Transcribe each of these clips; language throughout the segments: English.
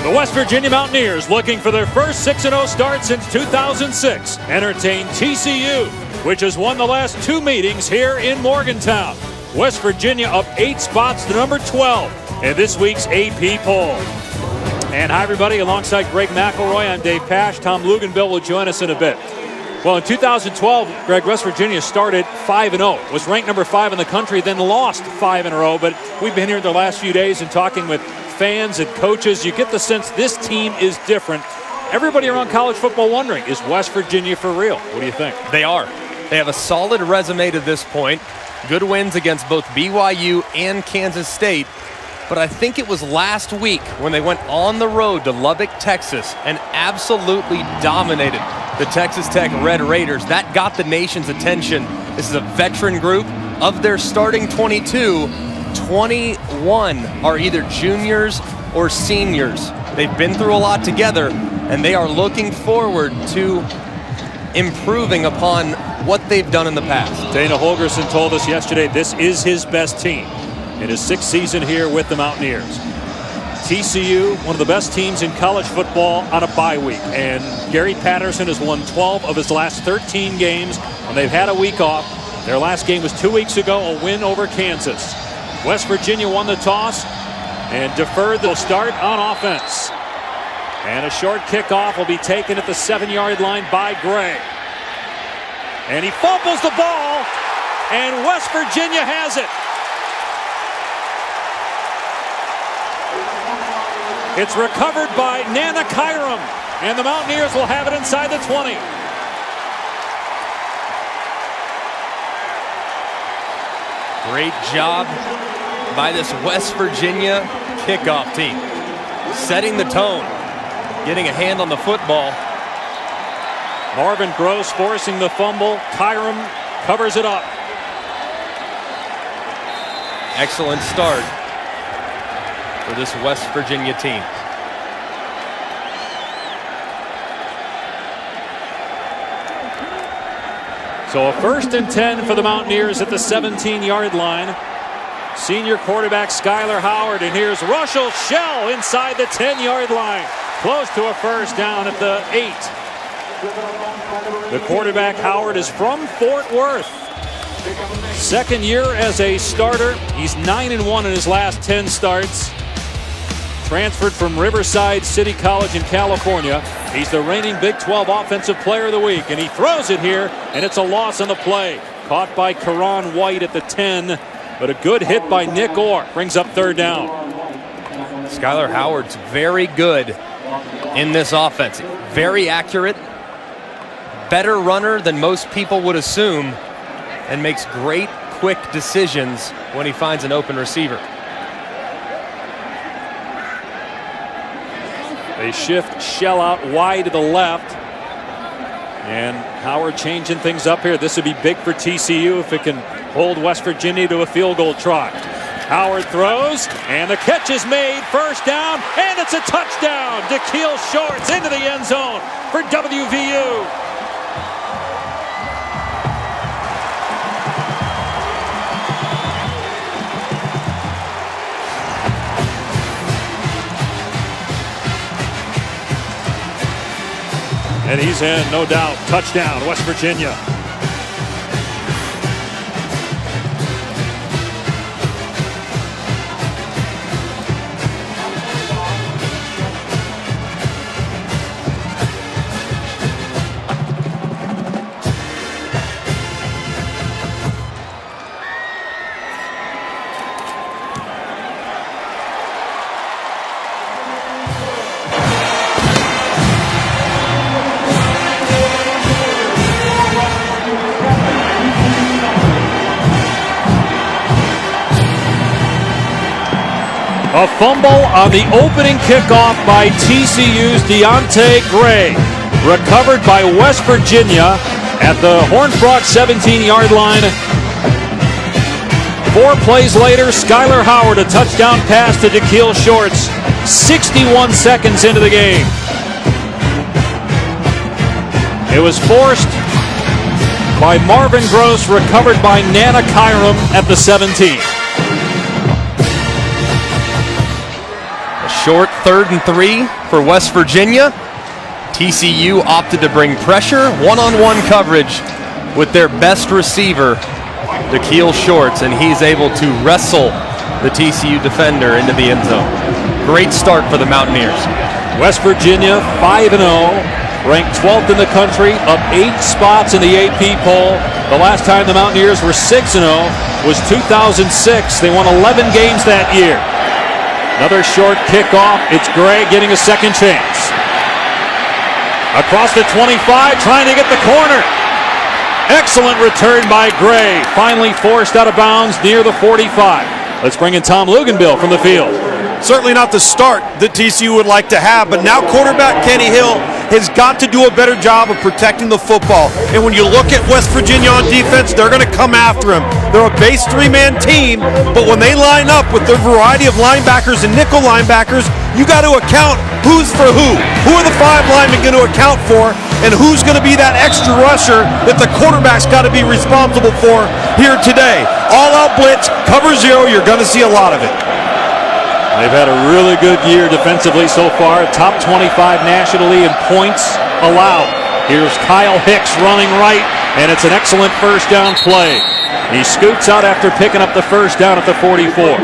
The West Virginia Mountaineers, looking for their first 6-0 start since 2006, entertain TCU, which has won the last 2 meetings here in Morgantown. West Virginia up 8 spots to number 12 in this week's AP poll. And hi, everybody. Alongside Greg McElroy, I'm Dave Pash. Tom Luganbill will join us in a bit. Well, in 2012, Greg, West Virginia started 5-0, was ranked number 5 in the country, then lost 5 in a row. But we've been here the last few days and talking with fans and coaches. You get the sense this team is different. Everybody around college football wondering, is West Virginia for real? What do you think? They are. They have a solid resume to this point. Good wins against both BYU and Kansas State. But I think it was last week when they went on the road to Lubbock, Texas, and absolutely dominated the Texas Tech Red Raiders. That got the nation's attention. This is a veteran group. Of their starting 22, 21 are either juniors or seniors. They've been through a lot together, and they are looking forward to improving upon what they've done in the past. Dana Holgerson told us yesterday this is his best team in his 6th season here with the Mountaineers. TCU, one of the best teams in college football on a bye week, and Gary Patterson has won 12 of his last 13 games, and they've had a week off. Their last game was 2 weeks ago, a win over Kansas. West Virginia won the toss and deferred the start on offense. And a short kickoff will be taken at the 7-yard line by Gray. And he fumbles the ball, and West Virginia has it. It's recovered by Nana Kyram, and the Mountaineers will have it inside the 20. Great job by this West Virginia kickoff team. Setting the tone, getting a hand on the football. Marvin Gross forcing the fumble. Kyram covers it up. Excellent start for this West Virginia team. So a 1st and 10 for the Mountaineers at the 17-yard line. Senior quarterback Skyler Howard, and here's Russell Shell inside the 10-yard line. Close to a first down at the 8. The quarterback Howard is from Fort Worth. 2nd year as a starter. He's 9-1 in his last 10 starts. Transferred from Riverside City College in California. He's the reigning Big 12 Offensive Player of the Week, and he throws it here, and it's a loss on the play. Caught by Karan White at the 10, but a good hit by Nick Orr brings up 3rd down. Skyler Howard's very good in this offense. Very accurate, better runner than most people would assume, and makes great, quick decisions when he finds an open receiver. They shift Shell out wide to the left. And Howard changing things up here. This would be big for TCU if it can hold West Virginia to a field goal try. Howard throws, and the catch is made. 1st down, and it's a touchdown. DeKeel Shorts into the end zone for WVU. And he's in, no doubt. Touchdown, West Virginia. A fumble on the opening kickoff by TCU's Deontay Gray. Recovered by West Virginia at the Horned Frog 17-yard line. 4 plays later, Skyler Howard, a touchdown pass to DeKeel Shorts. 61 seconds into the game. It was forced by Marvin Gross, recovered by Nana Kyram at the 17. short 3rd and 3 for West Virginia. TCU opted to bring pressure, one-on-one coverage with their best receiver, Da'Keil Shorts, and he's able to wrestle the TCU defender into the end zone. Great start for the Mountaineers. West Virginia 5-0, ranked 12th in the country, up 8 spots in the AP poll. The last time the Mountaineers were 6-0 was 2006. They won 11 games that year. Another short kickoff. It's Gray getting a second chance. Across the 25, trying to get the corner. Excellent return by Gray. Finally forced out of bounds near the 45. Let's bring in Tom Luganbill from the field. Certainly not the start that TCU would like to have, but now quarterback Kenny Hill has got to do a better job of protecting the football. And when you look at West Virginia on defense, they're going to come after him. They're a base 3-man team, but when they line up with their variety of linebackers and nickel linebackers, you got to account who's for who. Who are the 5 linemen going to account for, and who's going to be that extra rusher that the quarterback's got to be responsible for here today. All-out blitz, cover 0, you're going to see a lot of it. They've had a really good year defensively so far. Top 25 nationally in points allowed. Here's Kyle Hicks running right, and it's an excellent first down play. He scoots out after picking up the first down at the 44.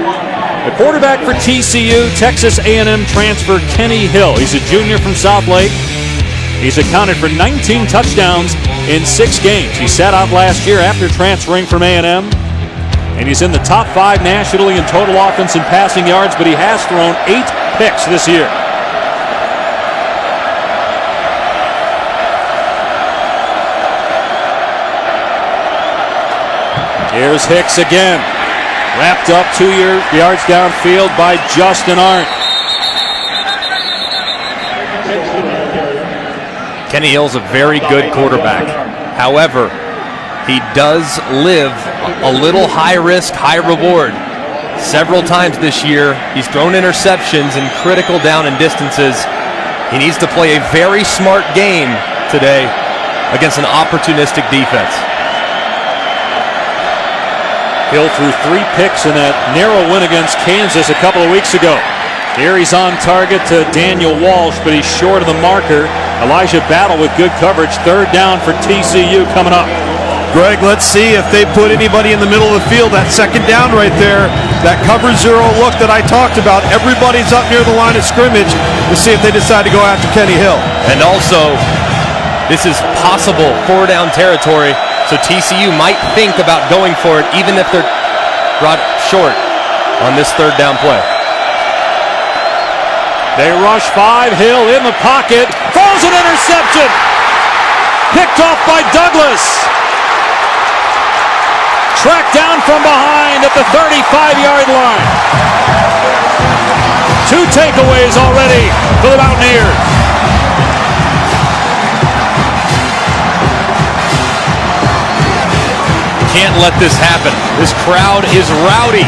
The quarterback for TCU, Texas A&M transfer Kenny Hill. He's a junior from South Lake. He's accounted for 19 touchdowns in 6 games. He sat out last year after transferring from A&M. And he's in the top 5 nationally in total offense and passing yards, but he has thrown 8 picks this year. Here's Hicks again. Wrapped up 2 yards downfield by Justin Arndt. Kenny Hill's a very good quarterback. However, he does live a little high risk, high reward. Several times this year, he's thrown interceptions in critical down and distances. He needs to play a very smart game today against an opportunistic defense. Hill threw 3 picks in that narrow win against Kansas a couple of weeks ago. Here he's on target to Daniel Walsh, but he's short of the marker. Elijah Battle with good coverage. 3rd down for TCU coming up. Greg, let's see if they put anybody in the middle of the field. That second down right there, that cover 0 look that I talked about. Everybody's up near the line of scrimmage to see if they decide to go after Kenny Hill. And also, this is possible 4-down territory, so TCU might think about going for it even if they're brought short on this 3rd down play. They rush 5, Hill in the pocket, throws an interception! Picked off by Douglas! Tracked down from behind at the 35-yard line. 2 takeaways already for the Mountaineers. Can't let this happen. This crowd is rowdy.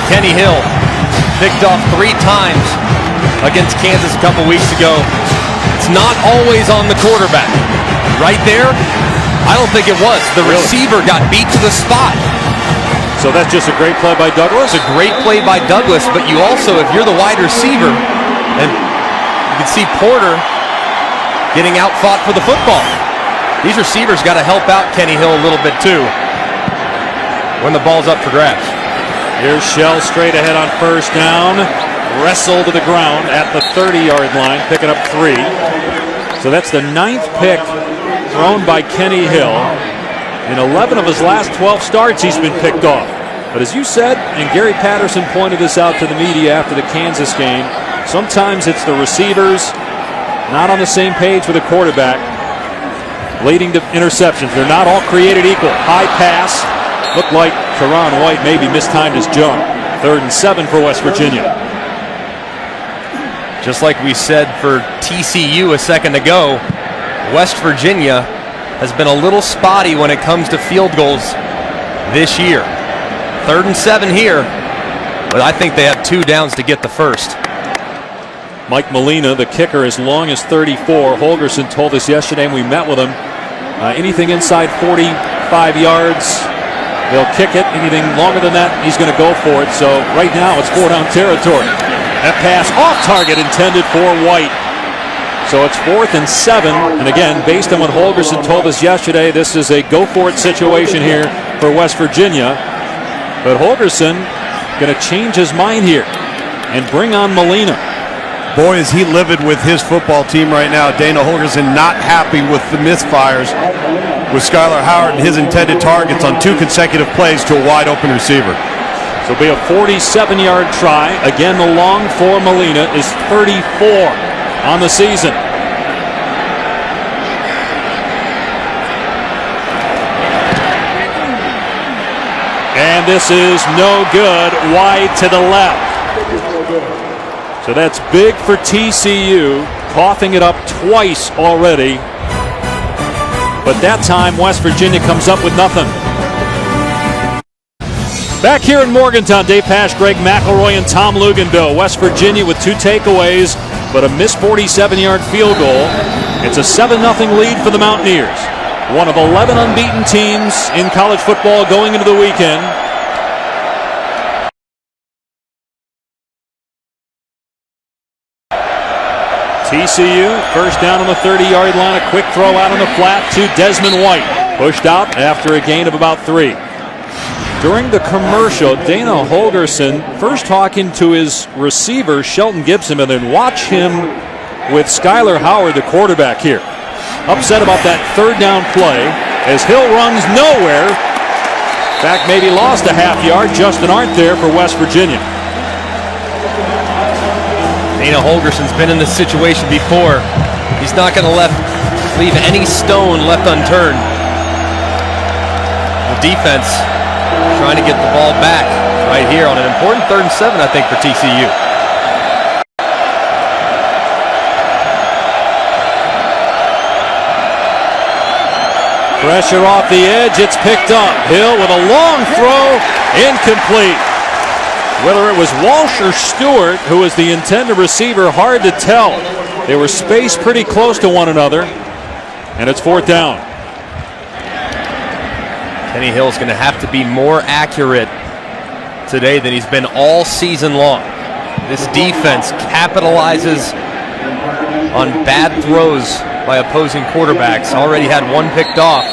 Kenny Hill picked off 3 times against Kansas a couple weeks ago. It's not always on the quarterback. Right there, I don't think it was. The receiver got beat to the spot. So that's just a great play by Douglas? It's a great play by Douglas, but you also, if you're the wide receiver, and you can see Porter getting out-fought for the football. These receivers got to help out Kenny Hill a little bit too when the ball's up for grabs. Here's Shell straight ahead on 1st down. Wrestled to the ground at the 30-yard line, picking up 3. So that's the 9th pick thrown by Kenny Hill. In 11 of his last 12 starts, he's been picked off. But as you said, and Gary Patterson pointed this out to the media after the Kansas game, sometimes it's the receivers not on the same page with the quarterback, leading to interceptions. They're not all created equal. High pass. Looked like Karan White maybe mistimed his jump. 3rd and 7 for West Virginia. Just like we said for TCU a second ago, West Virginia has been a little spotty when it comes to field goals this year. 3rd and 7 here, but I think they have 2 downs to get the first. Mike Molina, the kicker, as long as 34. Holgerson told us yesterday, and we met with him, anything inside 45 yards They'll kick it. Anything longer than that, he's going to go for it. So right now it's 4-down territory. That pass off target intended for White. So it's 4th and 7. And again, based on what Holgorsen told us yesterday, this is a go-for-it situation here for West Virginia. But Holgorsen going to change his mind here and bring on Molina. Boy, is he livid with his football team right now. Dana Holgorsen not happy with the misfires with Skylar Howard and his intended targets on 2 consecutive plays to a wide-open receiver. So it'll be a 47-yard try. Again, the long for Molina is 34 on the season. And this is no good, wide to the left. So that's big for TCU, coughing it up twice already. But that time, West Virginia comes up with nothing. Back here in Morgantown, Dave Pasch, Greg McElroy, and Tom Luganville. West Virginia with 2 takeaways, but a missed 47-yard field goal. It's a 7-0 lead for the Mountaineers. One of 11 unbeaten teams in college football going into the weekend. TCU, first down on the 30-yard line. A quick throw out on the flat to Desmond White. Pushed out after a gain of about 3. During the commercial, Dana Holgorsen first talking to his receiver, Shelton Gibson, and then watch him with Skylar Howard, the quarterback here. Upset about that 3rd down play as Hill runs nowhere. In fact, maybe lost a half yard. Justin Arndt there for West Virginia. Dana Holgorsen's been in this situation before. He's not going to leave any stone left unturned. The defense trying to get the ball back right here on an important 3rd and 7, I think, for TCU. Pressure off the edge. It's picked up. Hill with a long throw. Incomplete. Whether it was Walsh or Stewart, who was the intended receiver, hard to tell. They were spaced pretty close to one another. And it's 4th down. Kenny Hill's going to have to be more accurate today than he's been all season long. This defense capitalizes on bad throws by opposing quarterbacks. Already had 1 picked off.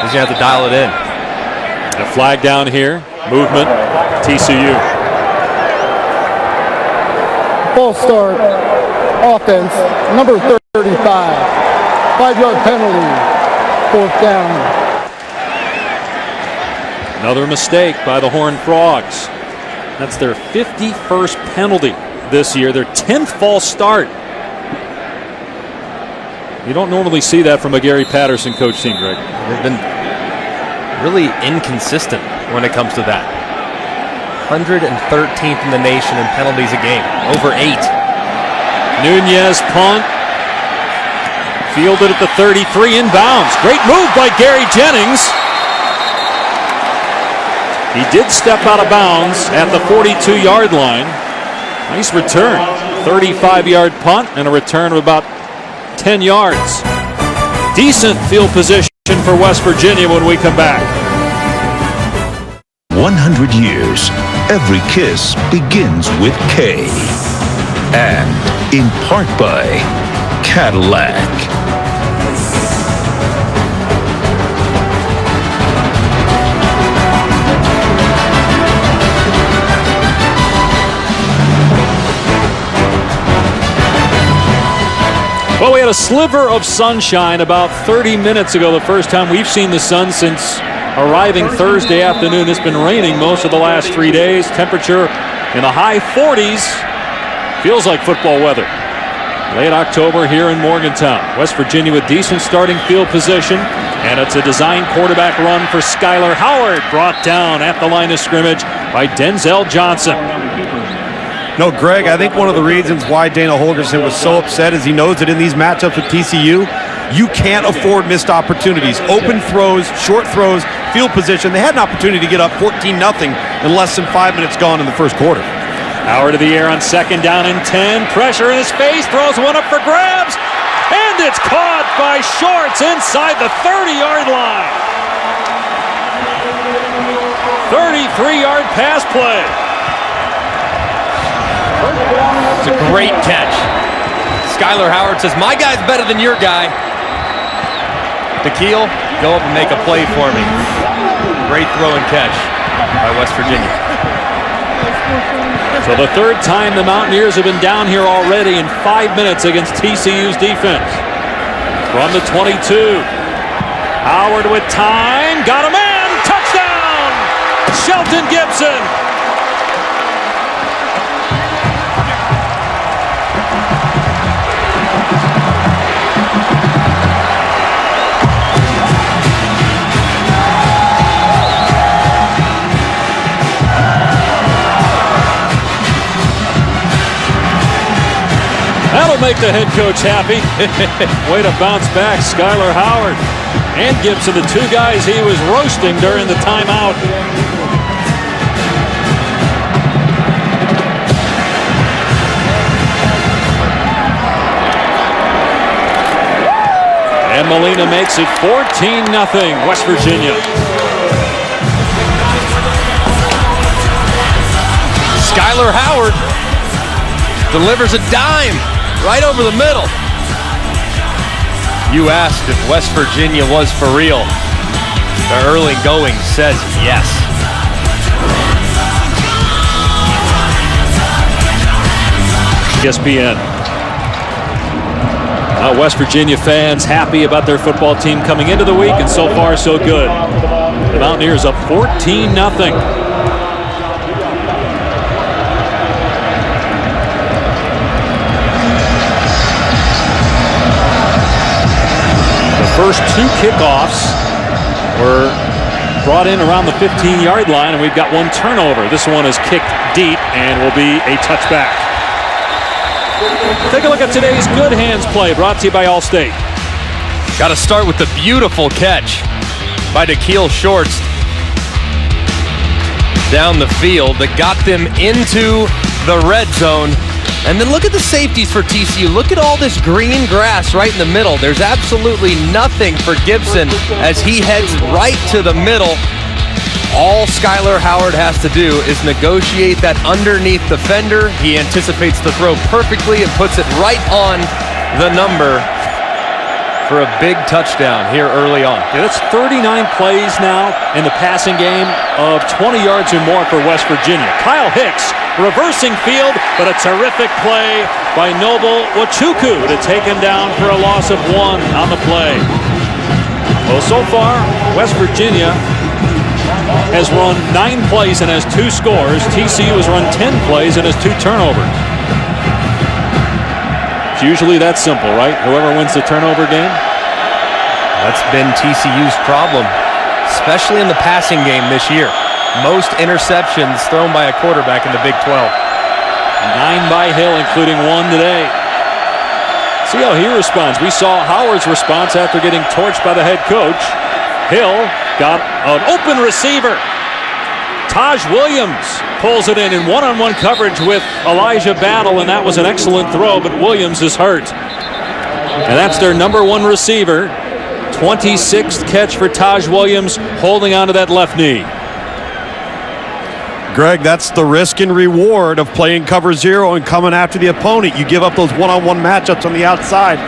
He's going to have to dial it in. A flag down here. Movement. TCU. False start. Offense. Number 35. 5-yard penalty. 4th down. Another mistake by the Horned Frogs. That's their 51st penalty this year. Their 10th false start. You don't normally see that from a Gary Patterson coach team, Greg. They've been really inconsistent when it comes to that. 113th in the nation in penalties a game. Over 8. Nunez punt. Fielded at the 33, inbounds. Great move by Gary Jennings. He did step out of bounds at the 42-yard line. Nice return. 35-yard punt and a return of about 10 yards. Decent field position for West Virginia when we come back. 100 years. Every kiss begins with K. And in part by Cadillac. Well, we had a sliver of sunshine about 30 minutes ago, the first time we've seen the sun since arriving Thursday afternoon. It's been raining most of the last 3 days. Temperature in the high 40s. Feels like football weather. Late October here in Morgantown. West Virginia with decent starting field position. And it's a design quarterback run for Skylar Howard. Brought down at the line of scrimmage by Denzel Johnson. No, Greg, I think one of the reasons why Dana Holgorsen was so upset is he knows that in these matchups with TCU, you can't afford missed opportunities. Open throws, short throws, field position. They had an opportunity to get up 14-0 in less than 5 minutes gone in the first quarter. Howard to the air on 2nd down and 10. Pressure in his face. Throws one up for grabs. And it's caught by Shorts inside the 30-yard line. 33-yard pass play. It's a great catch. Skylar Howard says, my guy's better than your guy. DeKeel, go up and make a play for me. Great throw and catch by West Virginia. So the third time the Mountaineers have been down here already in 5 minutes against TCU's defense. From the 22. Howard with time. Got a man. Touchdown! Shelton Gibson. That'll make the head coach happy. Way to bounce back, Skylar Howard and Gibson, the two guys he was roasting during the timeout. And Molina makes it 14-0 West Virginia. Skylar Howard delivers a dime right over the middle. You asked if West Virginia was for real. The early going says yes. ESPN. West Virginia fans happy about their football team coming into the week, and so far so good. The Mountaineers up 14-0. First two kickoffs were brought in around the 15-yard line, and we've got one turnover. This one is kicked deep and will be a touchback. Take a look at today's Good Hands play, brought to you by Allstate. Got to start with the beautiful catch by DeKeel Shorts down the field that got them into the red zone. And then look at the safeties for TCU. Look at all this green grass right in the middle. There's absolutely nothing for Gibson as he heads right to the middle. All Skylar Howard has to do is negotiate that underneath defender. He anticipates the throw perfectly and puts it right on the number for a big touchdown here early on. Yeah, that's 39 plays now in the passing game of 20 yards or more for West Virginia. Kyle Hicks reversing field, but a terrific play by Noble Wachuku to take him down for a loss of 1 on the play. Well, so far, West Virginia has run 9 plays and has 2 scores. TCU has run 10 plays and has 2 turnovers. It's usually that simple, right? Whoever wins the turnover game. That's been TCU's problem, especially in the passing game this year. Most interceptions thrown by a quarterback in the Big 12. 9 by Hill, including 1 today. See how he responds. We saw Howard's response after getting torched by the head coach. Hill got an open receiver. Taj Williams pulls it in one-on-one coverage with Elijah Battle, and that was an excellent throw, but Williams is hurt. And that's their number 1 receiver. 26th catch for Taj Williams, holding onto that left knee. Greg, that's the risk and reward of playing cover 0 and coming after the opponent. You give up those one-on-one matchups on the outside.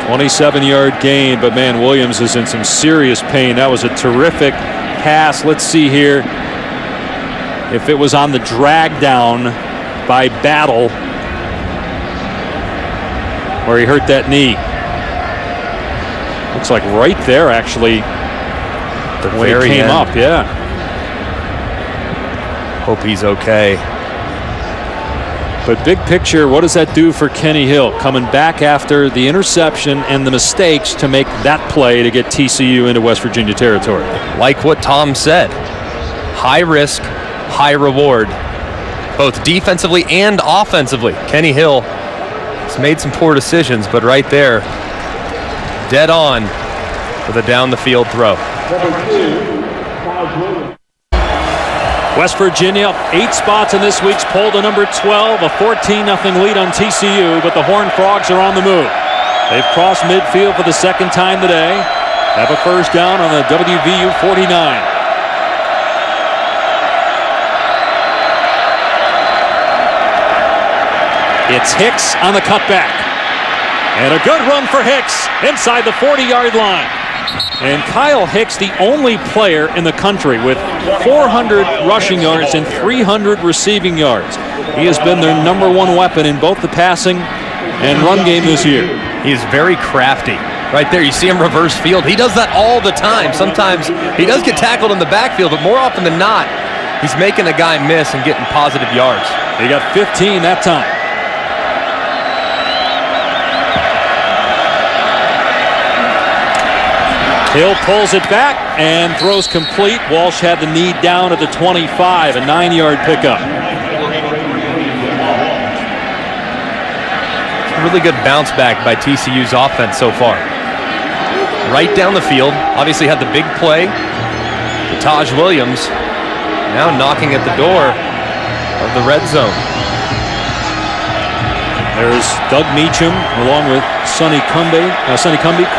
27-yard gain, but man, Williams is in some serious pain. That was a terrific pass. Let's see here if it was on the drag down by Battle where he hurt that knee. Looks like right there, actually. The way very it came end. up, yeah. Hope he's okay. But big picture, what does that do for Kenny Hill coming back after the interception and the mistakes to make that play to get TCU into West Virginia territory? Like what Tom said, high risk, high reward, both defensively and offensively. Kenny Hill has made some poor decisions, but right there, dead on with a down the field throw. West Virginia up 8 spots in this week's poll to number 12, a 14-0 lead on TCU, but the Horned Frogs are on the move. They've crossed midfield for the second time today. have a first down on the WVU 49. It's Hicks on the cutback. And a good run for Hicks inside the 40-yard line. And Kyle Hicks, the only player in the country with 400 rushing yards and 300 receiving yards. He has been their number one weapon in both the passing and run game this year. He is very crafty. Right there, you see him reverse field. He does that all the time. Sometimes he does get tackled in the backfield, but more often than not, he's making a guy miss and getting positive yards. He got 15 that time. Hill pulls it back and throws complete. Walsh had the knee down at the 25, a 9-yard pickup. Really good bounce back by TCU's offense so far. Right down the field, obviously had the big play. Taj Williams now knocking at the door of the red zone. There's Doug Meacham along with Sonny Cumby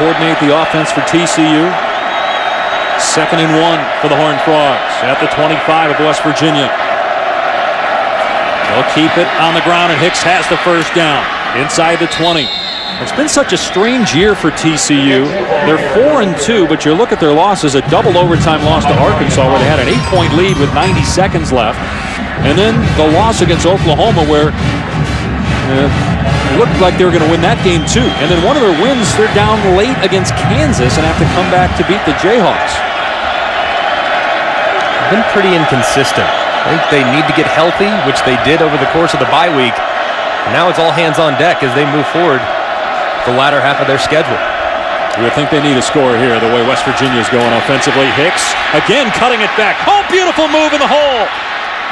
coordinate the offense for TCU. 2nd and 1 for the Horned Frogs at the 25 of West Virginia. They'll keep it on the ground, and Hicks has the first down inside the 20. It's been such a strange year for TCU. They're 4-2, but you look at their losses, a double overtime loss to Arkansas where they had an 8-point lead with 90 seconds left. And then the loss against Oklahoma where it looked like they were going to win that game too. And then one of their wins, they're down late against Kansas and have to come back to beat the Jayhawks. Been pretty inconsistent. I think they need to get healthy, which they did over the course of the bye week. And now it's all hands on deck as they move forward the latter half of their schedule. You would think they need a score here, the way West Virginia is going offensively. Hicks again cutting it back. Oh, beautiful move in the hole.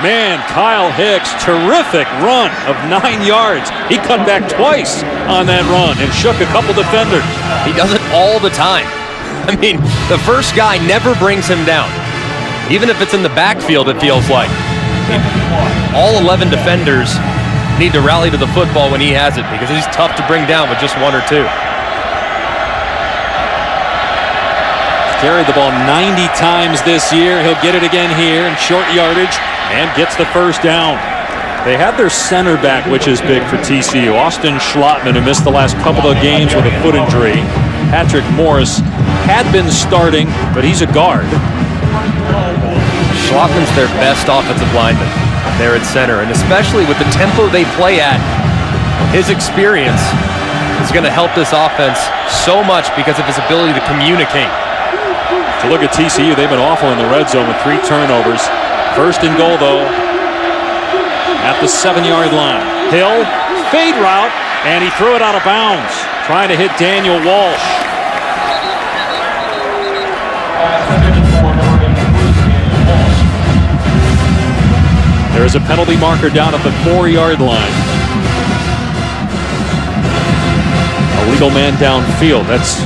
Man, Kyle Hicks, terrific run of 9 yards. He cut back twice on that run and shook a couple defenders. He does it all the time. I mean, the first guy never brings him down. Even if it's in the backfield, it feels like. All 11 defenders need to rally to the football when he has it because he's tough to bring down with just 1 or 2. Carried the ball 90 times this year. He'll get it again here in short yardage and gets the first down. They had their center back, which is big for TCU. Austin Schlottman, who missed the last couple of games with a foot injury. Patrick Morris had been starting, but he's a guard. Schlottman's their best offensive lineman there at center, and especially with the tempo they play at, his experience is going to help this offense so much because of his ability to communicate. To look at TCU, they've been awful in the red zone with 3 turnovers. First and goal, though, at the 7-yard line. Hill, fade route, and he threw it out of bounds, trying to hit Daniel Walsh. There's a penalty marker down at the 4-yard line. A legal man downfield. That's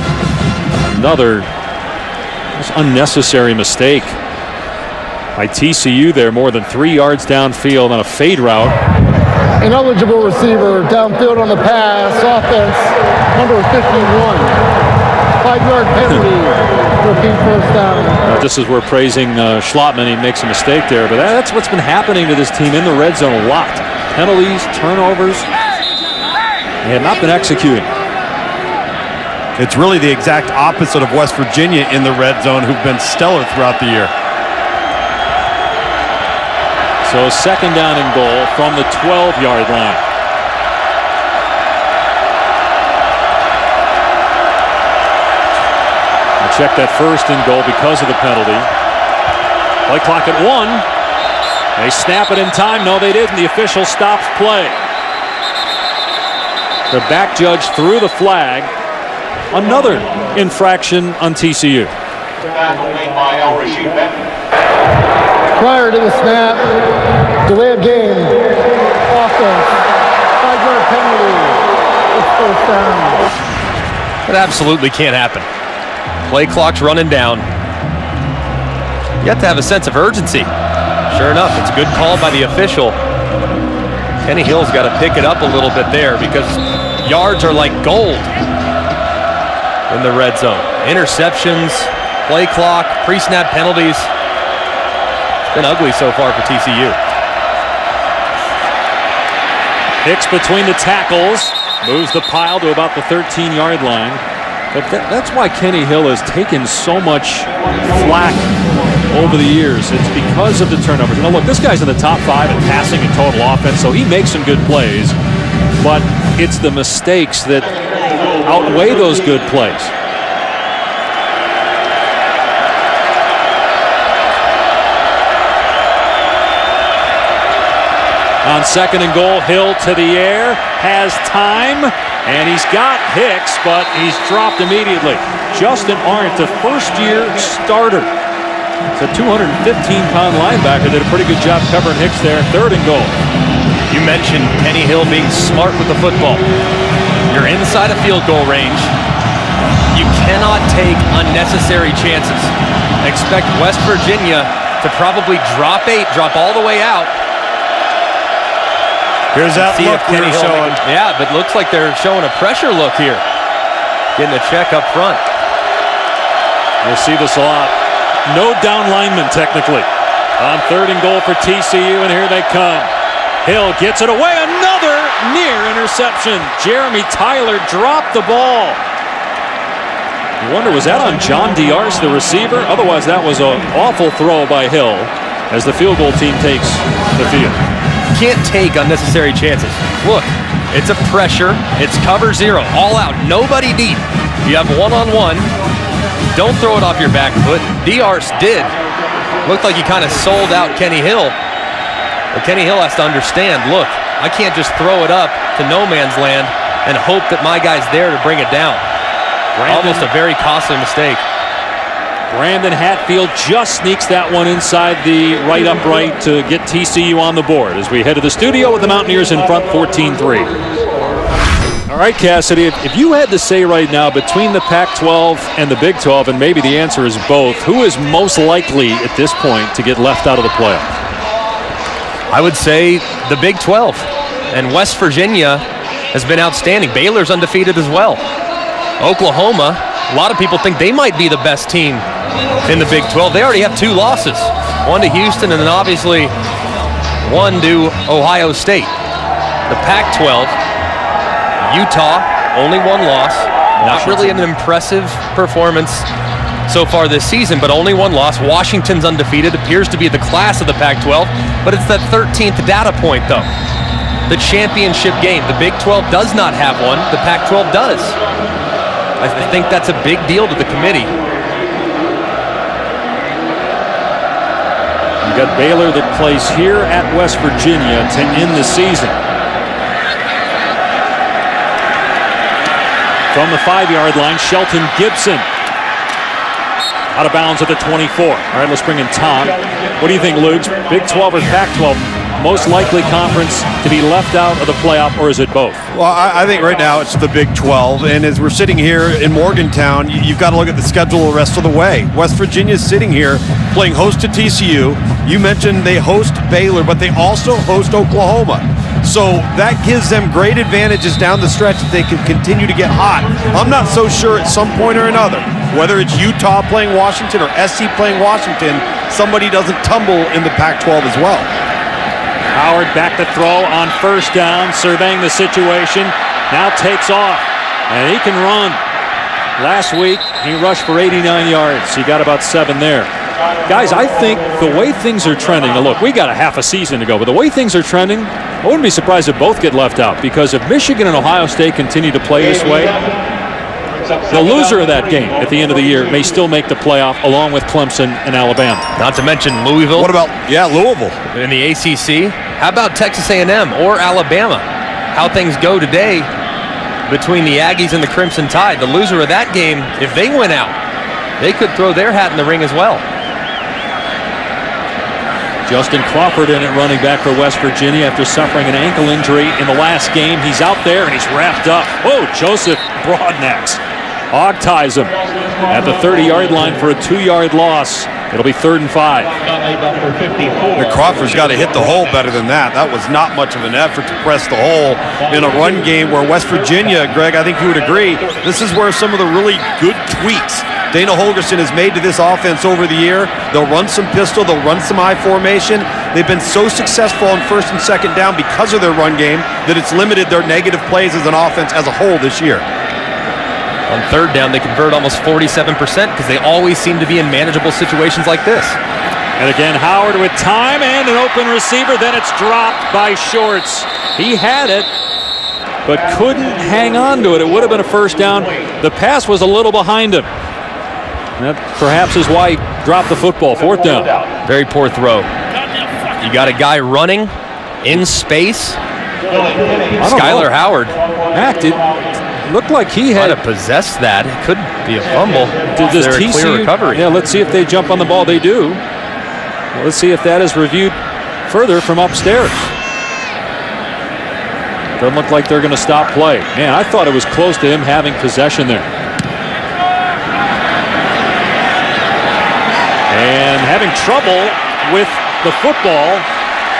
another unnecessary mistake by TCU there, more than 3 yards downfield on a fade route. Ineligible receiver downfield on the pass. Offense, number 51. 5-yard penalty. Repeat first down. Just as we're praising Schlottman, he makes a mistake there, but that's what's been happening to this team in the red zone a lot. Penalties, turnovers. They have not been executing. It's really the exact opposite of West Virginia in the red zone, who've been stellar throughout the year. So a 2nd down and goal from the 12-yard line. I'll check that 1st and goal because of the penalty. Play clock at 1. They snap it in time. No, they didn't. The official stops play. The back judge threw the flag. Another infraction on TCU. Prior to the snap, delay of game, offense, 5-yard penalty, it's first down. That absolutely can't happen. Play clock's running down. You have to have a sense of urgency. Sure enough, it's a good call by the official. Kenny Hill's got to pick it up a little bit there because yards are like gold in the red zone. interceptions, play clock, pre-snap penalties. It's been ugly so far for TCU. Hicks between the tackles, moves the pile to about the 13-yard line. But that's why Kenny Hill has taken so much flack over the years. It's because of the turnovers. Now look, this guy's in the top 5 in passing and total offense, so he makes some good plays. But it's the mistakes that outweigh those good plays. On 2nd and goal, Hill to the air, has time, and he's got Hicks, but he's dropped immediately. Justin Arndt, the first-year starter. It's a 215-pound linebacker, did a pretty good job covering Hicks there. 3rd and goal. You mentioned Kenny Hill being smart with the football. You're inside a field goal range. You cannot take unnecessary chances. Expect West Virginia to probably drop 8, drop all the way out. Here's that look we were showing. Yeah, but looks like they're showing a pressure look here. Getting a check up front. We'll see this a lot. No down lineman, technically. On 3rd and goal for TCU, and here they come. Hill gets it away. Another near interception. Jeremy Tyler dropped the ball. You wonder, was that on John Diarce, the receiver? Otherwise, that was an awful throw by Hill as the field goal team takes the field. Can't take unnecessary chances. Look, it's a pressure. It's cover 0, all out, nobody deep. You have one-on-one. Don't throw it off your back foot. Diarce did. Looked like he kind of sold out Kenny Hill. But Kenny Hill has to understand, look, I can't just throw it up to no man's land and hope that my guy's there to bring it down. Almost a very costly mistake. Brandon Hatfield just sneaks that one inside the right upright to get TCU on the board as we head to the studio with the Mountaineers in front 14-3. All right, Cassidy, if you had to say right now between the Pac-12 and the Big 12, and maybe the answer is both, who is most likely at this point to get left out of the playoff? I would say the Big 12. And West Virginia has been outstanding. Baylor's undefeated as well. Oklahoma, a lot of people think they might be the best team in the Big 12. They already have 2 losses. One to Houston and then obviously one to Ohio State. The Pac-12, Utah, only 1 loss. Not really an impressive performance so far this season, but only 1 loss. Washington's undefeated, appears to be the class of the Pac-12, but it's that 13th data point, though. The championship game. The Big 12 does not have one. The Pac-12 does. I think that's a big deal to the committee. You got Baylor that plays here at West Virginia to end the season. From the 5-yard line, Shelton Gibson. Out of bounds at the 24. All right, let's bring in Tom. What do you think, Luke? Big 12 or Pac-12? Most likely conference to be left out of the playoff, or is it both? Well, I think right now it's the Big 12, and as we're sitting here in Morgantown, you've got to look at the schedule the rest of the way. West Virginia's sitting here playing host to TCU. You mentioned they host Baylor, but they also host Oklahoma. So that gives them great advantages down the stretch that they can continue to get hot. I'm not so sure at some point or another, whether it's Utah playing Washington or SC playing Washington, somebody doesn't tumble in the Pac-12 as well. Howard back to throw on 1st down, surveying the situation. Now takes off, and he can run. Last week, he rushed for 89 yards. He got about 7 there. Guys, I think the way things are trending, now look, we got a half a season to go, but the way things are trending, I wouldn't be surprised if both get left out, because if Michigan and Ohio State continue to play this way, the loser of that game at the end of the year may still make the playoff along with Clemson and Alabama. Not to mention Louisville. What about, Louisville? In the ACC. How about Texas A&M or Alabama? How things go today between the Aggies and the Crimson Tide. The loser of that game, if they win out, they could throw their hat in the ring as well. Justin Crawford in at running back for West Virginia after suffering an ankle injury in the last game. He's out there and he's wrapped up. Oh, Joseph Broadnax hog ties him at the 30-yard line for a 2-yard loss. It'll be 3rd and 5. Crawford's got to hit the hole better than that. That was not much of an effort to press the hole in a run game where West Virginia, Greg, I think you would agree, this is where some of the really good tweaks Dana Holgerson has made to this offense over the year. They'll run some pistol, they'll run some I formation. They've been so successful on first and second down because of their run game that it's limited their negative plays as an offense as a whole this year. On third down, they convert almost 47% because they always seem to be in manageable situations like this. And again, Howard with time and an open receiver. Then it's dropped by Shorts. He had it, but couldn't hang on to it. It would have been a first down. The pass was a little behind him. That perhaps is why he dropped the football. Fourth down. Very poor throw. You got a guy running in space. Skylar Howard. Mac, it looked like he had might have possessed that. It could be a fumble. Does there a clear recovery? Yeah, let's see if they jump on the ball. They do. Well, let's see if that is reviewed further from upstairs. Doesn't look like they're going to stop play. Man, I thought it was close to him having possession there. And having trouble with the football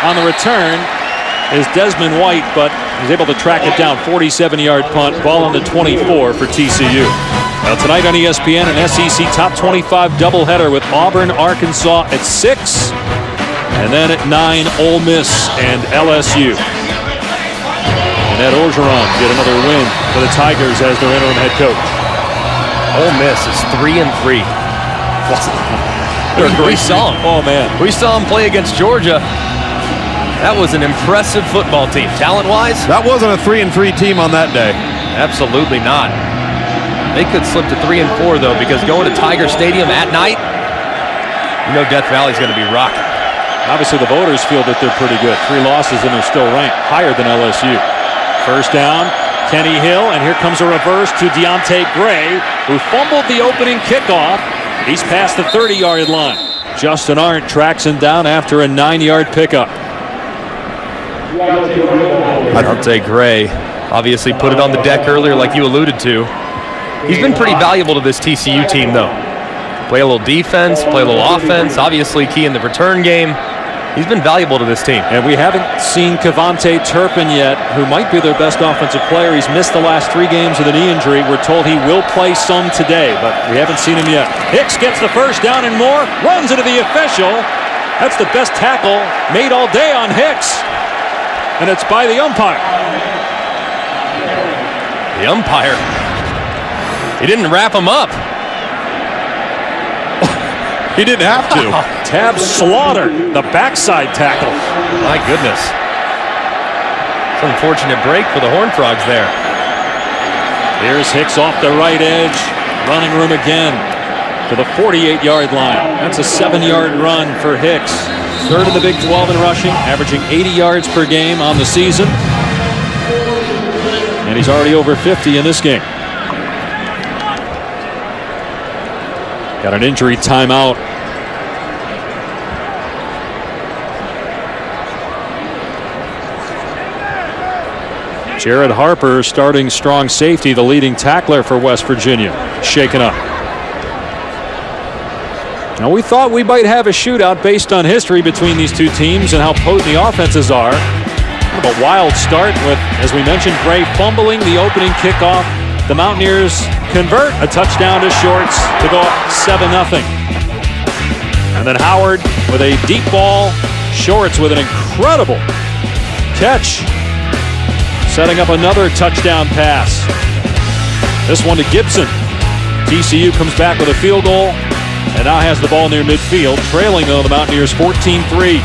on the return is Desmond White, but he's able to track it down. 47-yard punt, ball on the 24 for TCU. Now tonight on ESPN, an SEC top 25 doubleheader with Auburn, Arkansas at 6, and then at 9, Ole Miss and LSU. And Ed Orgeron get another win for the Tigers as their interim head coach. Ole Miss is 3-3. We saw him. Oh man, we saw him play against Georgia. That was an impressive football team, talent-wise. That wasn't a 3-3 team on that day. Absolutely not. They could slip to 3-4 though, because going to Tiger Stadium at night, you know Death Valley's going to be rocking. Obviously, the voters feel that they're pretty good. 3 losses and they're still ranked higher than LSU. First down, Kenny Hill, and here comes a reverse to Deontay Gray, who fumbled the opening kickoff. He's past the 30-yard line. Justin Arndt tracks him down after a 9-yard pickup. Deontay Gray obviously put it on the deck earlier like you alluded to. He's been pretty valuable to this TCU team though. Play a little defense, play a little offense, obviously key in the return game. He's been valuable to this team. And we haven't seen Kevontae Turpin yet, who might be their best offensive player. He's missed the last 3 games with a knee injury. We're told he will play some today, but we haven't seen him yet. Hicks gets the first down and more, runs into the official. That's the best tackle made all day on Hicks. And it's by the umpire. The umpire? He didn't wrap him up. He didn't have to. Tab Slaughter, the backside tackle. My goodness. It's an unfortunate break for the Horned Frogs there. Here's Hicks off the right edge. Running room again to the 48-yard line. That's a 7-yard run for Hicks. Third in the Big 12 in rushing, averaging 80 yards per game on the season. And he's already over 50 in this game. Got an injury timeout. Jared Harper, starting strong safety, the leading tackler for West Virginia, shaken up. Now, we thought we might have a shootout based on history between these two teams and how potent the offenses are. Kind of a wild start with, as we mentioned, Gray fumbling the opening kickoff. The Mountaineers convert a touchdown to Shorts to go up 7-0. And then Howard with a deep ball. Shorts with an incredible catch, setting up another touchdown pass. This one to Gibson. TCU comes back with a field goal and now has the ball near midfield, trailing though the Mountaineers 14-3.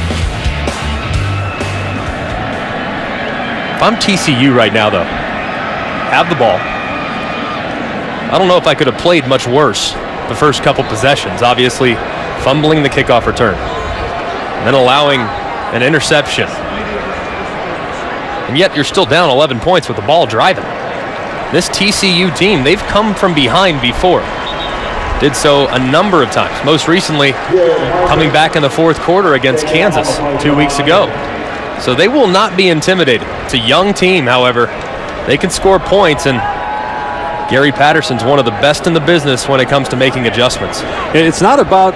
If I'm TCU right now though, have the ball. I don't know if I could have played much worse the first couple possessions. Obviously, fumbling the kickoff return, and then allowing an interception. And yet you're still down 11 points with the ball driving. This TCU team, they've come from behind before. Did so a number of times. Most recently, coming back in the fourth quarter against Kansas 2 weeks ago. So they will not be intimidated. It's a young team, however. They can score points, and Gary Patterson's one of the best in the business when it comes to making adjustments. It's not about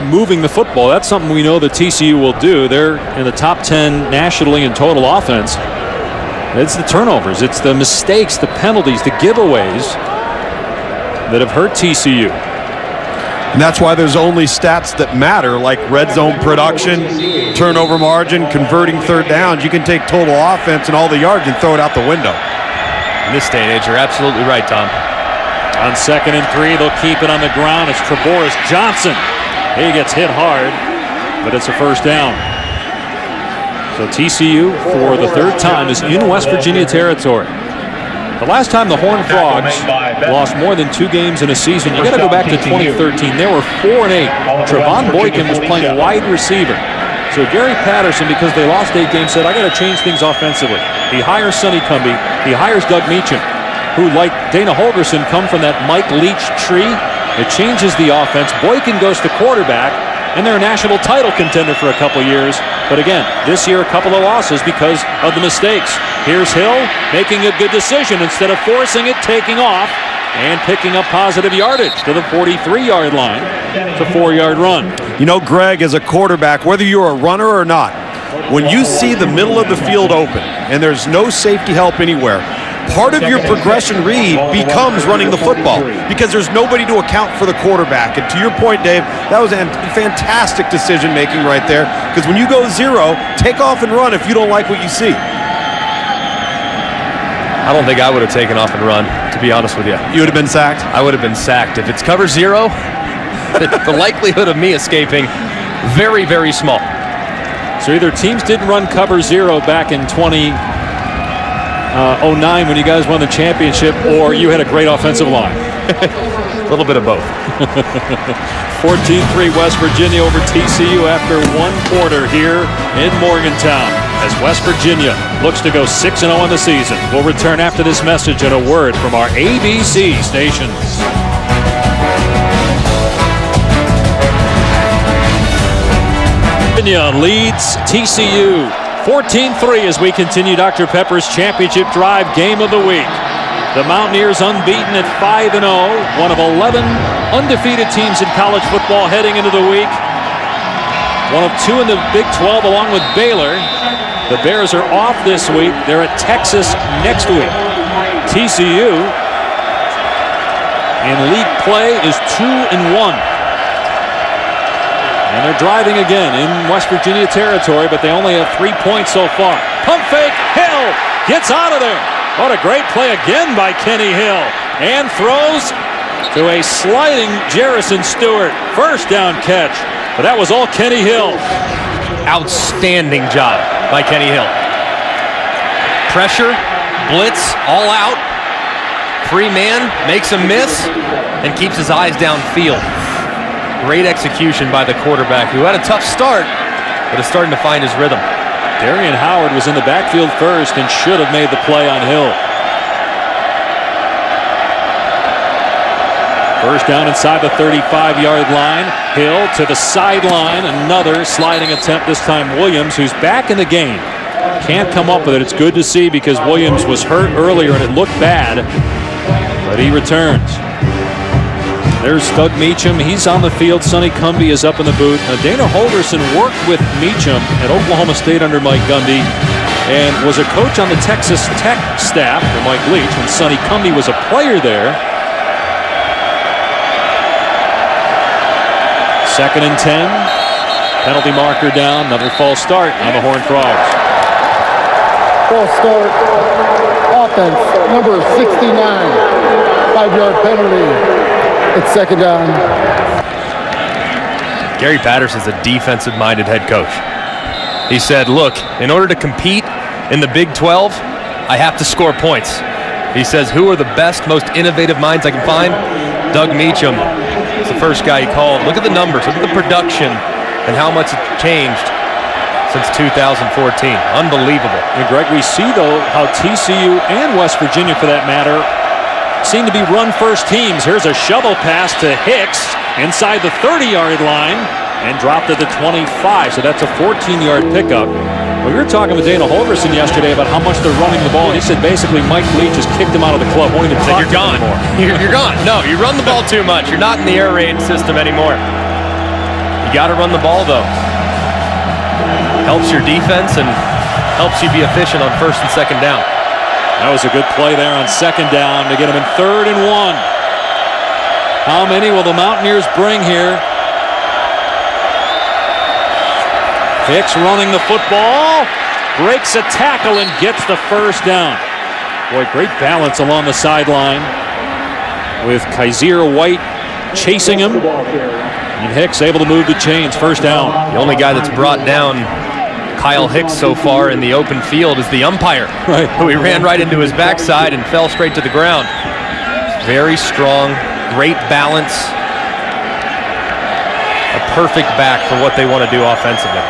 moving the football. That's something we know that TCU will do. They're in the top 10 nationally in total offense. It's the turnovers. It's the mistakes, the penalties, the giveaways that have hurt TCU. And that's why there's only stats that matter, like red zone production, turnover margin, converting third downs. You can take total offense and all the yards and throw it out the window. In this day and age, you're absolutely right, Tom. On 2nd and 3, they'll keep it on the ground. It's Treboris Johnson. He gets hit hard, but it's a first down. So TCU, for the 3rd time, is in West Virginia territory. The last time the Horned Frogs lost more than 2 games in a season, you got to go back to 2013. They were 4-8. Trevon Boykin was playing wide receiver. So Gary Patterson, because they lost 8 games, said, I got to change things offensively. He hires Sonny Cumbie. He hires Doug Meacham, who, like Dana Holgerson, come from that Mike Leach tree. It changes the offense. Boykin goes to quarterback, and they're a national title contender for a couple years. But again, this year, a couple of losses because of the mistakes. Here's Hill making a good decision. Instead of forcing it, taking off and picking up positive yardage to the 43-yard line. It's a 4-yard run. You know, Greg, as a quarterback, whether you're a runner or not, when you see the middle of the field open and there's no safety help anywhere, part of your progression read becomes running the football because there's nobody to account for the quarterback. And to your point, Dave, that was a fantastic decision-making right there, because when you go 0, take off and run if you don't like what you see. I don't think I would have taken off and run, to be honest with you. You would have been sacked? I would have been sacked. If it's cover 0, the likelihood of me escaping, very, very small. So either teams didn't run cover 0 back in 2009 when you guys won the championship, or you had a great offensive line. A little bit of both. 14-3 West Virginia over TCU after 1 quarter here in Morgantown, as West Virginia looks to go 6-0 in the season. We'll return after this message and a word from our ABC stations. Virginia leads TCU 14-3 as we continue Dr. Pepper's championship drive game of the week. The Mountaineers unbeaten at 5-0, one of 11 undefeated teams in college football heading into the week. One of 2 in the Big 12 along with Baylor. The Bears are off this week. They're at Texas next week. TCU in league play is 2-1. And they're driving again in West Virginia territory, but they only have 3 points so far. Pump fake, Hill gets out of there. What a great play again by Kenny Hill. And throws to a sliding Jerrison Stewart. First down catch, but that was all Kenny Hill. Outstanding job by Kenny Hill. Pressure, blitz, all out. Free man, makes a miss, and keeps his eyes downfield. Great execution by the quarterback, who had a tough start, but is starting to find his rhythm. Darian Howard was in the backfield first and should have made the play on Hill. First down inside the 35-yard line. Hill to the sideline. Another sliding attempt, this time Williams, who's back in the game. Can't come up with it. It's good to see because Williams was hurt earlier and it looked bad, but he returns. There's Doug Meacham. He's on the field. Sonny Cumbie is up in the booth. Now, Dana Holgerson worked with Meacham at Oklahoma State under Mike Gundy and was a coach on the Texas Tech staff for Mike Leach when Sonny Cumbie was a player there. 2nd and 10. Penalty marker down. Another false start on the Horned Frogs. False start. Offense, number 69. 5-yard penalty. It's 2nd down. Gary Patterson's a defensive-minded head coach. He said, look, in order to compete in the Big 12, I have to score points. He says, who are the best, most innovative minds I can find? Doug Meacham is the first guy he called. Look at the numbers, look at the production, and how much it's changed since 2014. Unbelievable. And Greg, we see, though, how TCU and West Virginia, for that matter, seem to be run-first teams. Here's a shovel pass to Hicks inside the 30-yard line and dropped at the 25. So that's a 14-yard pickup. We were talking with Dana Holgerson yesterday about how much they're running the ball, and he said basically Mike Leach has kicked him out of the club, won't even talk to him anymore. You're gone. No, you run the ball too much. You're not in the air raid system anymore. You got to run the ball, though. Helps your defense and helps you be efficient on 1st and 2nd down. That was a good play there on 2nd down to get him in 3rd and 1. How many will the Mountaineers bring here? Hicks running the football, breaks a tackle and gets the first down. Boy, great balance along the sideline with Kaiser White chasing him. And Hicks able to move the chains. First down. The only guy that's brought down Kyle Hicks so far in the open field is the umpire, right, who he ran right into his backside and fell straight to the ground. Very strong, great balance. A perfect back for what they want to do offensively.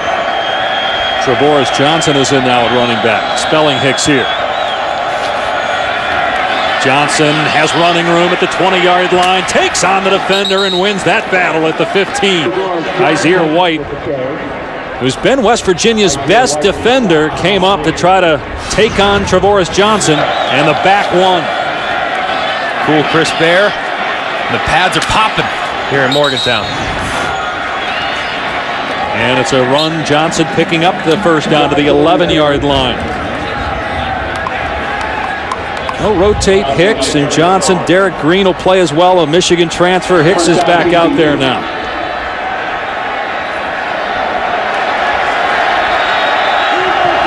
Travoris Johnson is in now at running back, spelling Hicks here. Johnson has running room at the 20-yard line, takes on the defender and wins that battle at the 15. Kaiser White, who's been West Virginia's best defender, came up to try to take on Travoris Johnson, and the back won. Cool, Chris Bear. The pads are popping here in Morgantown. And it's a run. Johnson picking up the first down to the 11-yard line. They'll rotate Hicks and Johnson. Derek Green will play as well, a Michigan transfer. Hicks is back out there now.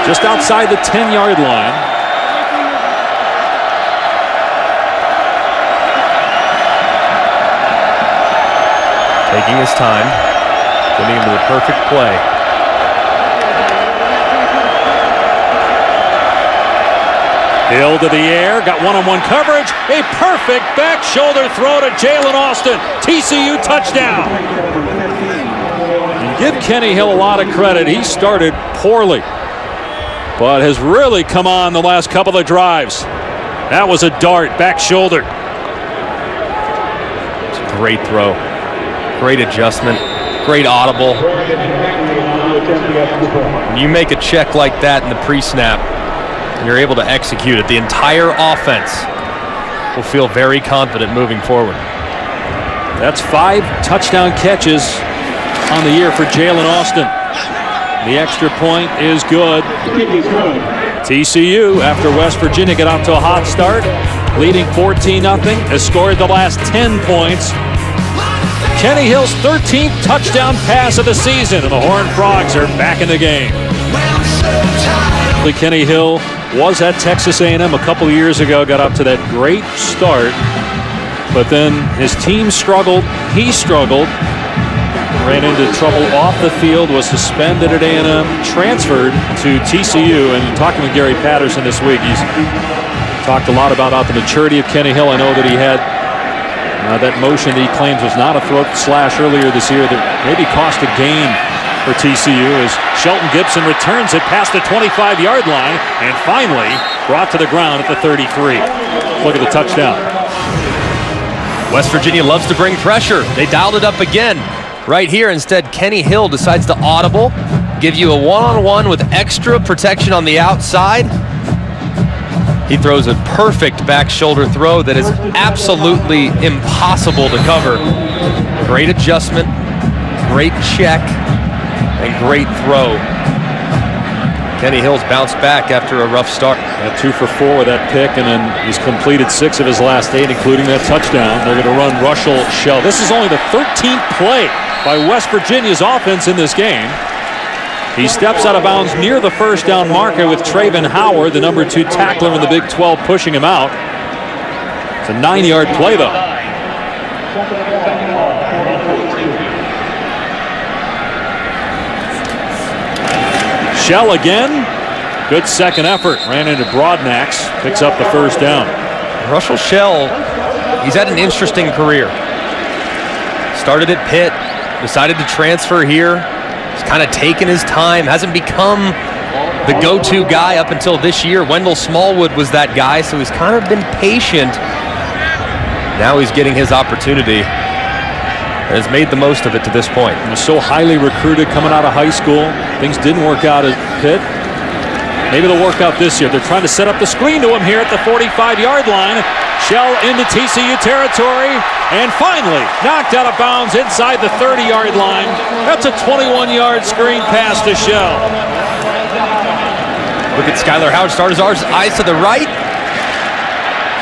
Just outside the 10-yard line. Taking his time, getting into the perfect play. Hill to the air, got one-on-one coverage. A perfect back shoulder throw to Jalen Austin. TCU touchdown. And give Kenny Hill a lot of credit. He started poorly, but has really come on the last couple of drives. That was a dart, back shoulder. It's a great throw. Great adjustment, great audible. When you make a check like that in the pre-snap and you're able to execute it, the entire offense will feel very confident moving forward. That's 5 touchdown catches on the year for Jalen Austin. The extra point is good. TCU, after West Virginia got off to a hot start, leading 14-0, has scored the last 10 points. Kenny Hill's 13th touchdown pass of the season, and the Horned Frogs are back in the game. Kenny Hill was at Texas A&M a couple of years ago, got up to that great start, but then his team struggled, he struggled, ran into trouble off the field, was suspended at A&M, transferred to TCU, and talking with Gary Patterson this week, he's talked a lot about the maturity of Kenny Hill. I know that he had that motion that he claims was not a throat slash earlier this year that maybe cost a game for TCU as Shelton Gibson returns it past the 25-yard line and finally brought to the ground at the 33. Look at the touchdown. West Virginia loves to bring pressure. They dialed it up again right here. Instead, Kenny Hill decides to audible, give you a one-on-one with extra protection on the outside. He throws a perfect back shoulder throw that is absolutely impossible to cover. Great adjustment, great check, and great throw. Kenny Hill's bounced back after a rough start. 2 for 4 with that pick, and then he's completed 6 of his last 8, including that touchdown. They're going to run Russell Shell. This is only the 13th play by West Virginia's offense in this game. He steps out of bounds near the first down marker with Traven Howard, the number 2 tackler in the Big 12, pushing him out. It's a 9-yard play, though. Shell again. Good second effort. Ran into Broadnax. Picks up the first down. Russell Shell, he's had an interesting career. Started at Pitt, decided to transfer here. He's kind of taken his time, hasn't become the go-to guy up until this year. Wendell Smallwood was that guy, so he's kind of been patient. Now he's getting his opportunity and has made the most of it to this point. He was so highly recruited coming out of high school. Things didn't work out at Pitt. Maybe they'll work out this year. They're trying to set up the screen to him here at the 45-yard line. Shell into TCU territory, and finally knocked out of bounds inside the 30-yard line. That's a 21-yard screen pass to Shell. Look at Skylar Howard start his eyes to the right.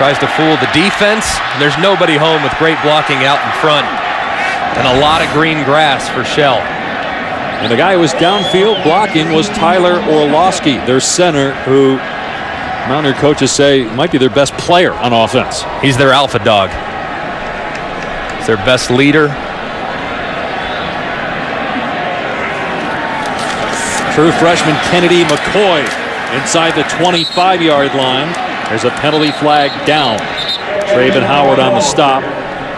Tries to fool the defense. There's nobody home with great blocking out in front. And a lot of green grass for Shell. And the guy who was downfield blocking was Tyler Orlowski, their center, who Mountaineer coaches say might be their best player on offense. He's their alpha dog. He's their best leader. True freshman Kennedy McCoy inside the 25-yard line. There's a penalty flag down. Traven Howard on the stop.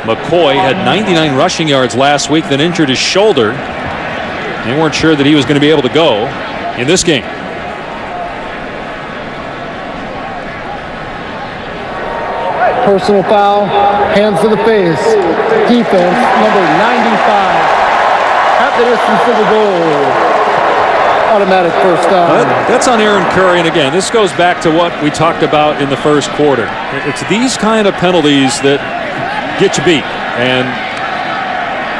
McCoy had 99 rushing yards last week, then injured his shoulder. They weren't sure that he was going to be able to go in this game. Personal foul, hands to the face. Defense, number 95. At the distance of the goal. Automatic first down. That's on Aaron Curry, and again, this goes back to what we talked about in the first quarter. It's these kind of penalties that get you beat, and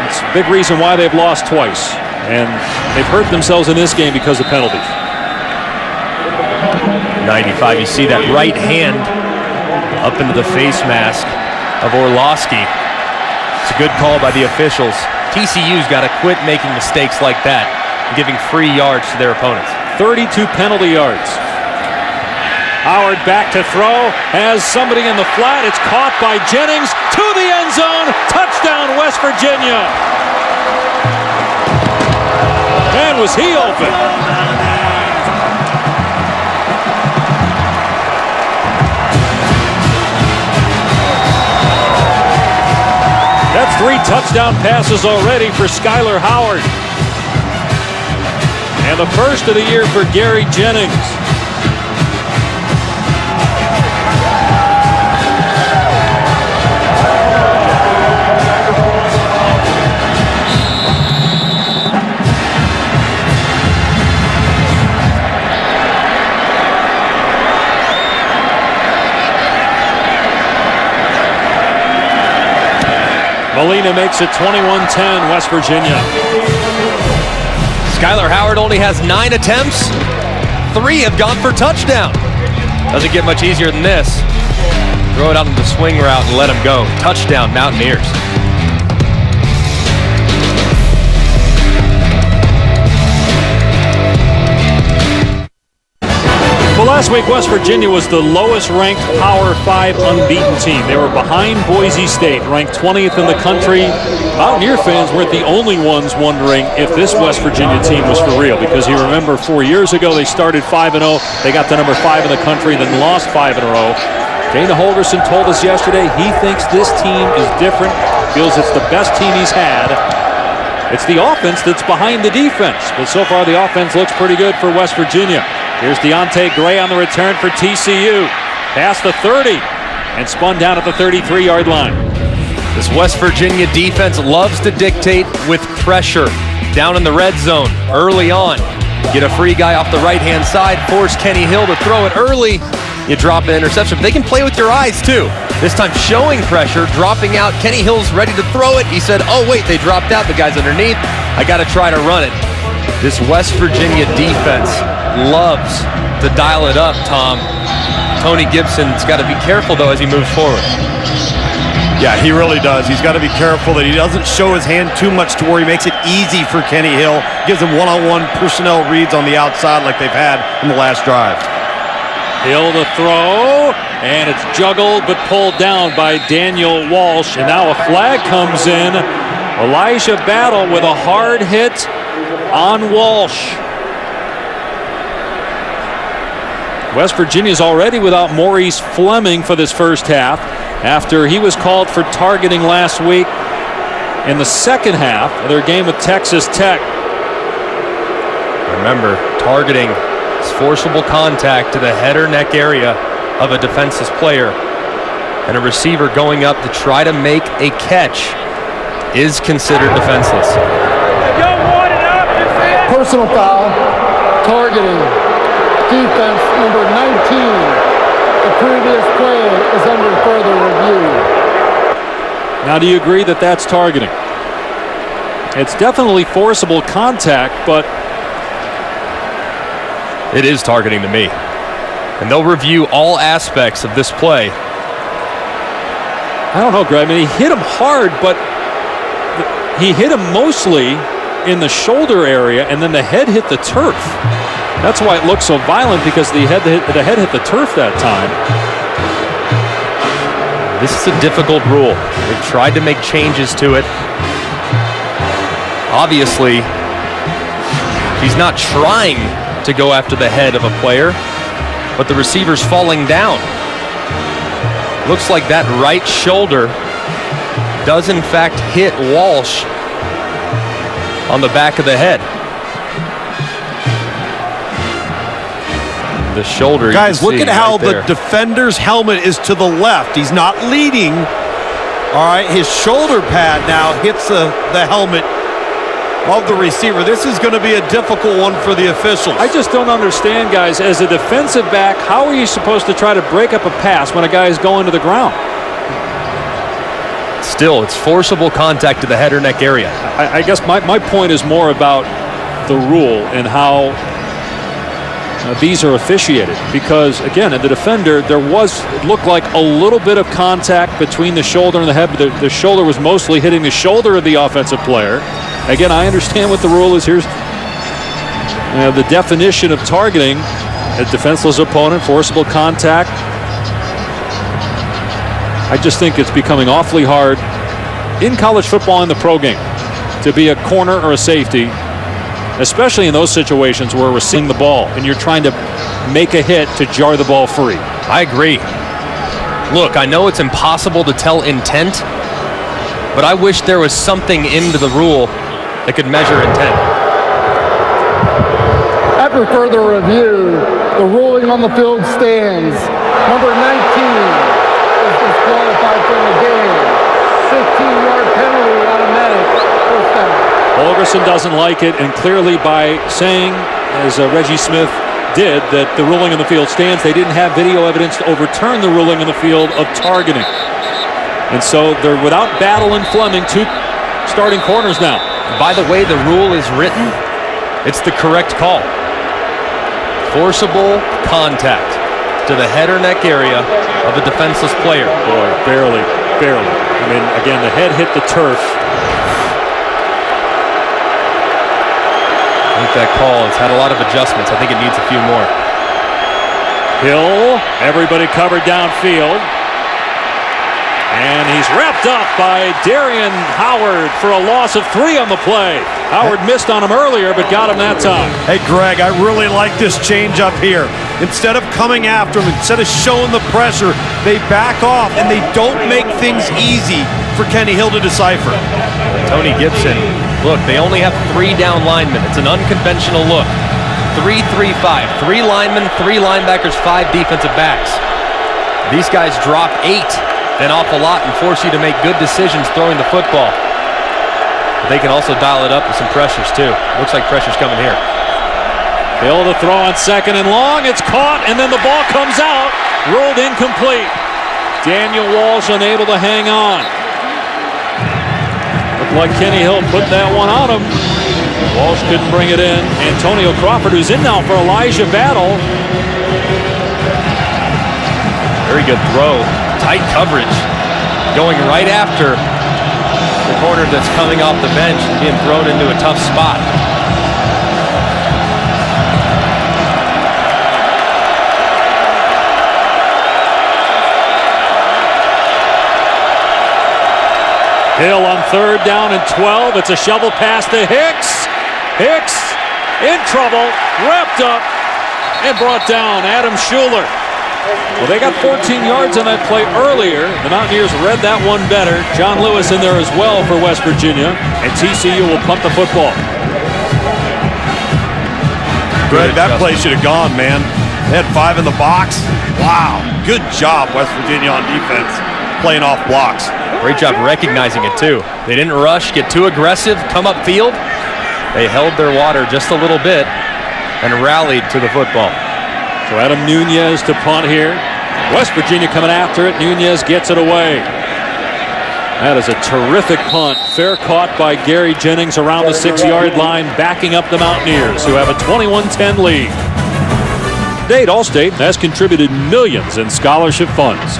it's a big reason why they've lost twice, and they've hurt themselves in this game because of penalties. 95, you see that right hand up into the face mask of Orlowski. It's a good call by the officials. TCU's got to quit making mistakes like that, giving free yards to their opponents. 32 penalty yards. Howard back to throw, has somebody in the flat. It's caught by Jennings to the end zone. Touchdown, West Virginia. Man, was he open. That's 3 touchdown passes already for Skyler Howard. And the first of the year for Gary Jennings. Molina makes it 21-10, West Virginia. Skyler Howard only has 9 attempts. 3 have gone for touchdown. Doesn't get much easier than this. Throw it out in the swing route and let him go. Touchdown, Mountaineers. Well, last week, West Virginia was the lowest-ranked Power 5 unbeaten team. They were behind Boise State, ranked 20th in the country. Mountaineer fans weren't the only ones wondering if this West Virginia team was for real, because you remember 4 years ago they started 5-0. They got to number 5 in the country, then lost 5 in a row. Dana Holgerson told us yesterday he thinks this team is different, feels it's the best team he's had. It's the offense that's behind the defense, but so far the offense looks pretty good for West Virginia. Here's Deontay Gray on the return for TCU. Past the 30 and spun down at the 33-yard line. This West Virginia defense loves to dictate with pressure down in the red zone early on. Get a free guy off the right-hand side, force Kenny Hill to throw it early. You drop an interception. But they can play with your eyes, too. This time showing pressure, dropping out. Kenny Hill's ready to throw it. He said, oh, wait, they dropped out. The guy's underneath. I got to try to run it. This West Virginia defense loves to dial it up, Tom. Tony Gibson's got to be careful, though, as he moves forward. Yeah, he really does. He's got to be careful that he doesn't show his hand too much to where he makes it easy for Kenny Hill. Gives him one-on-one personnel reads on the outside like they've had in the last drive. Hill to throw, and it's juggled but pulled down by Daniel Walsh. And now a flag comes in. Elijah Battle with a hard hit on Walsh. West Virginia's already without Maurice Fleming for this first half after he was called for targeting last week in the second half of their game with Texas Tech. Remember, targeting is forcible contact to the head or neck area of a defenseless player, and a receiver going up to try to make a catch is considered defenseless. Personal foul, targeting, defense number 19. The previous play is under further review. Now, do you agree that that's targeting? It's definitely forcible contact, but it is targeting to me. And they'll review all aspects of this play I don't know, Greg. I mean, he hit him hard, but he hit him mostly in the shoulder area, and then the head hit the turf. That's why it looked so violent, because the head hit the turf that time. This is a difficult rule. They've tried to make changes to it. Obviously, he's not trying to go after the head of a player, but the receiver's falling down. Looks like that right shoulder does in fact hit Walsh on the back of the head. The shoulder. Guys, look at how the defender's helmet is to the left. He's not leading. All right, his shoulder pad now hits the helmet of the receiver. This is going to be a difficult one for the officials. I just don't understand, guys. As a defensive back, how are you supposed to try to break up a pass when a guy is going to the ground? Still, it's forcible contact to the head or neck area. I guess my point is more about the rule and how these are officiated. Because, again, the defender, it looked like a little bit of contact between the shoulder and the head, but the shoulder was mostly hitting the shoulder of the offensive player. Again, I understand what the rule is. Here's the definition of targeting a defenseless opponent, forcible contact. I just think it's becoming awfully hard in college football and the pro game to be a corner or a safety, especially in those situations where we're seeing the ball and you're trying to make a hit to jar the ball free. I agree. Look, I know it's impossible to tell intent, but I wish there was something into the rule that could measure intent. After further review, the ruling on the field stands. Number 19 is disqualified from the game. 15-yard penalty, automatic, first down. Holgerson doesn't like it, and clearly by saying, as Reggie Smith did, that the ruling on the field stands, they didn't have video evidence to overturn the ruling on the field of targeting. And so they're without Battle and Fleming, two starting corners now. By the way the rule is written, it's the correct call. Forcible contact to the head or neck area of a defenseless player. Boy, barely. I mean, again, the head hit the turf. I think that call has had a lot of adjustments. I think it needs a few more. Hill, everybody covered downfield. And he's wrapped up by Darian Howard for a loss of 3 on the play. Howard missed on him earlier, but got him that time. Hey, Greg, I really like this change up here. Instead of coming after him, instead of showing the pressure, they back off, and they don't make things easy for Kenny Hill to decipher. Tony Gibson, look, they only have 3 down linemen. It's an unconventional look. 3-3-5, 3 linemen, 3 linebackers, 5 defensive backs. These guys drop 8 an awful lot and force you to make good decisions throwing the football. But they can also dial it up with some pressures too. Looks like pressure's coming here. Hill to throw on 2nd and long. It's caught, and then the ball comes out. Ruled incomplete. Daniel Walsh unable to hang on. Looked like Kenny Hill put that one on him. Walsh couldn't bring it in. Antonio Crawford, who's in now for Elijah Battle. Very good throw. Tight coverage. Going right after the corner that's coming off the bench and being thrown into a tough spot. Hill on 3rd down and 12. It's a shovel pass to Hicks. Hicks in trouble, wrapped up, and brought down. Adam Schuler. Well, they got 14 yards on that play earlier. The Mountaineers read that one better. John Lewis in there as well for West Virginia. And TCU will punt the football. Greg, that play should have gone, man. They had 5 in the box. Wow. Good job, West Virginia on defense, playing off blocks. Great job recognizing it, too. They didn't rush, get too aggressive, come upfield. They held their water just a little bit and rallied to the football. So Adam Nunez to punt here. West Virginia coming after it. Nunez gets it away. That is a terrific punt. Fair caught by Gary Jennings around the 6-yard line, backing up the Mountaineers, who have a 21-10 lead. Dade Allstate has contributed millions in scholarship funds.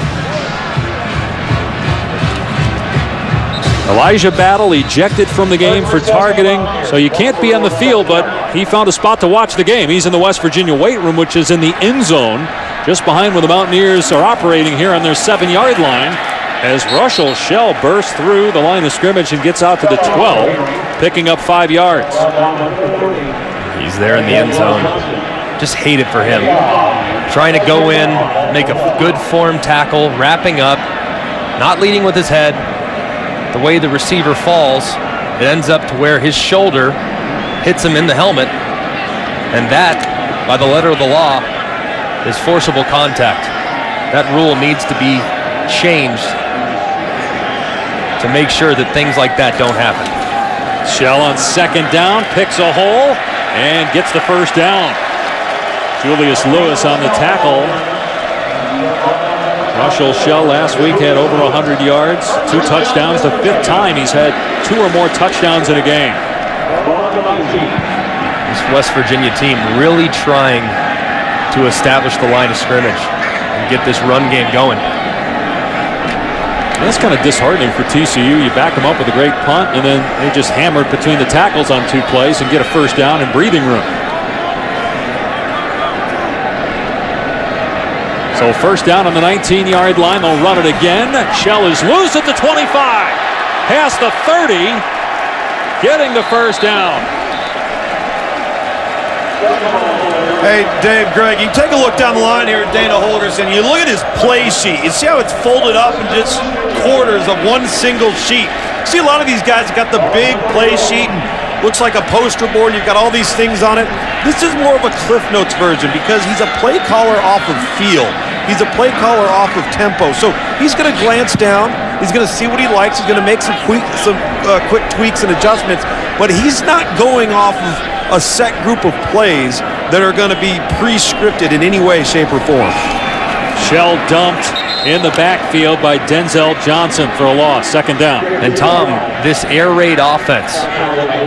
Elijah Battle ejected from the game for targeting, so you can't be on the field, but he found a spot to watch the game. He's in the West Virginia weight room, which is in the end zone, just behind where the Mountaineers are operating here on their 7-yard line, as Russell Shell bursts through the line of scrimmage and gets out to the 12, picking up 5 yards. He's there in the end zone. Just hate it for him. Trying to go in, make a good form tackle, wrapping up, not leading with his head. The way the receiver falls, it ends up to where his shoulder hits him in the helmet. And that, by the letter of the law, is forcible contact. That rule needs to be changed to make sure that things like that don't happen. Shell on 2nd down, picks a hole, and gets the 1st down. Julius Lewis on the tackle. Russell Shell last week had over 100 yards, 2 touchdowns, the 5th time he's had 2 or more touchdowns in a game. This West Virginia team really trying to establish the line of scrimmage and get this run game going. That's kind of disheartening for TCU. You back them up with a great punt, and then they just hammered between the tackles on 2 plays and get a 1st down and breathing room. So 1st down on the 19-yard line. They'll run it again. Shell is loose at the 25. Past the 30. Getting the 1st down. Hey, Dave, Greg, you take a look down the line here at Dana Holgorsen. You look at his play sheet. You see how it's folded up in just quarters of one single sheet. See a lot of these guys got the big play sheet and looks like a poster board. You've got all these things on it. This is more of a Cliff Notes version because he's a play caller off of feel. He's a play caller off of tempo. So he's going to glance down. He's going to see what he likes. He's going to make some quick tweaks and adjustments. But he's not going off of a set group of plays that are going to be pre-scripted in any way, shape, or form. Shell dumped in the backfield by Denzel Johnson for a loss. 2nd down. And Tom, this air raid offense,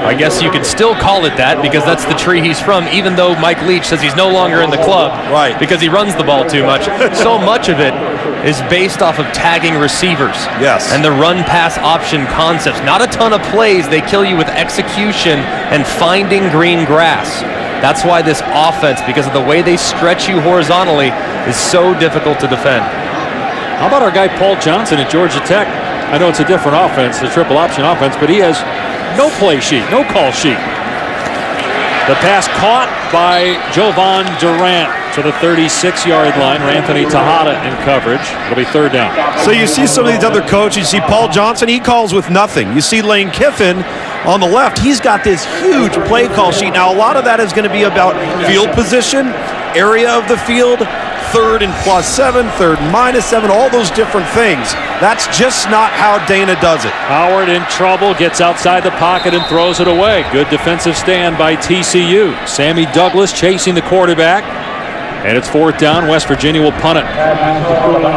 I guess you could still call it that because that's the tree he's from, even though Mike Leach says he's no longer in the club because he runs the ball too much. So much of it is based off of tagging receivers. Yes. And the run-pass option concepts. Not a ton of plays. They kill you with execution and finding green grass. That's why this offense, because of the way they stretch you horizontally, is so difficult to defend. How about our guy Paul Johnson at Georgia Tech? I know it's a different offense, the triple option offense, but he has no play sheet, no call sheet. The pass caught by Jovan Durant to the 36-yard line. Anthony Tejada in coverage. It'll be 3rd down. So you see some of these other coaches. You see Paul Johnson, he calls with nothing. You see Lane Kiffin on the left. He's got this huge play call sheet. Now, a lot of that is going to be about field position, area of the field, 3rd and +7, 3rd and -7, all those different things. That's just not how Dana does it. Howard in trouble, gets outside the pocket and throws it away. Good defensive stand by TCU. Sammy Douglas chasing the quarterback. And it's 4th down. West Virginia will punt it.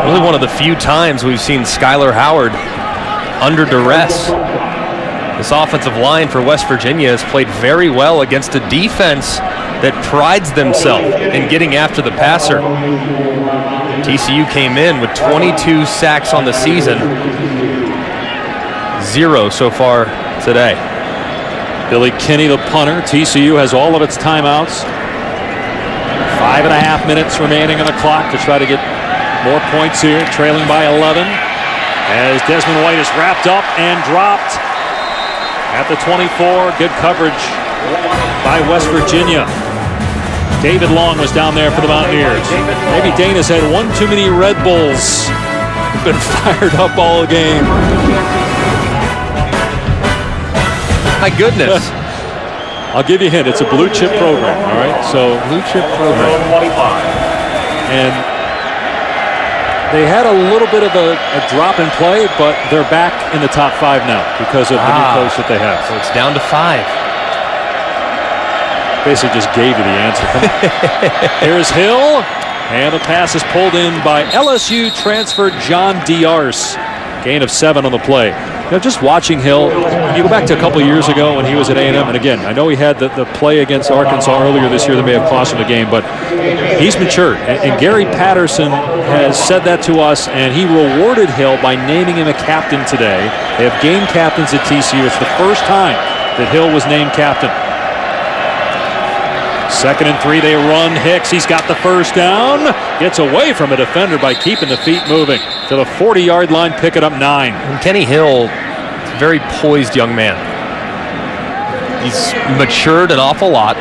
Really one of the few times we've seen Skylar Howard under duress. This offensive line for West Virginia has played very well against a defense that prides themselves in getting after the passer. TCU came in with 22 sacks on the season. 0 so far today. Billy Kinney, the punter. TCU has all of its timeouts. 5.5 minutes remaining on the clock to try to get more points here, trailing by 11. As Desmond White is wrapped up and dropped at the 24. Good coverage by West Virginia. David Long was down there for the Mountaineers. Maybe Dana's had one too many Red Bulls. Been fired up all game. My goodness. I'll give you a hint. It's a blue chip program, all right? So Blue chip program. And they had a little bit of a drop in play, but they're back in the top 5 now because of the new coach that they have. So it's down to 5. Basically just gave you the answer. Here's Hill, and the pass is pulled in by LSU transfer John Diarse. Gain of 7 on the play. Just watching Hill, you go back to a couple of years ago when he was at A&M, and again, I know he had the play against Arkansas earlier this year that may have cost him the game, but he's matured. And Gary Patterson has said that to us, and he rewarded Hill by naming him a captain today. They have game captains at TCU. It's the first time that Hill was named captain. 2nd and 3, they run. Hicks, he's got the first down. Gets away from a defender by keeping the feet moving to the 40-yard line, picking up 9. And Kenny Hill, a very poised young man. He's matured an awful lot.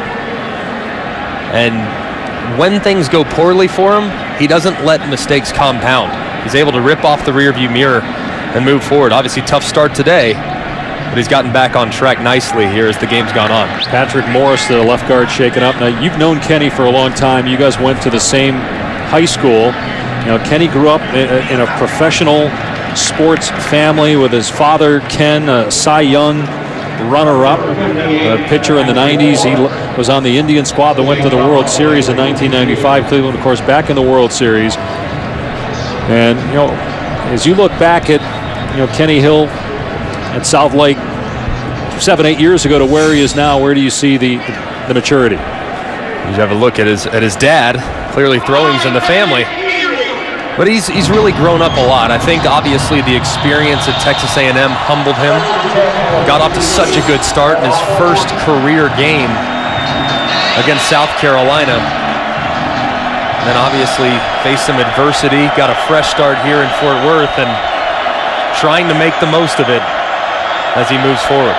And when things go poorly for him, he doesn't let mistakes compound. He's able to rip off the rearview mirror and move forward. Obviously, tough start today, but he's gotten back on track nicely here as the game's gone on. Patrick Morris, the left guard, shaken up. Now, you've known Kenny for a long time. You guys went to the same high school. Kenny grew up in a professional sports family with his father, Ken, a Cy Young runner-up, a pitcher in the 90s. He was on the Indian squad that went to the World Series in 1995. Cleveland, of course, back in the World Series. And, as you look back at, Kenny Hill at South Lake 7-8 years ago to where he is now, where do you see the maturity? You have a look at his dad, clearly throwing's in the family. But he's really grown up a lot. I think obviously the experience at Texas A&M humbled him. Got off to such a good start in his first career game against South Carolina. Then obviously faced some adversity, got a fresh start here in Fort Worth, and trying to make the most of it as he moves forward.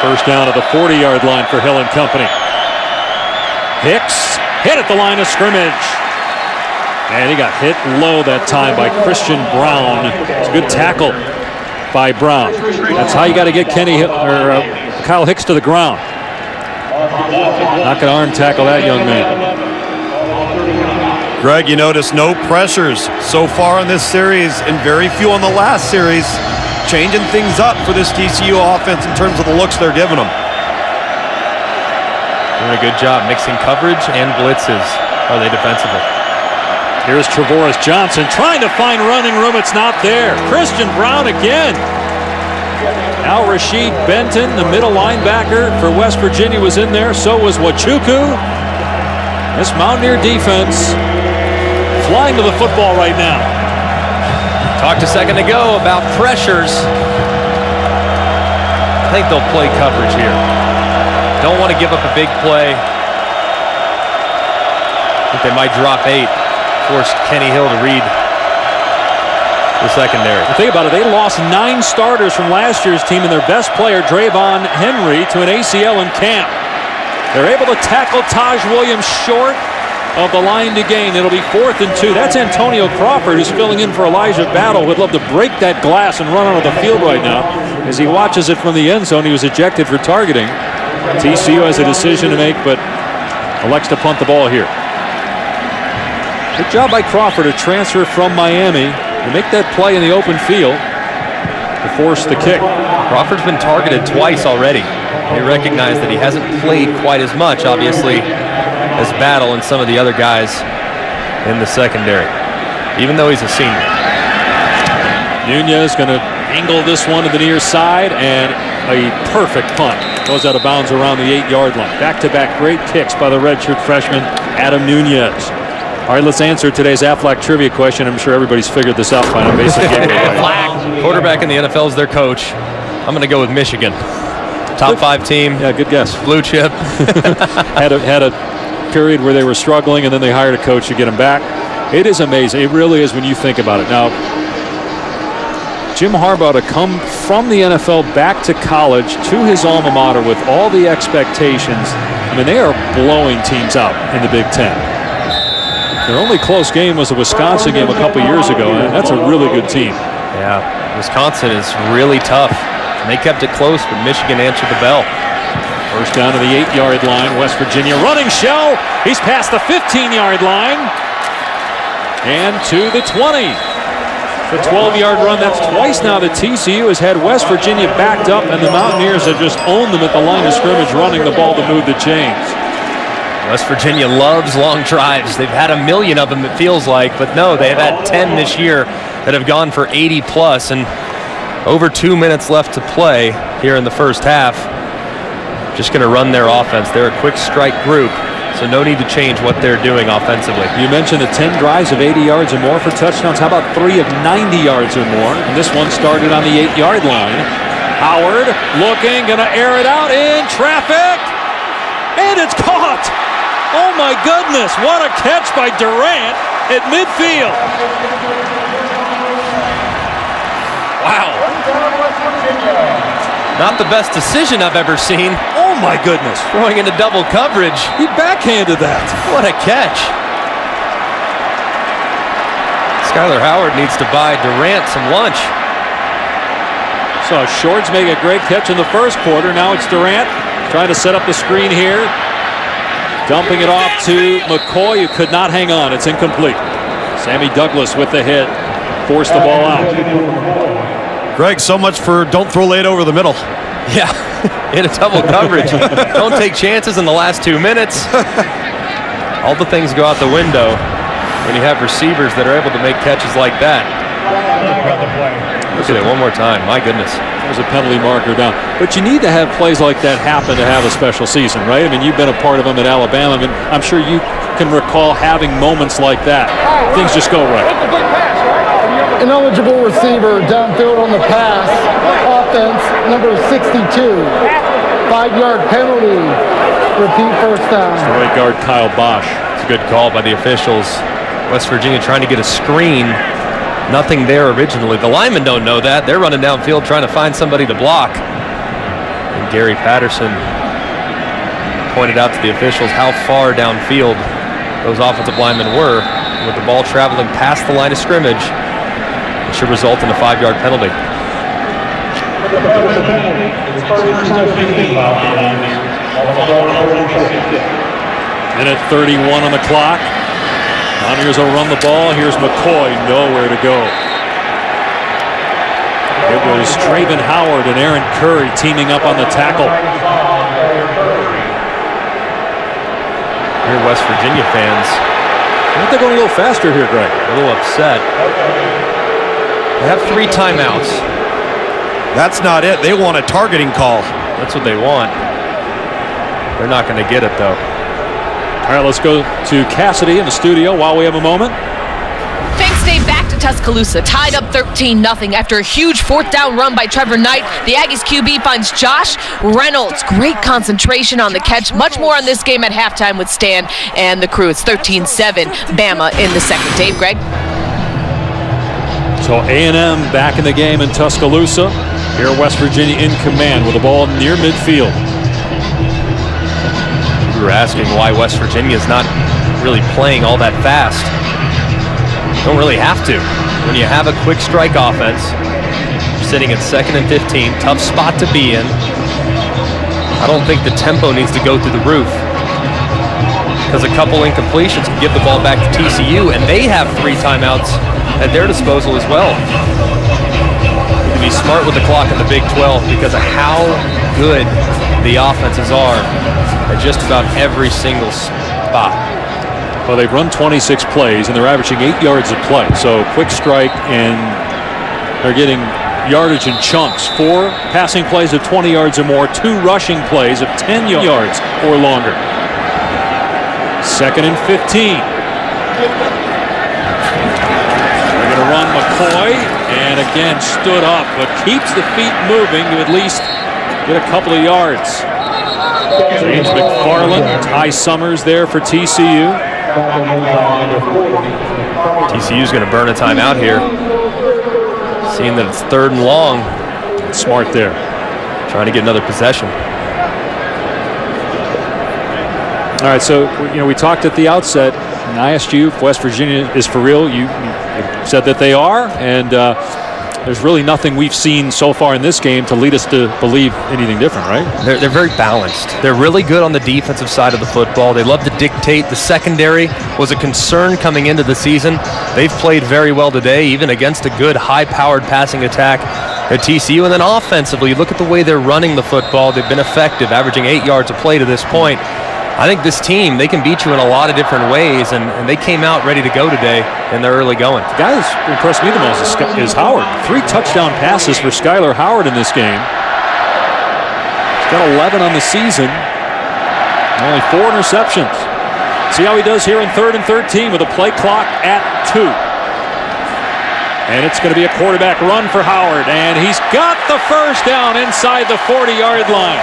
First down at the 40-yard line for Hill and company. Hicks hit at the line of scrimmage. And he got hit low that time by Christian Brown. It's a good tackle by Brown. That's how you got to get Kyle Hicks to the ground. Not going to arm tackle that young man. Greg, you notice no pressures so far in this series and very few on the last series. Changing things up for this TCU offense in terms of the looks they're giving them. Doing a good job mixing coverage and blitzes, are they defensively. Here's Trevoris Johnson trying to find running room. It's not there. Christian Brown again. Al-Rashid Benton, the middle linebacker for West Virginia, was in there. So was Wachuku. This Mountaineer defense flying to the football right now. Talked a second ago about pressures. I think they'll play coverage here. Don't want to give up a big play. I think they might drop 8. Forced Kenny Hill to read the secondary. Think about it. They lost 9 starters from last year's team and their best player, Drayvon Henry, to an ACL in camp. They're able to tackle Taj Williams short of the line to gain. It'll be 4th and 2. That's Antonio Crawford, who's filling in for Elijah Battle. Would love to break that glass and run onto the field right now. As he watches it from the end zone, he was ejected for targeting. TCU has a decision to make, but elects to punt the ball here. Good job by Crawford to transfer from Miami to make that play in the open field to force the kick. Crawford's been targeted twice already. They recognize that he hasn't played quite as much, obviously, as Battle and some of the other guys in the secondary, even though he's a senior. Nunez going to angle this one to the near side, and a perfect punt. Goes out of bounds around the 8-yard line. Back-to-back great kicks by the redshirt freshman, Adam Nunez. All right, let's answer today's Aflac trivia question. I'm sure everybody's figured this out by now. Basically, quarterback in the NFL is their coach. I'm going to go with Michigan. Top 5 team. Yeah, good guess. Blue chip. had a period where they were struggling, and then they hired a coach to get them back. It is amazing. It really is when you think about it. Now, Jim Harbaugh to come from the NFL back to college to his alma mater with all the expectations. I mean, they are blowing teams out in the Big Ten. Their only close game was a Wisconsin game a couple years ago, and that's a really good team. Yeah, Wisconsin is really tough. And they kept it close, but Michigan answered the bell. First down to the 8-yard line. West Virginia running show. He's past the 15-yard line. And to the 20. The 12-yard run. That's twice now that TCU has had West Virginia backed up, and the Mountaineers have just owned them at the line of scrimmage, running the ball to move the chains. West Virginia loves long drives. They've had a million of them, it feels like, but no, they've had 10 this year that have gone for 80 plus, and over 2 minutes left to play here in the first half. Just going to run their offense. They're a quick strike group, so no need to change what they're doing offensively. You mentioned the 10 drives of 80 yards or more for touchdowns. How about 3 of 90 yards or more? And this one started on the 8-yard line. Howard looking, going to air it out in traffic, and it's caught. Oh my goodness, what a catch by Durant at midfield. Wow. Not the best decision I've ever seen. Oh my goodness. Throwing into double coverage. He backhanded that. What a catch. Skylar Howard needs to buy Durant some lunch. So Shorts make a great catch in the first quarter. Now it's Durant trying to set up the screen here. Dumping it off to McCoy, who could not hang on. It's incomplete. Sammy Douglas with the hit. Forced the ball out. Greg, so much for don't throw late over the middle. Yeah, in a double coverage. Don't take chances in the last 2 minutes. All the things go out the window when you have receivers that are able to make catches like that. Look at it one more time. My goodness. There's a penalty marker down. But you need to have plays like that happen to have a special season, right? I mean, you've been a part of them at Alabama. I mean, I'm sure you can recall having moments like that. Things just go right. Ineligible receiver downfield on the pass. Offense, number 62. 5-yard penalty. Repeat first down. The right guard, Kyle Bosch. It's a good call by the officials. West Virginia trying to get a screen. Nothing there originally. The linemen don't know that. They're running downfield trying to find somebody to block. And Gary Patterson pointed out to the officials how far downfield those offensive linemen were. With the ball traveling past the line of scrimmage, it should result in a 5-yard penalty. Minute 31 on the clock. Mountaineers will run the ball. Here's McCoy, nowhere to go. It was Traven Howard and Aaron Curry teaming up on the tackle. Here, West Virginia fans. I think they're going a little faster here, Greg. A little upset. They have 3 timeouts. That's not it. They want a targeting call. That's what they want. They're not going to get it, though. All right, let's go to Cassidy in the studio while we have a moment. Thanks, Dave. Back to Tuscaloosa, tied up 13-0 after a huge 4th down run by Trevor Knight. The Aggies QB finds Josh Reynolds. Great concentration on the catch. Much more on this game at halftime with Stan and the crew. It's 13-7, Bama in the second. Dave, Greg? So A&M back in the game in Tuscaloosa. Here, West Virginia in command with the ball near midfield. We were asking why West Virginia is not really playing all that fast. Don't really have to. When you have a quick strike offense, you're sitting at 2nd and 15, tough spot to be in. I don't think the tempo needs to go through the roof, because a couple incompletions can give the ball back to TCU, and they have 3 timeouts at their disposal as well. You can be smart with the clock in the Big 12 because of how good the offenses are at just about every single spot. Well, they've run 26 plays, and they're averaging 8 yards a play. So quick strike, and they're getting yardage in chunks. 4 passing plays of 20 yards or more, 2 rushing plays of 10 yards or longer. 2nd and 15. They're going to run McCoy, and again stood up, but keeps the feet moving to at least get a couple of yards. James McFarland, Ty Summers there for TCU. TCU's going to burn a timeout here, seeing that it's 3rd and long. Smart there. Trying to get another possession. All right, so we talked at the outset, and I asked you if West Virginia is for real. You said that they are, and there's really nothing we've seen so far in this game to lead us to believe anything different, right? They're very balanced. They're really good on the defensive side of the football. They love to dictate. The secondary was a concern coming into the season. They've played very well today, even against a good high-powered passing attack at TCU. And then offensively, look at the way they're running the football. They've been effective, averaging 8 yards a play to this point. I think this team, they can beat you in a lot of different ways, and they came out ready to go today in their early going. The guy who's impressed me the most is Howard. 3 touchdown passes for Skyler Howard in this game. He's got 11 on the season. Only 4 interceptions. See how he does here in 3rd and 13 with a play clock at 2. And it's going to be a quarterback run for Howard, and he's got the first down inside the 40-yard line.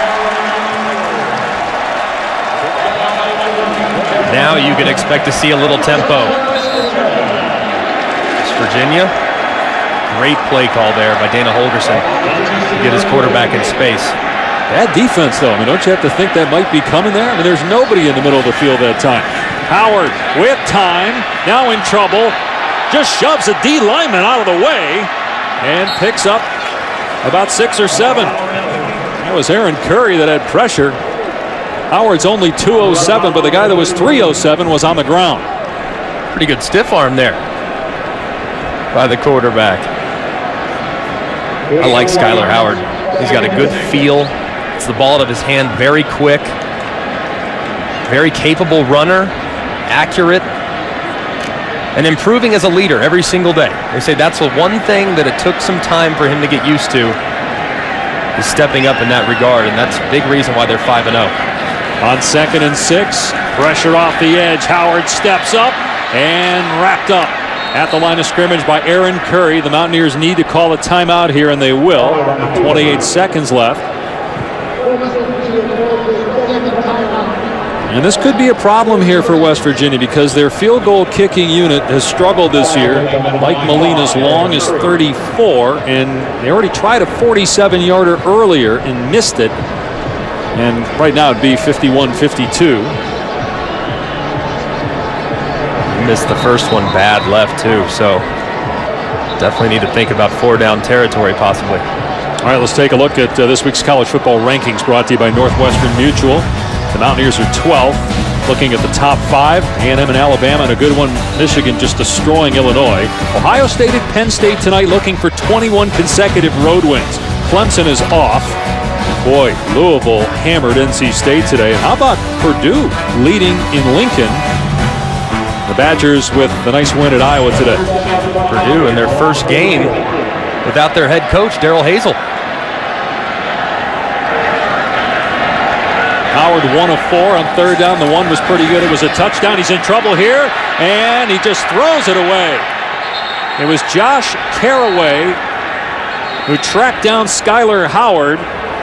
Now you can expect to see a little tempo. It's Virginia. Great play call there by Dana Holgerson to get his quarterback in space. Bad defense, though. I mean, don't you have to think that might be coming there? I mean, there's nobody in the middle of the field that time. Howard with time, now in trouble. Just shoves a D lineman out of the way and picks up about 6 or 7. That was Aaron Curry that had pressure. Howard's only 207, but the guy that was 307 was on the ground. Pretty good stiff arm there by the quarterback. I like Skyler Howard. He's got a good feel. It's the ball out of his hand, very quick. Very capable runner, accurate, and improving as a leader every single day. They say that's the one thing that it took some time for him to get used to, is stepping up in that regard, and that's a big reason why they're 5-0. On 2nd and 6, pressure off the edge. Howard steps up and wrapped up at the line of scrimmage by Aaron Curry. The Mountaineers need to call a timeout here, and they will. 28 seconds left. And this could be a problem here for West Virginia because their field goal kicking unit has struggled this year. Mike Molina's long is 34, and they already tried a 47-yarder earlier and missed it. And right now it'd be 51-52. Missed the first one bad left too, so definitely need to think about 4-down territory possibly. All right, let's take a look at this week's college football rankings brought to you by Northwestern Mutual. The Mountaineers are 12th. Looking at the top 5, A&M and Alabama, and a good one, Michigan just destroying Illinois. Ohio State and Penn State tonight looking for 21 consecutive road wins. Clemson is off. Boy, Louisville hammered NC State today. And how about Purdue leading in Lincoln? The Badgers with the nice win at Iowa today. Purdue in their first game without their head coach, Darrell Hazel. Howard 1 of 4 on 3rd down. The one was pretty good. It was a touchdown. He's in trouble here, and he just throws it away. It was Josh Caraway who tracked down Skyler Howard,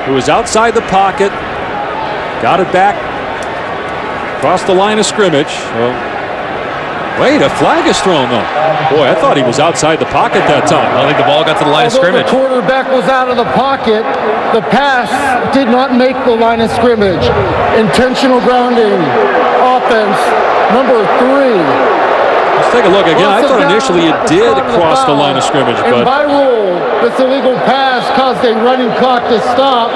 who was outside the pocket, got it back, crossed the line of scrimmage. Well, wait, a flag is thrown though. Boy, I thought he was outside the pocket that time. I don't think the ball got to the line of scrimmage. The quarterback was out of the pocket. The pass did not make the line of scrimmage. Intentional grounding. Offense number 3. Let's take a look again. I thought initially it did cross the line of scrimmage, and but by rule, this illegal pass caused a running clock to stop,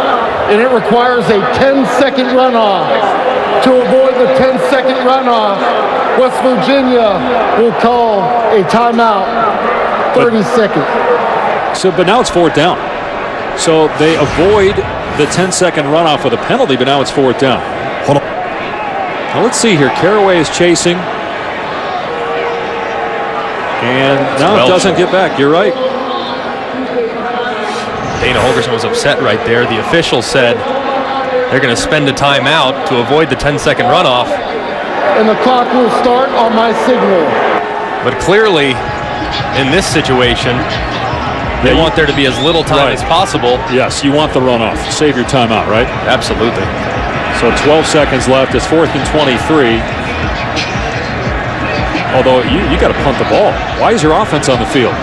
and it requires a 10-second runoff. To avoid the 10-second runoff, West Virginia will call a timeout. 30 seconds. But now it's 4th down. So they avoid the 10-second runoff with a penalty, but now it's 4th down. Hold on. Now let's see here. Caraway is chasing. And now it doesn't get back. You're right. Dana Holgerson was upset right there. The official said they're going to spend a timeout to avoid the 10-second runoff. And the clock will start on my signal. But clearly, in this situation, they want there to be as little time as possible. Yes, you want the runoff. Save your timeout, right? Absolutely. So 12 seconds left. It's 4th and 23. Although you got to punt the ball. Why is your offense on the field?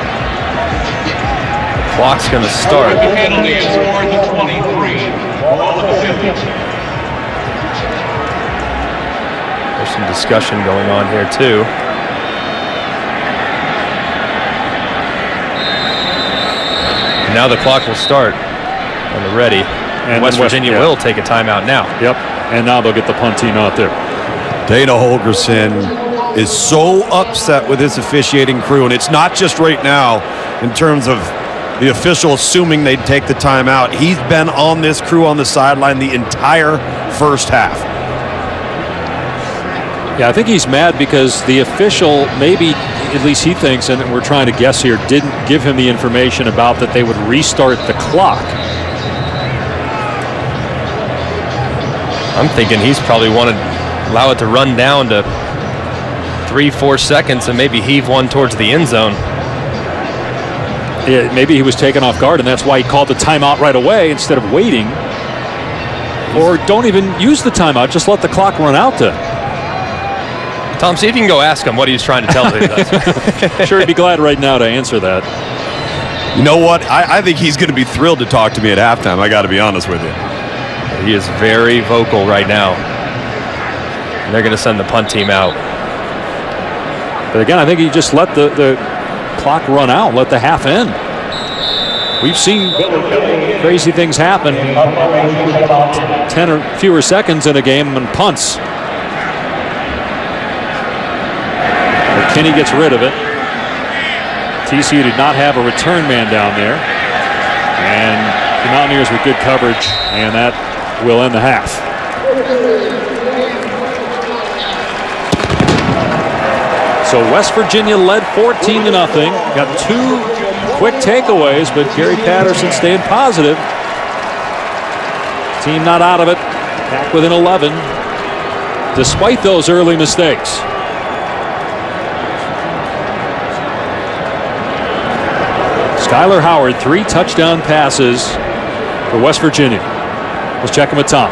The clock's going to start. The penalty is 4th and 23. Ball at the 50. There's some discussion going on here too. And now the clock will start on the ready. And West Virginia will take a timeout now. Yep. And now they'll get the punt team out there. Dana Holgerson is so upset with his officiating crew, and it's not just right now in terms of the official assuming they'd take the timeout. He's been on this crew on the sideline the entire first half. Yeah, I think he's mad because the official, maybe, at least he thinks, and we're trying to guess here, didn't give him the information about that they would restart the clock. I'm thinking he's probably wanted to allow it to run down to 3-4 seconds and maybe heave one towards the end zone. Yeah, maybe he was taken off guard, and that's why he called the timeout right away instead of waiting. Or don't even use the timeout, just let the clock run out to. Tom, see if you can go ask him what he was trying to tell us. Sure, he'd be glad right now to answer that. You know what? I think he's going to be thrilled to talk to me at halftime. I got to be honest with you. He is very vocal right now. And they're going to send the punt team out. But again, I think he just let the clock run out, let the half end. We've seen crazy things happen. 10 or fewer seconds in a game and punts. Kenny gets rid of it. TCU did not have a return man down there. And the Mountaineers with good coverage, and that will end the half. So West Virginia led 14-0. Got 2 quick takeaways, but Gary Patterson stayed positive. Team not out of it. Back within 11, despite those early mistakes. Skyler Howard, 3 touchdown passes for West Virginia. Let's check in with Tom.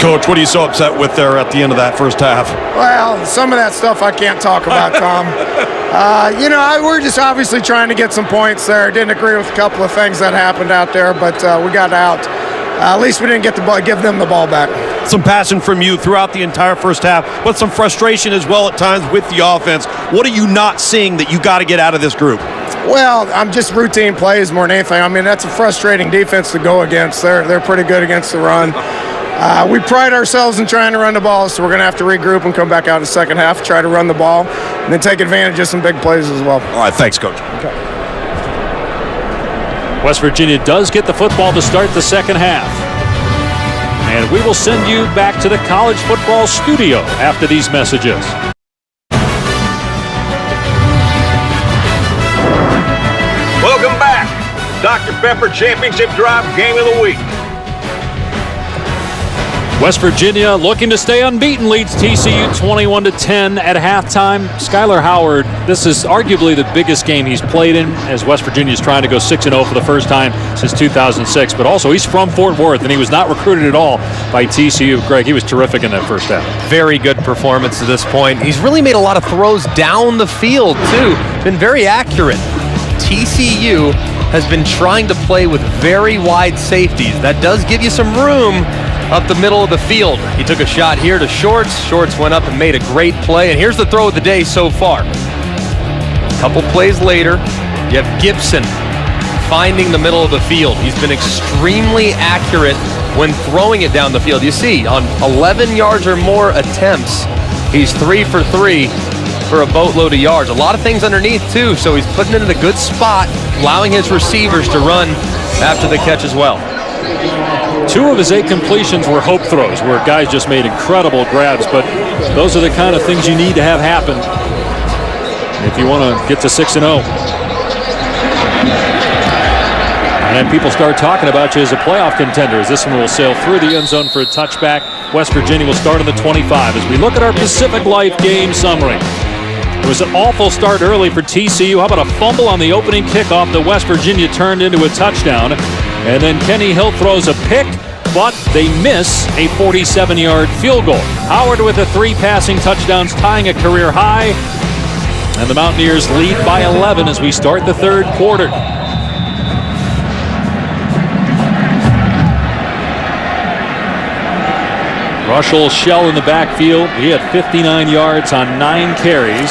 Coach, what are you so upset with there at the end of that first half? Well, some of that stuff I can't talk about, Tom. We're just obviously trying to get some points there. Didn't agree with a couple of things that happened out there, but we got out. At least we didn't get give them the ball back. Some passion from you throughout the entire first half, but some frustration as well at times with the offense. What are you not seeing that you got to get out of this group? Well, I'm just routine plays more than anything. I mean, that's a frustrating defense to go against. They're pretty good against the run. We pride ourselves in trying to run the ball, so we're going to have to regroup and come back out in the second half, try to run the ball, and then take advantage of some big plays as well. All right, thanks, Coach. Okay. West Virginia does get the football to start the second half. And we will send you back to the college football studio after these messages. Welcome back. Dr. Pepper Championship Drive Game of the Week. West Virginia looking to stay unbeaten, leads TCU 21-10 at halftime. Skyler Howard, this is arguably the biggest game he's played in, as West Virginia is trying to go 6-0 for the first time since 2006. But also, he's from Fort Worth, and he was not recruited at all by TCU. Greg, he was terrific in that first half. Very good performance to this point. He's really made a lot of throws down the field, too. Been very accurate. TCU has been trying to play with very wide safeties. That does give you some room up the middle of the field. He took a shot here to Shorts. Shorts went up and made a great play. And here's the throw of the day so far. A couple plays later, you have Gibson finding the middle of the field. He's been extremely accurate when throwing it down the field. You see, on 11 yards or more attempts, he's 3 for 3 for a boatload of yards. A lot of things underneath, too, so he's putting it in a good spot, allowing his receivers to run after the catch as well. 2 of his 8 completions were hope throws, where guys just made incredible grabs, but those are the kind of things you need to have happen if you want to get to 6-0. And then people start talking about you as a playoff contender, as this one will sail through the end zone for a touchback. West Virginia will start on the 25 as we look at our Pacific Life game summary. It was an awful start early for TCU. How about a fumble on the opening kickoff that West Virginia turned into a touchdown? And then Kenny Hill throws a pick, but they miss a 47-yard field goal. Howard with the 3 passing touchdowns, tying a career high. And the Mountaineers lead by 11 as we start the third quarter. Russell Shell in the backfield. He had 59 yards on 9 carries.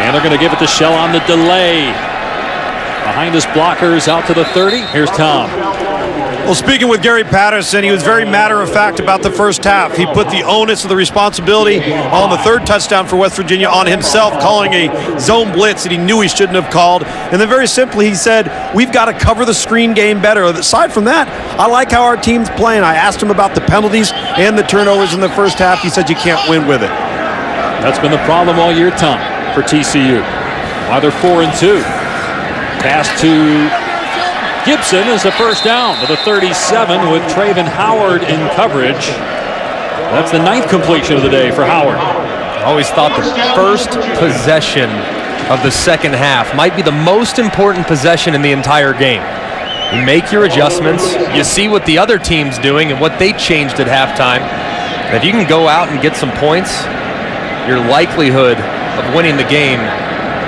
And they're going to give it to Shell on the delay. Behind his blockers out to the 30. Here's Tom. Well, speaking with Gary Patterson, he was very matter-of-fact about the first half. He put the onus of the responsibility on the third touchdown for West Virginia on himself, calling a zone blitz that he knew he shouldn't have called. And then very simply, he said, we've got to cover the screen game better. Aside from that, I like how our team's playing. I asked him about the penalties and the turnovers in the first half. He said you can't win with it. That's been the problem all year, Tom, for TCU. While they're 4-2. Pass to Gibson is the first down to the 37 with Traven Howard in coverage. That's the 9th completion of the day for Howard. I always thought the first possession of the second half might be the most important possession in the entire game. You make your adjustments, you see what the other team's doing and what they changed at halftime. And if you can go out and get some points, your likelihood of winning the game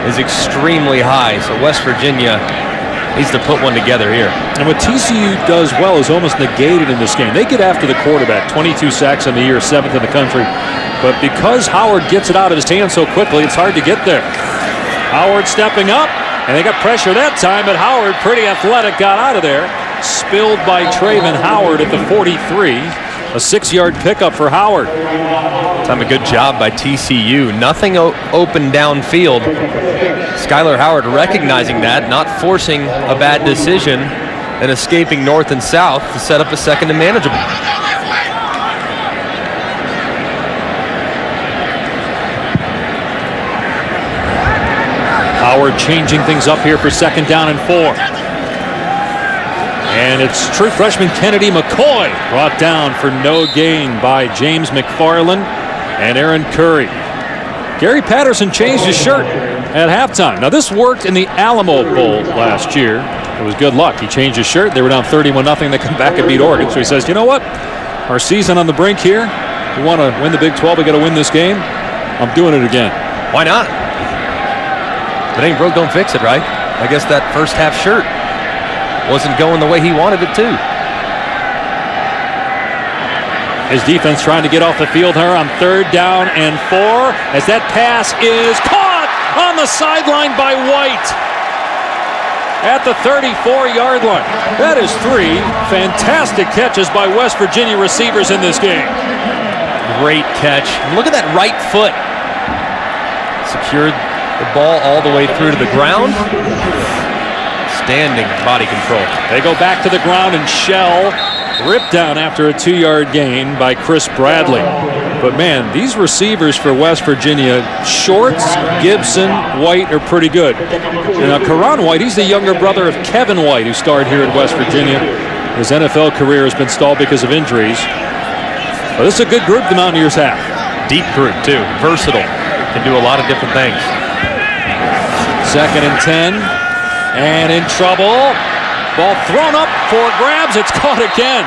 is extremely high. So West Virginia needs to put one together here. And what TCU does well is almost negated in this game. They get after the quarterback, 22 sacks in the year, 7th in the country. But because Howard gets it out of his hands so quickly, it's hard to get there. Howard stepping up, and they got pressure that time, but Howard, pretty athletic, got out of there. Spilled by Traven Howard at the 43. A 6-yard pickup for Howard. Time a good job by TCU. Nothing open downfield. Skylar Howard recognizing that, not forcing a bad decision, and escaping north and south to set up a second and manageable. Howard changing things up here for 2nd down and 4. And it's true freshman Kennedy McCoy brought down for no gain by James McFarland and Aaron Curry. Gary Patterson changed his shirt at halftime. Now this worked in the Alamo Bowl last year. It was good luck. He changed his shirt. They were down 31-0. They come back and beat Oregon. So he says, you know what? Our season on the brink here. We want to win the Big 12. We got to win this game. I'm doing it again. Why not? If it ain't broke, don't fix it, right? I guess that first half shirt wasn't going the way he wanted it to. His defense trying to get off the field here on 3rd down and 4 as that pass is caught on the sideline by White at the 34-yard line. That is 3 fantastic catches by West Virginia receivers in this game. Great catch. And look at that right foot. Secured the ball all the way through to the ground. Standing body control. They go back to the ground and shell. Ripped down after a 2-yard gain by Chris Bradley. But man, these receivers for West Virginia, Shorts, Gibson, White are pretty good. Now, Karan White, he's the younger brother of Kevin White, who starred here at West Virginia. His NFL career has been stalled because of injuries. But this is a good group the Mountaineers have. Deep group, too. Versatile. Can do a lot of different things. 2nd and 10. And in trouble. Ball thrown up for grabs. It's caught again.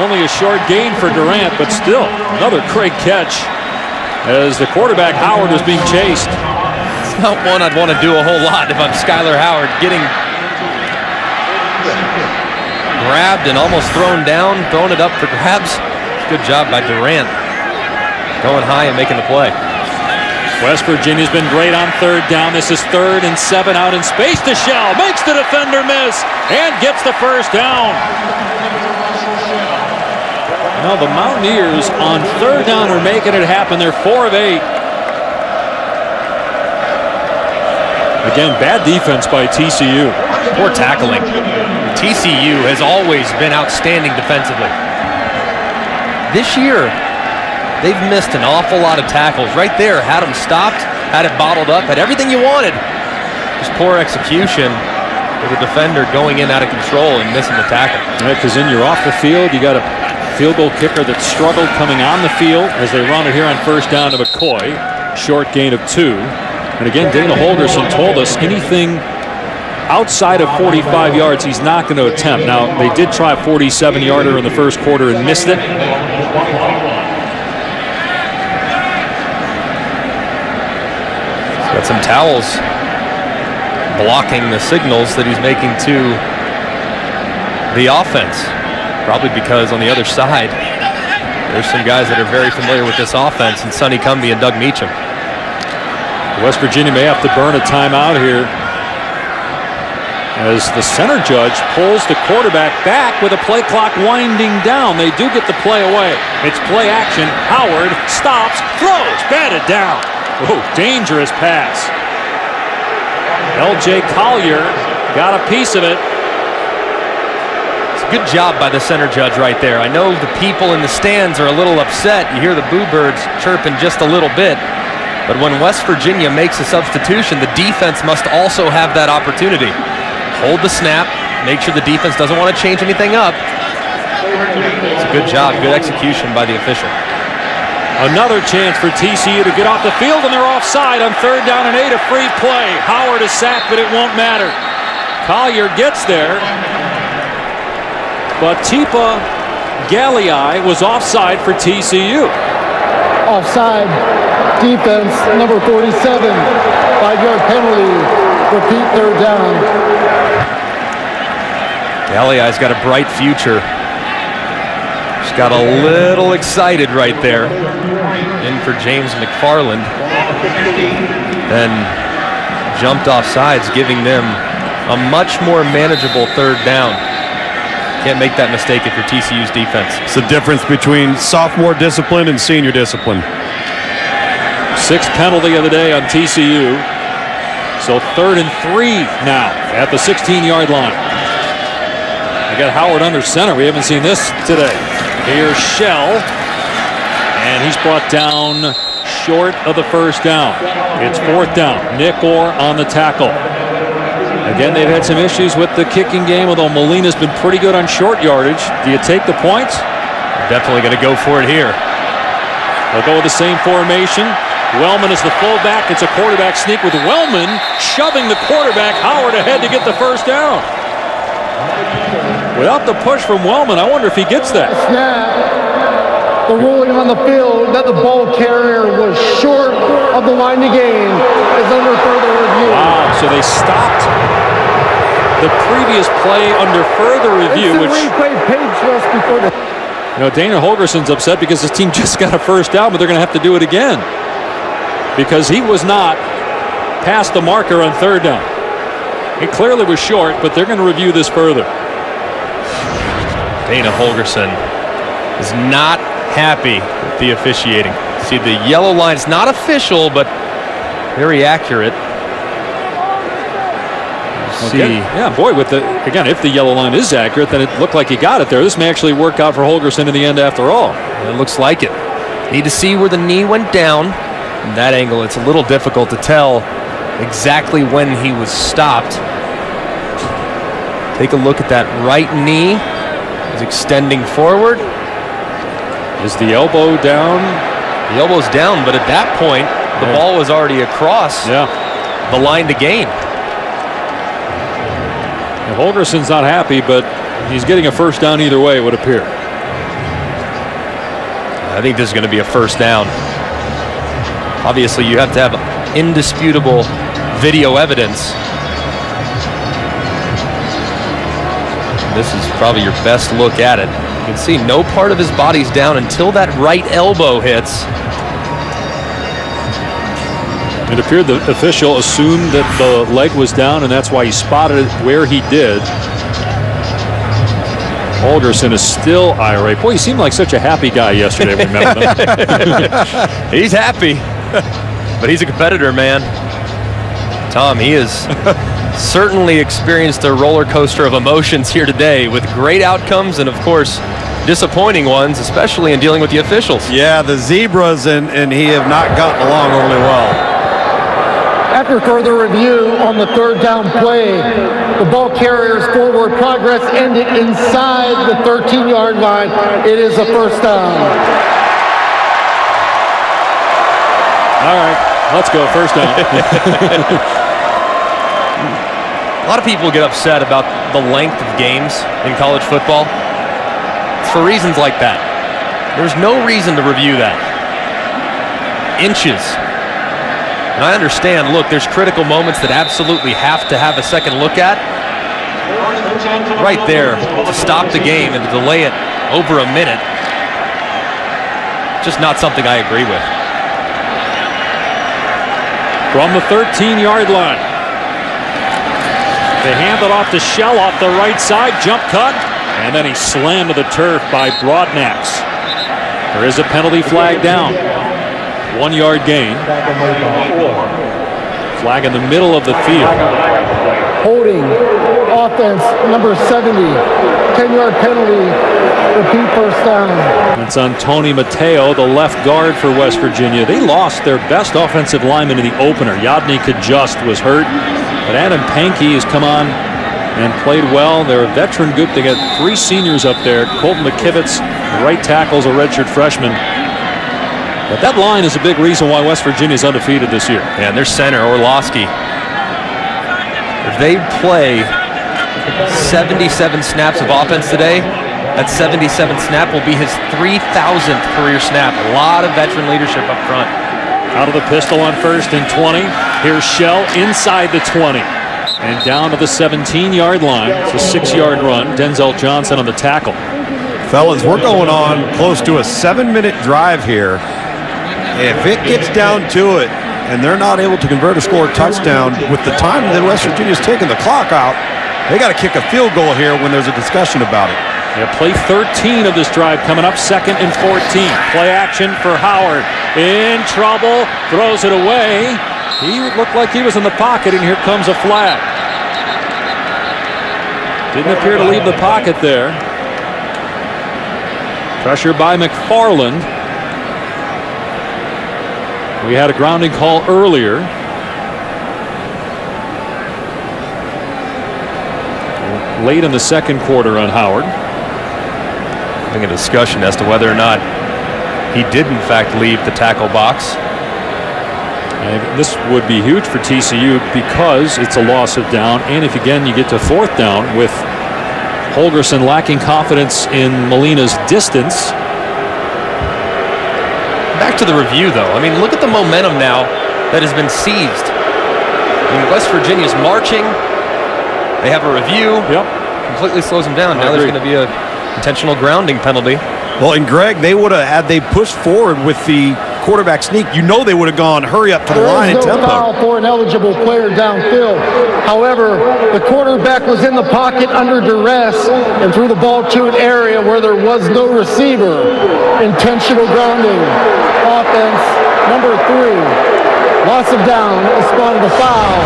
Only a short gain for Durant, but still another great catch as the quarterback Howard was being chased. It's not one I'd want to do a whole lot if I'm Skylar Howard. Getting grabbed and almost thrown down, throwing it up for grabs. Good job by Durant. Going high and making the play. West Virginia's been great on 3rd down. This is 3rd and 7 out in space to Shell. Makes the defender miss and gets the first down. Now the Mountaineers on 3rd down are making it happen. They're 4 of 8. Again, bad defense by TCU. Poor tackling. TCU has always been outstanding defensively. This year, they've missed an awful lot of tackles. Right there, had them stopped, had it bottled up, had everything you wanted. Just poor execution with the defender going in out of control and missing the tackle. Right, because then you're off the field. You got a field goal kicker that struggled coming on the field as they run it here on 1st down to McCoy. Short gain of 2. And again, Dana Holgerson told us anything outside of 45 yards he's not going to attempt. Now, they did try a 47-yarder in the first quarter and missed it. Got some towels blocking the signals that he's making to the offense. Probably because on the other side, there's some guys that are very familiar with this offense, and Sonny Cumbie and Doug Meacham. West Virginia may have to burn a timeout here. as the center judge pulls the quarterback back with a play clock winding down. They do get the play away. It's play action. Howard stops, throws, batted down. Oh, dangerous pass. L.J. Collier got a piece of it. It's a good job by the center judge right there. I know the people in the stands are a little upset. You hear the boo birds chirping just a little bit. But when West Virginia makes a substitution, the defense must also have that opportunity. Hold the snap, make sure the defense doesn't want to change anything up. It's a good job, good execution by the official. Another chance for TCU to get off the field, and they're offside on 3rd down and 8, a free play. Howard is sacked, but it won't matter. Collier gets there, but Tipa Galii was offside for TCU. Offside, defense, number 47, 5-yard penalty, repeat 3rd down. Galii's got a bright future. Just got a little excited right there. In for James McFarland. Then jumped off sides, giving them a much more manageable 3rd down. Can't make that mistake if you're TCU's defense. It's the difference between sophomore discipline and senior discipline. 6th penalty of the day on TCU. So 3rd and 3 now at the 16-yard line. They got Howard under center. We haven't seen this today. Here's Shell, and he's brought down short of the 1st down. It's 4th down. Nick Orr on the tackle. Again, they've had some issues with the kicking game, although Molina's been pretty good on short yardage. Do you take the points? Definitely going to go for it here. They'll go with the same formation. Wellman is the fullback. It's a quarterback sneak with Wellman shoving the quarterback. Howard ahead to get the 1st down. Without the push from Wellman, I wonder if he gets that. Snap. The ruling on the field that the ball carrier was short of the line to gain is under further review. Wow, so they stopped the previous play under further review, which, Dana Holgerson's upset because his team just got a 1st down, but they're going to have to do it again because he was not past the marker on 3rd down. He clearly was short, but they're going to review this further. Dana Holgerson is not happy with the officiating. See, the yellow line's not official, but very accurate. Okay. Yeah, boy, if the yellow line is accurate, then it looked like he got it there. This may actually work out for Holgerson in the end after all. It looks like it. Need to see where the knee went down. From that angle, it's a little difficult to tell exactly when he was stopped. Take a look at that right knee. He's extending forward. Is the elbow down? The elbow's down, but at that point, the ball was already across the line to gain. And Holgerson's not happy, but he's getting a 1st down either way, it would appear. I think this is going to be a 1st down. Obviously, you have to have indisputable video evidence. This is probably your best look at it. You can see no part of his body's down until that right elbow hits. It appeared the official assumed that the leg was down, and that's why he spotted it where he did. Holgerson is still irate. Boy, he seemed like such a happy guy yesterday when we met with him. He's happy, but he's a competitor, man. Tom, he has certainly experienced a roller coaster of emotions here today with great outcomes and, of course, disappointing ones, especially in dealing with the officials. Yeah, the Zebras and he have not gotten along overly well. After further review on the 3rd down play, the ball carrier's forward progress ended inside the 13-yard line. It is a 1st down. All right, let's go. 1st down. A lot of people get upset about the length of games in college football. It's for reasons like that. There's no reason to review that. Inches. And I understand, look, there's critical moments that absolutely have to have a second look at. Right there, to stop the game and to delay it over a minute, just not something I agree with. From the 13-yard line. They hand it off to Shell off the right side, jump cut, and then he slammed to the turf by Broadnax. There is a penalty flag down. 1 yard gain. Flag in the middle of the field. Holding, offense, number 70, 10-yard penalty, repeat first down. It's on Tony Mateo, the left guard for West Virginia. They lost their best offensive lineman in the opener. Yadni Kajust was hurt, but Adam Pankey has come on and played well. They're a veteran group. They got 3 seniors up there. Colton McKivitz, right tackle's a redshirt freshman. But that line is a big reason why West Virginia is undefeated this year. Yeah, and their center, Orlowski. If they play 77 snaps of offense today, that 77 snap will be his 3,000th career snap. A lot of veteran leadership up front. Out of the pistol on 1st and 20. Here's Shell inside the 20. And down to the 17-yard line. It's a 6-yard run. Denzel Johnson on the tackle. Fellas, we're going on close to a 7-minute drive here. If it gets down to it and they're not able to convert a score touchdown with the time that West Virginia's taking the clock out, they got to kick a field goal here when there's a discussion about it. Yeah, play 13 of this drive coming up, 2nd and 14. Play action for Howard. In trouble, throws it away. He looked like he was in the pocket, and here comes a flag. Didn't appear to leave the pocket there. Pressure by McFarland. We had a grounding call earlier. Late in the 2nd quarter on Howard. Having a discussion as to whether or not he did in fact leave the tackle box. And this would be huge for TCU because it's a loss of down, and if again you get to 4th down with Holgerson lacking confidence in Molina's distance. Back to the review, though. I mean, look at the momentum now that has been seized. I mean, West Virginia's marching. They have a review. Yep. Completely slows them down. Now there's going to be a intentional grounding penalty. Well, and Greg, they would have, had they pushed forward with the quarterback sneak, you know they would have gone hurry up to the line and tempo. There is no foul for an eligible player downfield. However, the quarterback was in the pocket under duress and threw the ball to an area where there was no receiver. Intentional grounding. Offense, number 3. Loss of down, is spotted a foul.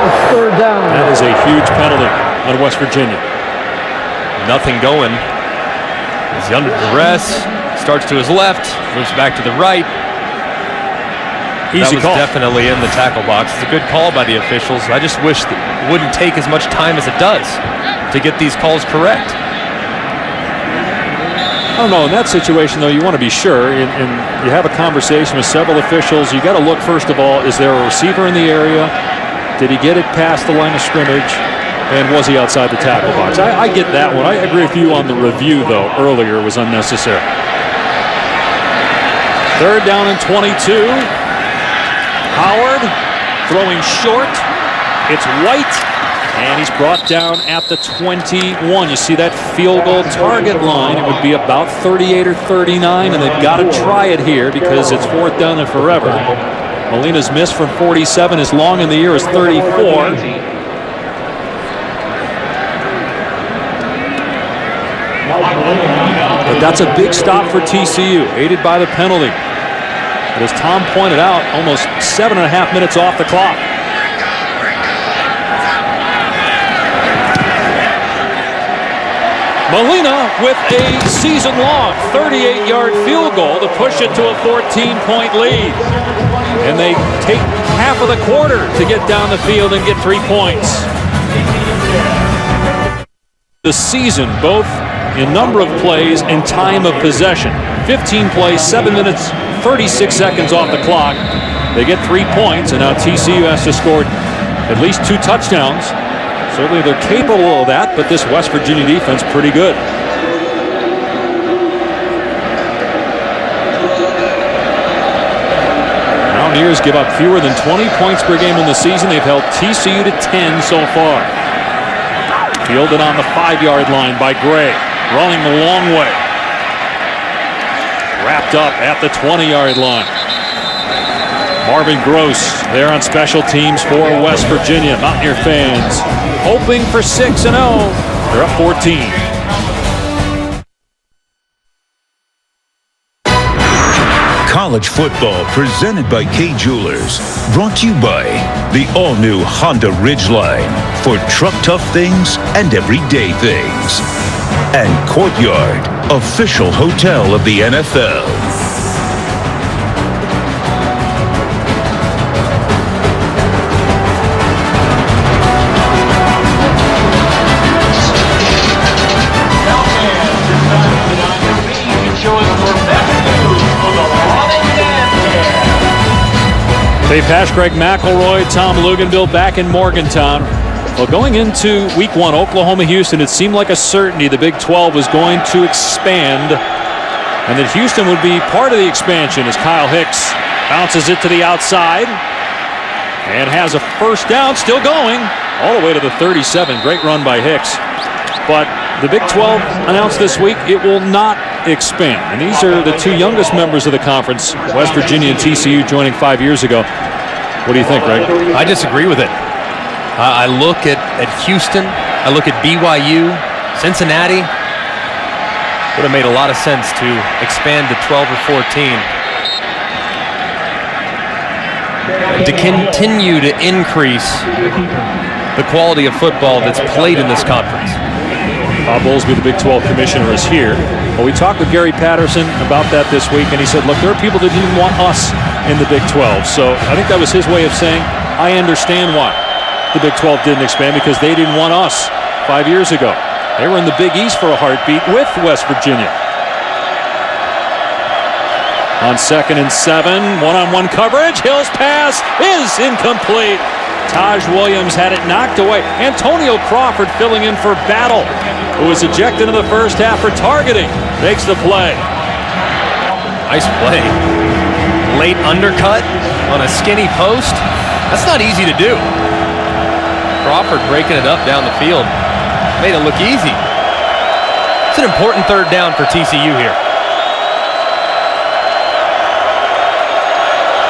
It's 3rd down. That is a huge penalty on West Virginia. Nothing going. He's under duress. Starts to his left, moves back to the right. Easy that was call. Definitely in the tackle box. It's a good call by the officials. I just wish that it wouldn't take as much time as it does to get these calls correct. I don't know. In that situation, though, you want to be sure, and you have a conversation with several officials. You got to look, first of all, is there a receiver in the area? Did he get it past the line of scrimmage? And was he outside the tackle box? I get that one. I agree with you on the review, though. Earlier was unnecessary. 3rd down and 22. Howard throwing short. It's White, and he's brought down at the 21. You see that field goal target line. It would be about 38 or 39, and they've got to try it here because it's 4th down and forever. Molina's miss from 47. His long in the year is 34. But that's a big stop for TCU, aided by the penalty. But as Tom pointed out, almost 7.5 minutes off the clock. Molina with a season-long 38-yard field goal to push it to a 14-point lead. And they take half of the quarter to get down the field and get 3 points. The season, both in number of plays and time of possession. 15 plays, 7 minutes, 36 seconds off the clock. They get 3 points, and now TCU has to score at least 2 touchdowns. Certainly they're capable of that, but this West Virginia defense pretty good. Mountaineers give up fewer than 20 points per game in the season. They've held TCU to 10 so far. Fielded on the 5-yard line by Gray. Running the long way. Wrapped up at the 20-yard line. Marvin Gross there on special teams for West Virginia. Mountaineer fans hoping for 6-0. They're up 14. College football presented by K Jewelers. Brought to you by the all-new Honda Ridgeline for truck-tough things and everyday things. And Courtyard, official hotel of the NFL. Dave Pash, Greg McElroy, Tom Luganville back in Morgantown. Well, going into week 1, Oklahoma-Houston, it seemed like a certainty the Big 12 was going to expand and that Houston would be part of the expansion as Kyle Hicks bounces it to the outside and has a first down, still going all the way to the 37. Great run by Hicks. But the Big 12 announced this week it will not expand. And these are the two youngest members of the conference, West Virginia and TCU, joining 5 years ago. What do you think, Greg? I disagree with it. I look at Houston. I look at BYU, Cincinnati. Would have made a lot of sense to expand to 12 or 14. To continue to increase the quality of football that's played in this conference. Bob Bowlesby, the Big 12 commissioner, is here. Well, we talked with Gary Patterson about that this week, and he said, look, there are people that didn't want us in the Big 12. So I think that was his way of saying, I understand why the Big 12 didn't expand, because they didn't want us 5 years ago. They were in the Big East for a heartbeat with West Virginia. On 2nd and 7, one-on-one coverage. Hill's pass is incomplete. Taj Williams had it knocked away. Antonio Crawford filling in for Battle, who was ejected in the first half for targeting, makes the play. Nice play. Late undercut on a skinny post. That's not easy to do. Crawford breaking it up down the field. Made it look easy. It's an important third down for TCU here.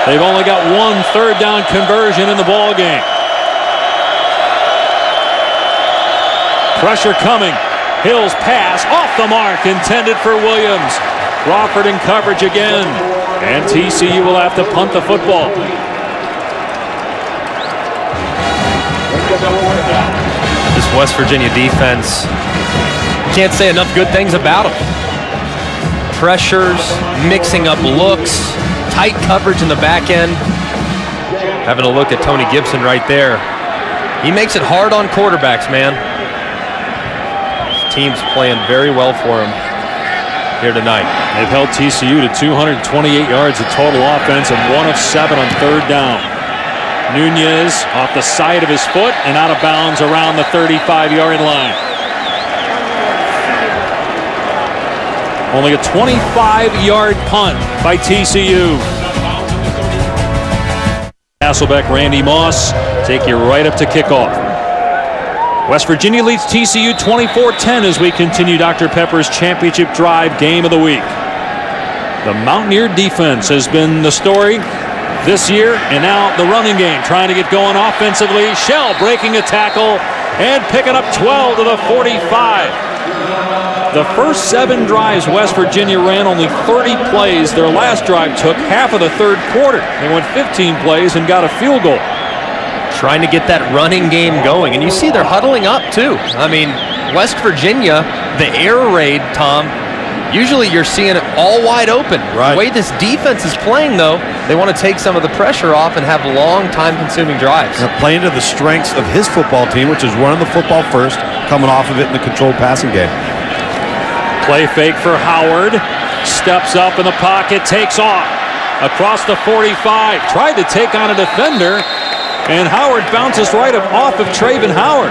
They've only got one third down conversion in the ball game. Pressure coming. Hill's pass off the mark, intended for Williams. Crawford in coverage again, and TCU will have to punt the football. This West Virginia defense, can't say enough good things about them. Pressures, mixing up looks, tight coverage in the back end. Having a look at Tony Gibson right there. He makes it hard on quarterbacks, man. His team's playing very well for him here tonight. They've held TCU to 228 yards of total offense and 1 of 7 on third down. Nunez off the side of his foot and out of bounds around the 35-yard line. Only a 25-yard punt by TCU. Hasselbeck, Randy Moss take you right up to kickoff. West Virginia leads TCU 24-10 as we continue Dr. Pepper's championship drive game of the week. The Mountaineer defense has been the story this year, and now the running game trying to get going offensively. Shell breaking a tackle and picking up 12 to the 45. The first 7 drives West Virginia ran only 30 plays. Their last drive took half of the third quarter. They went 15 plays and got a field goal. Trying to get that running game going. And you see they're huddling up too. I mean, West Virginia, the air raid, Tom, usually you're seeing it all wide open. Right. The way this defense is playing, though, they want to take some of the pressure off and have long, time-consuming drives. They're playing to the strengths of his football team, which is running the football first, coming off of it in the controlled passing game. Play fake for Howard. Steps up in the pocket, takes off across the 45. Tried to take on a defender, and Howard bounces right off of Traven Howard.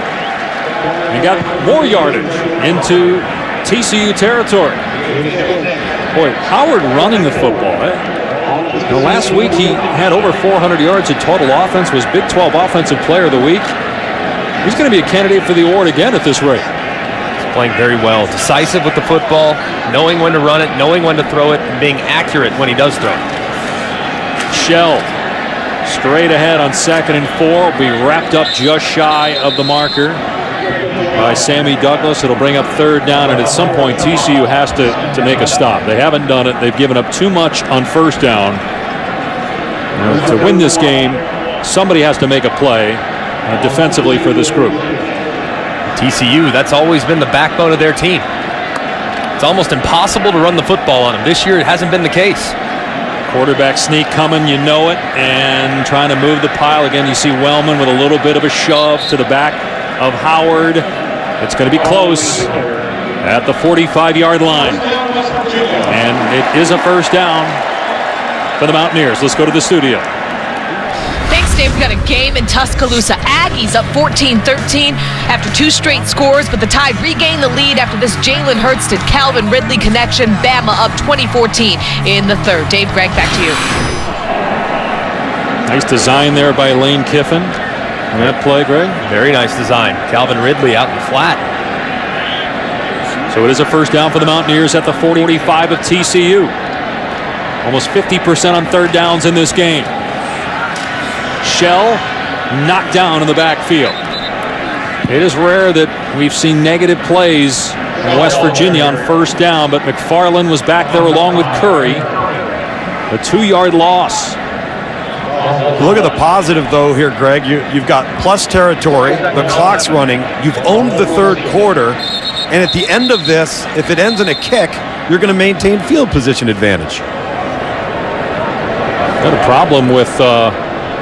And got more yardage into TCU territory. Boy, Howard running the football. Last week he had over 400 yards of total offense, was Big 12 Offensive Player of the Week. He's going to be a candidate for the award again at this rate. Playing very well. Decisive with the football, knowing when to run it, knowing when to throw it, and being accurate when he does throw it. Shell Straight ahead on 2nd and 4. Will be wrapped up just shy of the marker by Sammy Douglas. It'll bring up 3rd down, and at some point TCU has to make a stop. They haven't done it. They've given up too much on 1st down. To win this game, somebody has to make a play defensively for this group. TCU, that's always been the backbone of their team. It's almost impossible to run the football on them. This year it hasn't been the case. Quarterback sneak coming, you know it, and trying to move the pile. Again, you see Wellman with a little bit of a shove to the back of Howard. It's going to be close at the 45-yard line. And it is a 1st down for the Mountaineers. Let's go to the studio. Thanks, Dave. We've got a game in Tuscaloosa. Aggies up 14-13 after 2 straight scores, but the Tide regained the lead after this Jalen Hurts to Calvin Ridley connection. Bama up 20-14 in the 3rd. Dave, Greg, back to you. Nice design there by Lane Kiffin. On that play, Greg. Very nice design. Calvin Ridley out in the flat. So it is a 1st down for the Mountaineers at the 45 of TCU. Almost 50% on 3rd downs in this game. Shell knocked down in the backfield. It is rare that we've seen negative plays in West Virginia on 1st down, but McFarland was back there along with Curry. A 2-yard loss. Look at the positive, though, here, Greg. You've got plus territory. The clock's running. You've owned the 3rd quarter. And at the end of this, if it ends in a kick, you're going to maintain field position advantage. Got a problem with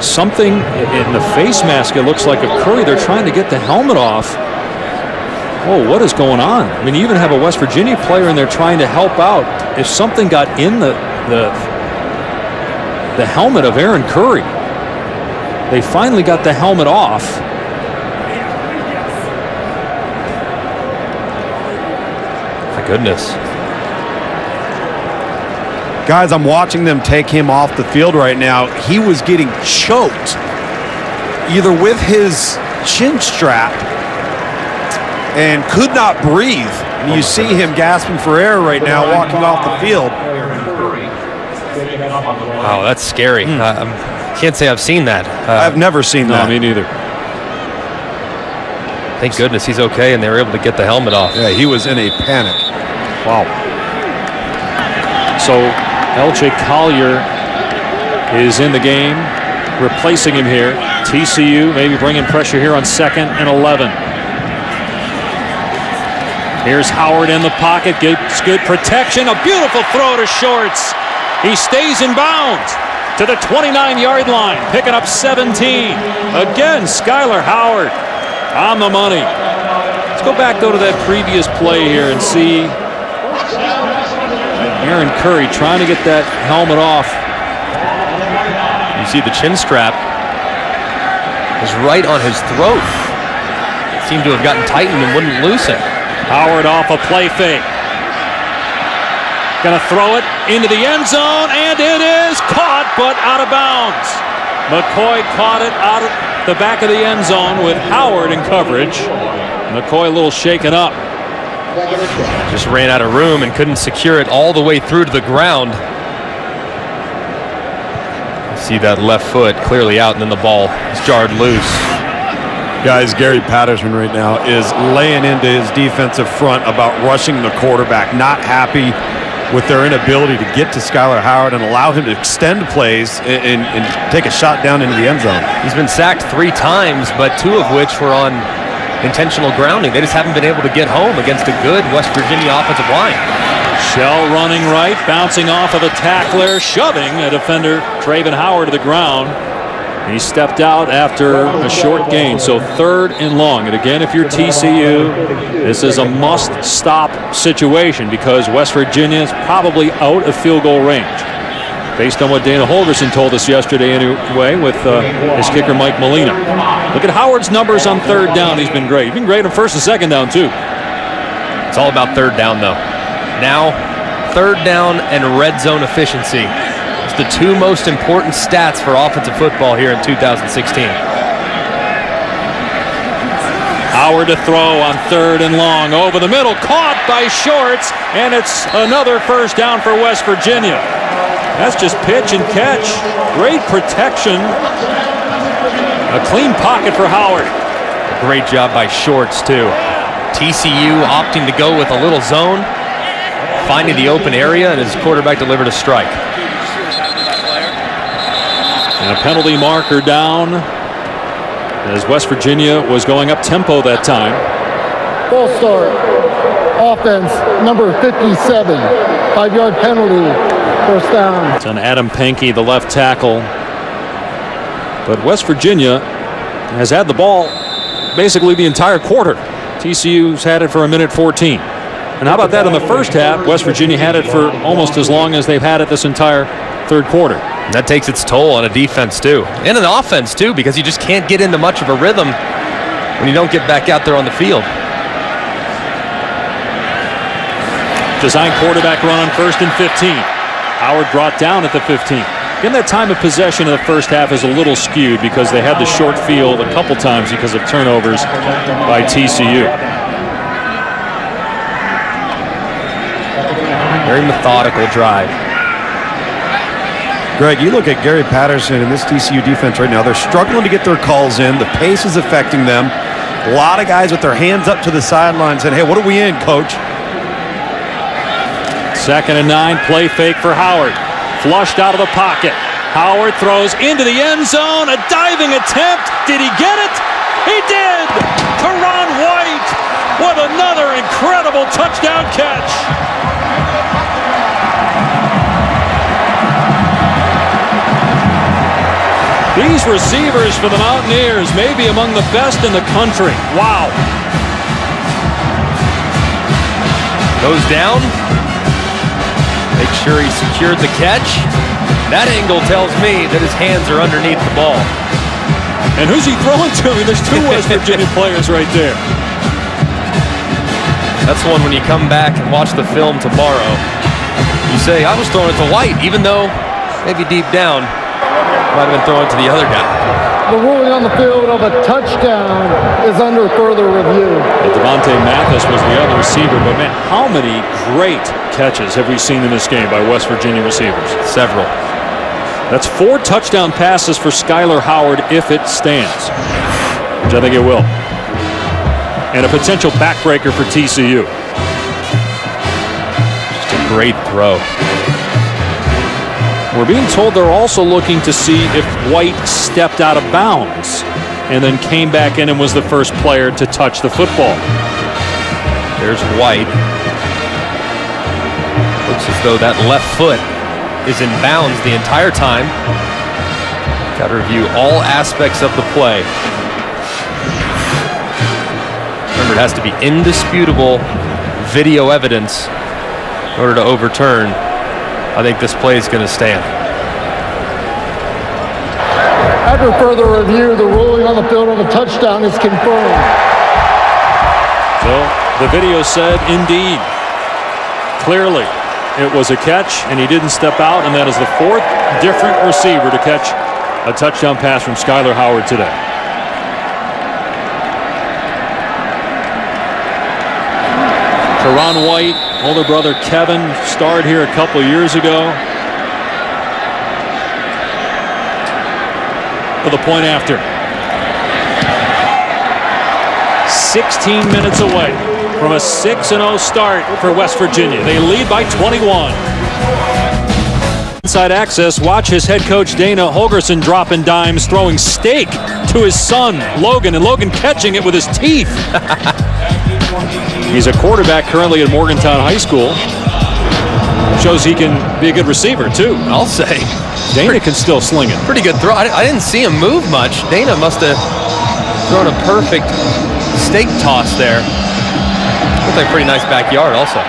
something in the face mask. It looks like of Curry. They're trying to get the helmet off. Oh, what is going on? I mean, you even have a West Virginia player in there trying to help out. If something got in the helmet of Aaron Curry, they finally got the helmet off. My goodness. Guys, I'm watching them take him off the field right now. He was getting choked either with his chin strap and could not breathe. And you see him gasping for air right now walking off the field. Wow, that's scary. Can't say I've seen that. I've never seen that. No, me neither. Thank goodness he's okay and they were able to get the helmet off. Yeah, he was in a panic. Wow. So L.J. Collier is in the game, replacing him here. TCU maybe bringing pressure here on 2nd and 11. Here's Howard in the pocket, gets good protection. A beautiful throw to Shorts. He stays in bounds to the 29-yard line, picking up 17. Again, Skylar Howard on the money. Let's go back, though, to that previous play here and see Aaron Curry trying to get that helmet off. You see the chin strap is right on his throat. It seemed to have gotten tightened and wouldn't loosen. Howard off a play fake. Gonna throw it into the end zone, and it is caught, but out of bounds. McCoy caught it out of the back of the end zone with Howard in coverage. McCoy a little shaken up. Just ran out of room and couldn't secure it all the way through to the ground. See that left foot clearly out, and then the ball is jarred loose. Guys, Gary Patterson right now is laying into his defensive front about rushing the quarterback. Not happy with their inability to get to Skylar Howard and allow him to extend plays and take a shot down into the end zone. He's been sacked 3 times, but 2 of which were on intentional grounding. They just haven't been able to get home against a good West Virginia offensive line. Shell running right, bouncing off of a tackler, shoving a defender, Traven Howard, to the ground. He stepped out after a short gain, so 3rd and long. And again, if you're TCU, this is a must-stop situation because West Virginia is probably out of field goal range. Based on what Dana Holgerson told us yesterday anyway with his kicker Mike Molina. Look at Howard's numbers on 3rd down. He's been great. He's been great on 1st and 2nd down, too. It's all about 3rd down, though. Now, 3rd down and red zone efficiency. It's the 2 most important stats for offensive football here in 2016. Howard to throw on 3rd and long. Over the middle, caught by Shorts, and it's another 1st down for West Virginia. That's just pitch and catch. Great protection. A clean pocket for Howard. Great job by Shorts, too. TCU opting to go with a little zone, finding the open area, and his quarterback delivered a strike. And a penalty marker down as West Virginia was going up tempo that time. Full start. Offense, number 57. 5-yard penalty. First down. It's on Adam Pankey, the left tackle. But West Virginia has had the ball basically the entire quarter. TCU's had it for 1:14. And how about that in the first half? West Virginia had it for almost as long as they've had it this entire third quarter. That takes its toll on a defense, too. And an offense, too, because you just can't get into much of a rhythm when you don't get back out there on the field. Design quarterback run on 1st and 15. Howard brought down at the 15. Again, that time of possession of the first half is a little skewed because they had the short field a couple times because of turnovers by TCU. Very methodical drive. Greg, you look at Gary Patterson and this TCU defense right now. They're struggling to get their calls in. The pace is affecting them. A lot of guys with their hands up to the sideline saying, hey, what are we in, coach? 2nd and 9, play fake for Howard. Flushed out of the pocket. Howard throws into the end zone. A diving attempt. Did he get it? He did! Teron White with another incredible touchdown catch. These receivers for the Mountaineers may be among the best in the country. Wow. Goes down. Make sure he secured the catch. That angle tells me that his hands are underneath the ball. And who's he throwing to? I mean, there's two West Virginia players right there. That's one when you come back and watch the film tomorrow, you say, I was throwing it to White, even though maybe deep down, might have been throwing it to the other guy. The ruling on the field of a touchdown is under further review. Devontae Mathis was the other receiver, but man, how many great catches have we seen in this game by West Virginia receivers? Several. That's 4 touchdown passes for Skyler Howard if it stands, which I think it will. And a potential backbreaker for TCU. Just a great throw. We're being told they're also looking to see if White stepped out of bounds and then came back in and was the first player to touch the football. There's White. Looks as though that left foot is in bounds the entire time. Got to review all aspects of the play. Remember, it has to be indisputable video evidence in order to overturn. I think this play is going to stand. After further review, the ruling on the field of a touchdown is confirmed. So the video said, indeed, clearly it was a catch, and he didn't step out, and that is the 4th different receiver to catch a touchdown pass from Skyler Howard today. Teron White, older brother Kevin, starred here a couple years ago. For the point after. 16 minutes away from a 6-0 start for West Virginia. They lead by 21. Inside access, watch his head coach Dana Holgerson dropping dimes, throwing steak to his son Logan, and Logan catching it with his teeth. He's a quarterback currently at Morgantown High School. Shows he can be a good receiver, too. I'll say. Dana can still sling it. Pretty good throw. I didn't see him move much. Dana must have thrown a perfect steak toss there. Looks like a pretty nice backyard also.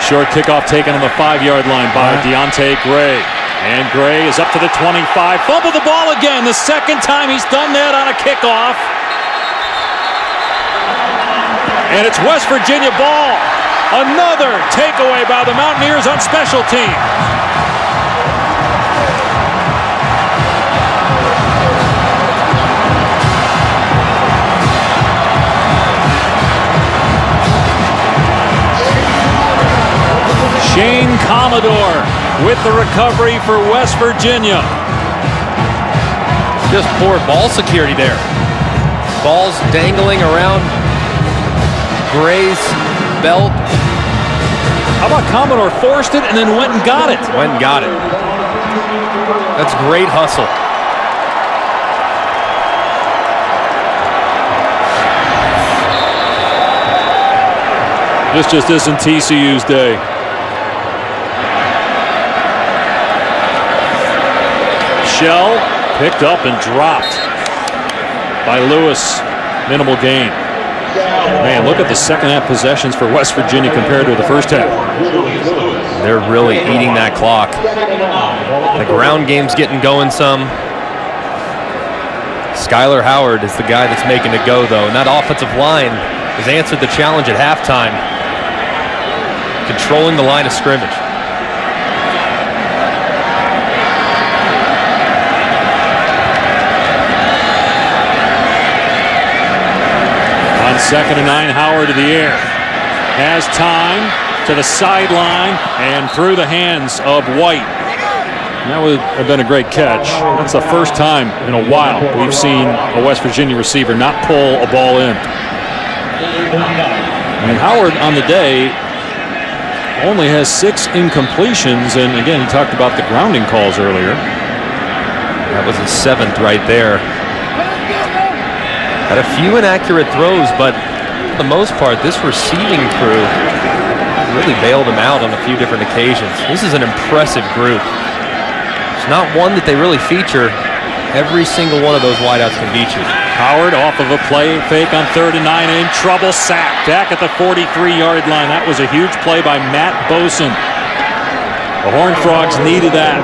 Short kickoff taken on the 5-yard line by Deontay Gray. And Gray is up to the 25. Fumble the ball again. The second time he's done that on a kickoff. And it's West Virginia ball. Another takeaway by the Mountaineers on special teams. Shane Commodore with the recovery for West Virginia. Just poor ball security there. Balls dangling around Gray's belt. How about Commodore forced it and then went and got it? Went and got it. That's great hustle. This just isn't TCU's day. Shell picked up and dropped by Lewis. Minimal gain. Man, look at the second half possessions for West Virginia compared to the first half. They're really eating that clock. The ground game's getting going some. Skylar Howard is the guy that's making it go, though. And that offensive line has answered the challenge at halftime, controlling the line of scrimmage. On 2nd and 9, Howard to the air. Has time to the sideline and through the hands of White. That would have been a great catch. That's the first time in a while we've seen a West Virginia receiver not pull a ball in. And Howard on the day only has 6 incompletions, and again, he talked about the grounding calls earlier. That was his 7th right there. Had a few inaccurate throws, but for the most part, this receiving crew really bailed him out on a few different occasions. This is an impressive group. It's not one that they really feature. Every single one of those wideouts can beat you. Howard off of a play fake on 3rd and 9, in trouble, sacked back at the 43-yard line. That was a huge play by Matt Boson. The Horned Frogs needed that.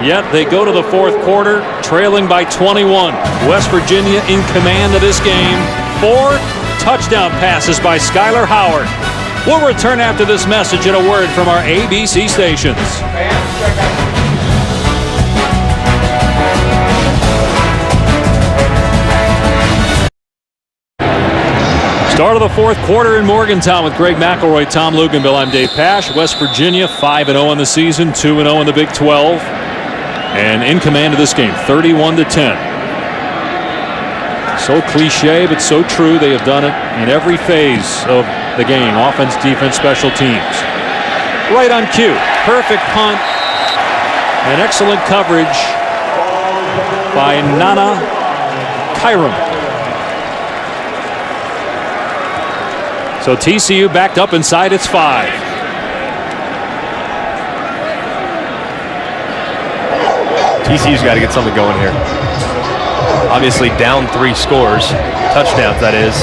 Yet they go to the 4th quarter, trailing by 21. West Virginia in command of this game. 4 touchdown passes by Skylar Howard. We'll return after this message and a word from our ABC stations. Start of the 4th quarter in Morgantown with Greg McElroy, Tom Luganville. I'm Dave Pasch. West Virginia 5-0 on the season, 2-0 in the Big 12. And in command of this game, 31-10. So cliche, but so true. They have done it in every phase of the game. Offense, defense, special teams. Right on cue. Perfect punt. And excellent coverage by Nana Kyram. So TCU backed up inside its 5. TCU's got to get something going here. Obviously down 3 scores, touchdowns that is.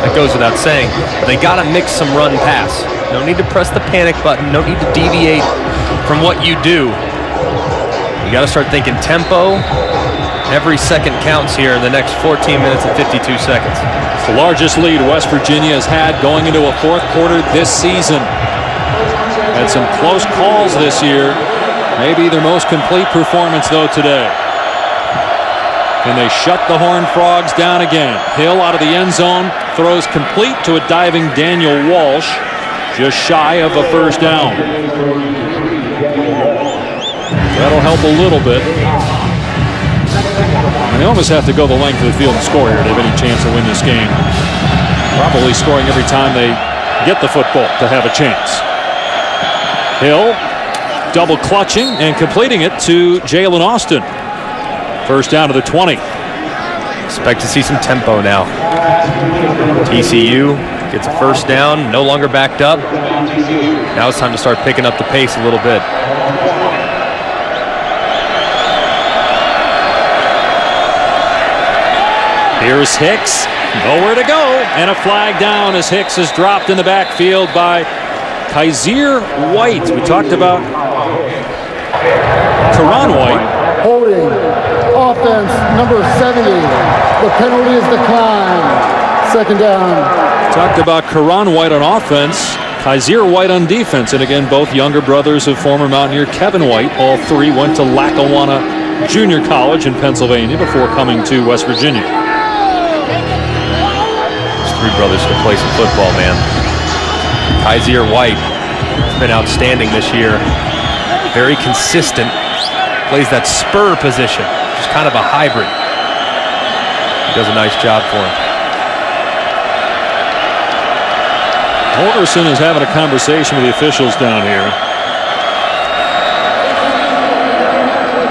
That goes without saying. But they got to mix some run pass. No need to press the panic button. No need to deviate from what you do. You got to start thinking tempo. Every second counts here in the next 14 minutes and 52 seconds. It's the largest lead West Virginia has had going into a 4th quarter this season. Had some close calls this year. Maybe their most complete performance, though, today. And they shut the Horned Frogs down again. Hill out of the end zone, throws complete to a diving Daniel Walsh, just shy of a first down. That'll help a little bit. And they almost have to go the length of the field and score here to have any chance to win this game. Probably scoring every time they get the football to have a chance. Hill double clutching and completing it to Jalen Austin. First down to the 20. Expect to see some tempo now. TCU gets a first down, no longer backed up. Now it's time to start picking up the pace a little bit. Here's Hicks, nowhere to go, and a flag down as Hicks is dropped in the backfield by Kaiser White. We talked about Karan White. Holding. Offense, number 70. The penalty is declined. 2nd down. Talked about Karan White on offense, Kaiser White on defense. And again, both younger brothers of former Mountaineer Kevin White. All 3 went to Lackawanna Junior College in Pennsylvania before coming to West Virginia. 3 brothers can play some football, man. Kaiser White He's been outstanding this year. Very consistent. Plays that spur position, just kind of a hybrid. He does a nice job for him. Holgerson is having a conversation with the officials down here.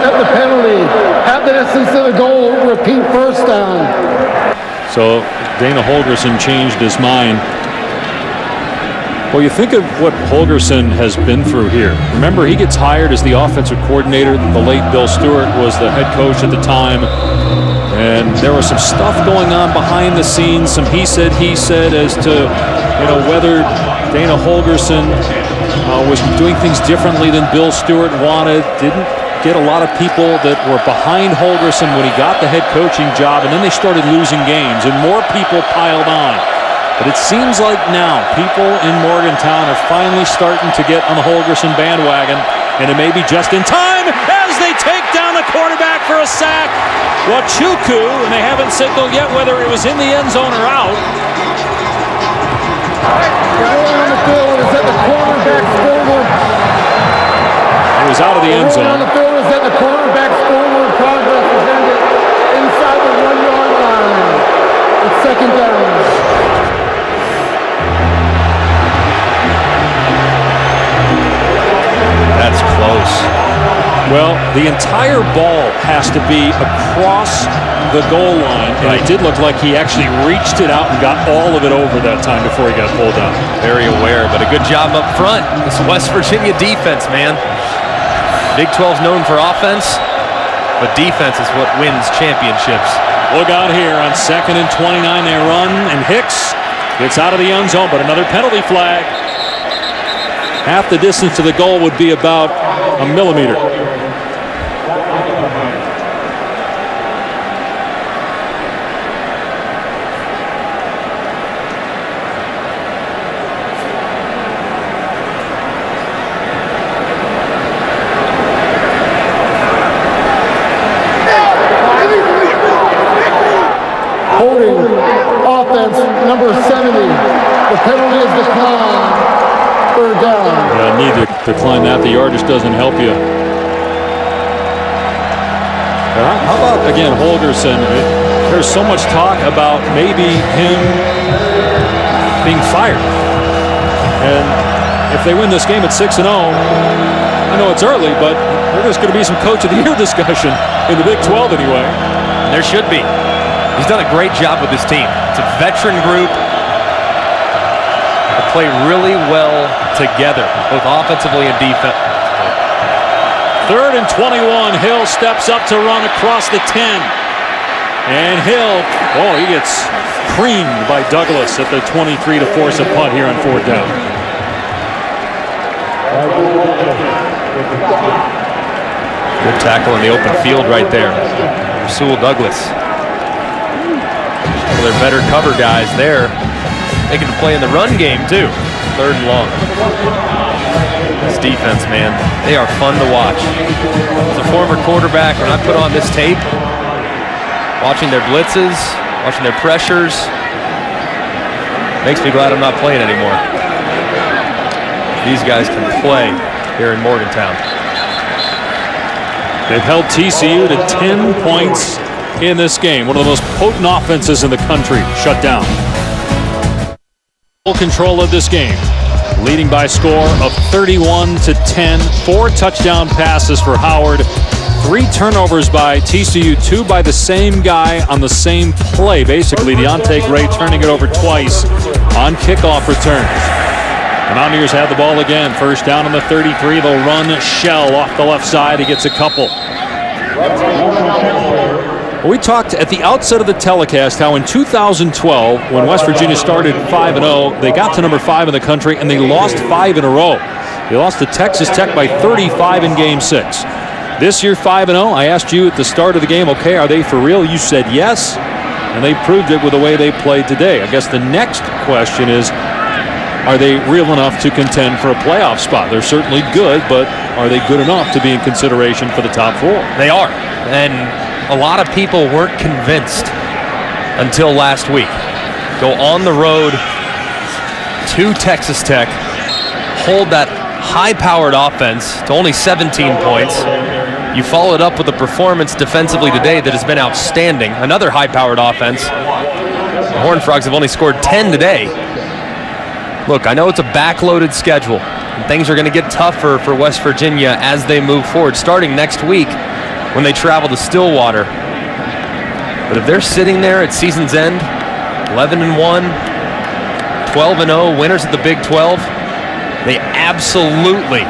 At the penalty, at the distance of the goal, repeat first down. So Dana Holgerson changed his mind. Well, you think of what Holgerson has been through here. Remember, he gets hired as the offensive coordinator. The late Bill Stewart was the head coach at the time. And there was some stuff going on behind the scenes, some he said as to, whether Dana Holgerson was doing things differently than Bill Stewart wanted. Didn't get a lot of people that were behind Holgerson when he got the head coaching job, and then they started losing games, and more people piled on. But it seems like now people in Morgantown are finally starting to get on the Holgerson bandwagon, and it may be just in time as they take down the quarterback for a sack. Wachuku, and they haven't signaled yet whether it was in the end zone or out. On the field is at the quarterback's forward. It was out of the end zone. On the field is at the quarterback's forward progress is ended inside the 1-yard line. It's second down. That's close. Well, the entire ball has to be across the goal line, and it did look like he actually reached it out and got all of it over that time before he got pulled down. Very aware, but a good job up front. This West Virginia defense, man. Big 12's known for offense, but defense is what wins championships. Look out here on 2nd and 29. They run, and Hicks gets out of the end zone, but another penalty flag. Half the distance to the goal would be about a millimeter. Holding offense number 70. The penalty is declined. Third down. Yeah, need to decline that. The yardage doesn't help you. How about, again, Holgerson? There's so much talk about maybe him being fired. And if they win this game at 6-0, I know it's early, but there's going to be some Coach of the Year discussion in the Big 12 anyway. There should be. He's done a great job with this team. It's a veteran group. They play really well together, both offensively and defensively. 3rd and 21. Hill steps up to run across the 10. And Hill, he gets creamed by Douglas at the 23 to force a punt here on 4th down. Good tackle in the open field right there. Sewell Douglas. Well, they're better cover guys there. They can play in the run game too. 3rd and long. This defense, man, they are fun to watch. As a former quarterback, when I put on this tape, watching their blitzes, watching their pressures, makes me glad I'm not playing anymore. These guys can play here in Morgantown. They've held TCU to 10 points in this game. One of the most potent offenses in the country shut down. Full control of this game, leading by a score of 31-10. 4 touchdown passes for Howard, 3 turnovers by TCU, 2 by the same guy on the same play. Basically, Deontay Gray turning it over twice on kickoff returns. The Mountaineers have the ball again. 1st down on the 33. They'll run Shell off the left side. He gets a couple. We talked at the outset of the telecast how in 2012, when West Virginia started 5-0, they got to number 5 in the country, and they lost 5 in a row. They lost to Texas Tech by 35 in Game 6. This year, 5-0. I asked you at the start of the game, okay, are they for real? You said yes, and they proved it with the way they played today. I guess the next question is, are they real enough to contend for a playoff spot? They're certainly good, but are they good enough to be in consideration for the top 4? They are, and a lot of people weren't convinced until last week. Go on the road to Texas Tech, hold that high-powered offense to only 17 points. You followed up with a performance defensively today that has been outstanding. Another high-powered offense. The Horned Frogs have only scored 10 today. Look, I know it's a backloaded schedule, and things are going to get tougher for West Virginia as they move forward, starting next week when they travel to Stillwater. But if they're sitting there at season's end, 11-1, 12-0, winners of the Big 12, they absolutely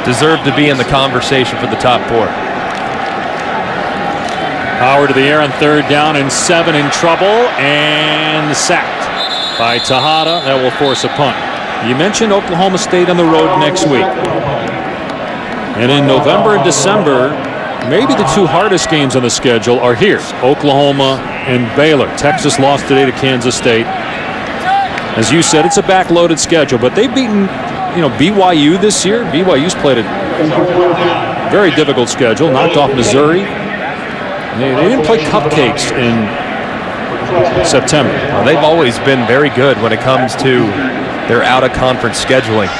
deserve to be in the conversation for the top 4. Howard to the air on 3rd down and 7, in trouble, and sacked by Tejada. That will force a punt. You mentioned Oklahoma State on the road next week. And in November and December, maybe the 2 hardest games on the schedule are here. Oklahoma and Baylor. Texas lost today to Kansas State. As you said, it's a backloaded schedule, but they've beaten, BYU this year. BYU's played a very difficult schedule, knocked off Missouri. They didn't play cupcakes in September. Well, they've always been very good when it comes to their out-of-conference scheduling.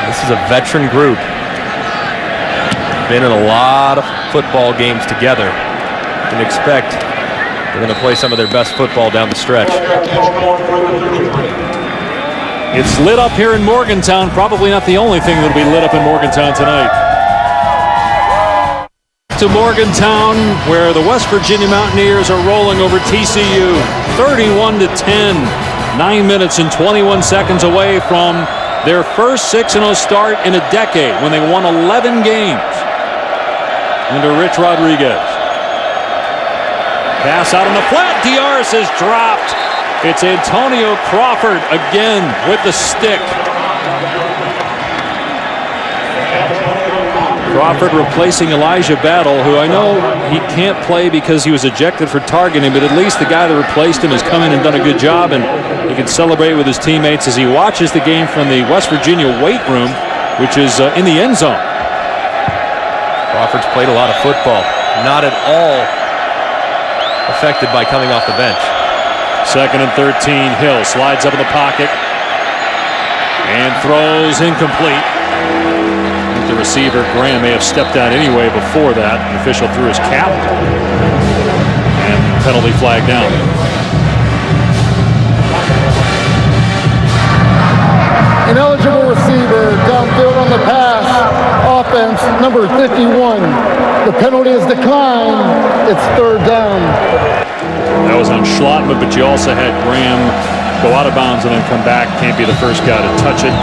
This is a veteran group. Been in a lot of football games together. You can expect they're going to play some of their best football down the stretch. It's lit up here in Morgantown. Probably not the only thing that'll be lit up in Morgantown tonight. To Morgantown, where the West Virginia Mountaineers are rolling over TCU 31-10. 9 minutes and 21 seconds away from their first 6-0 start in a decade when they won 11 games under Rich Rodriguez. Pass out on the flat. Diarras is dropped. It's Antonio Crawford again with the stick. Crawford replacing Elijah Battle, who I know he can't play because he was ejected for targeting, but at least the guy that replaced him has come in and done a good job, and he can celebrate with his teammates as he watches the game from the West Virginia weight room, which is in the end zone. Crawford's played a lot of football. Not at all affected by coming off the bench. 2nd and 13. Hill slides up in the pocket and throws incomplete. The receiver, Graham, may have stepped out anyway before that. The official threw his cap. And penalty flag down. Ineligible receiver downfield on the pass. Offense number 51. The penalty is declined. It's 3rd down. That was on Schlottman, but you also had Graham go out of bounds and then come back. Can't be the first guy to touch it.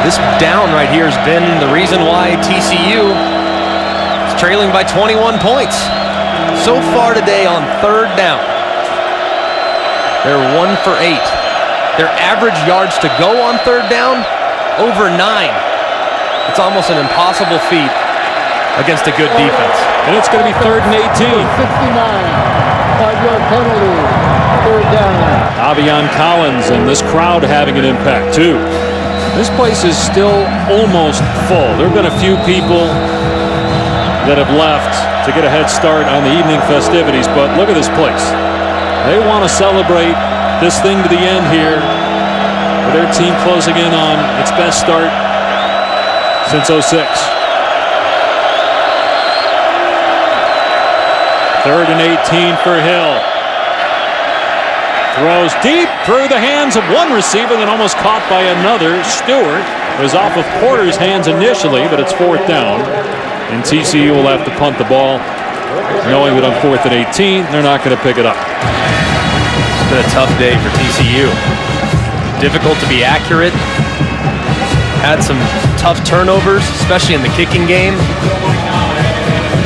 This down right here has been the reason why TCU is trailing by 21 points. So far today on 3rd down, they're 1 for 8. Their average yards to go on 3rd down, over 9. It's almost an impossible feat against a good defense. And it's going to be 3rd and 18. 69. 5-yard penalty. 3rd down. Avion Collins and this crowd having an impact too. This place is still almost full. There have been a few people that have left to get a head start on the evening festivities, but look at this place. They want to celebrate this thing to the end here with their team closing in on its best start since 06. 3rd and 18 for Hill. Throws deep through the hands of one receiver, then almost caught by another. Stewart was off of Porter's hands initially, but it's 4th down. And TCU will have to punt the ball, knowing that on 4th and 18, they're not going to pick it up. It's been a tough day for TCU. Difficult to be accurate. Had some tough turnovers, especially in the kicking game.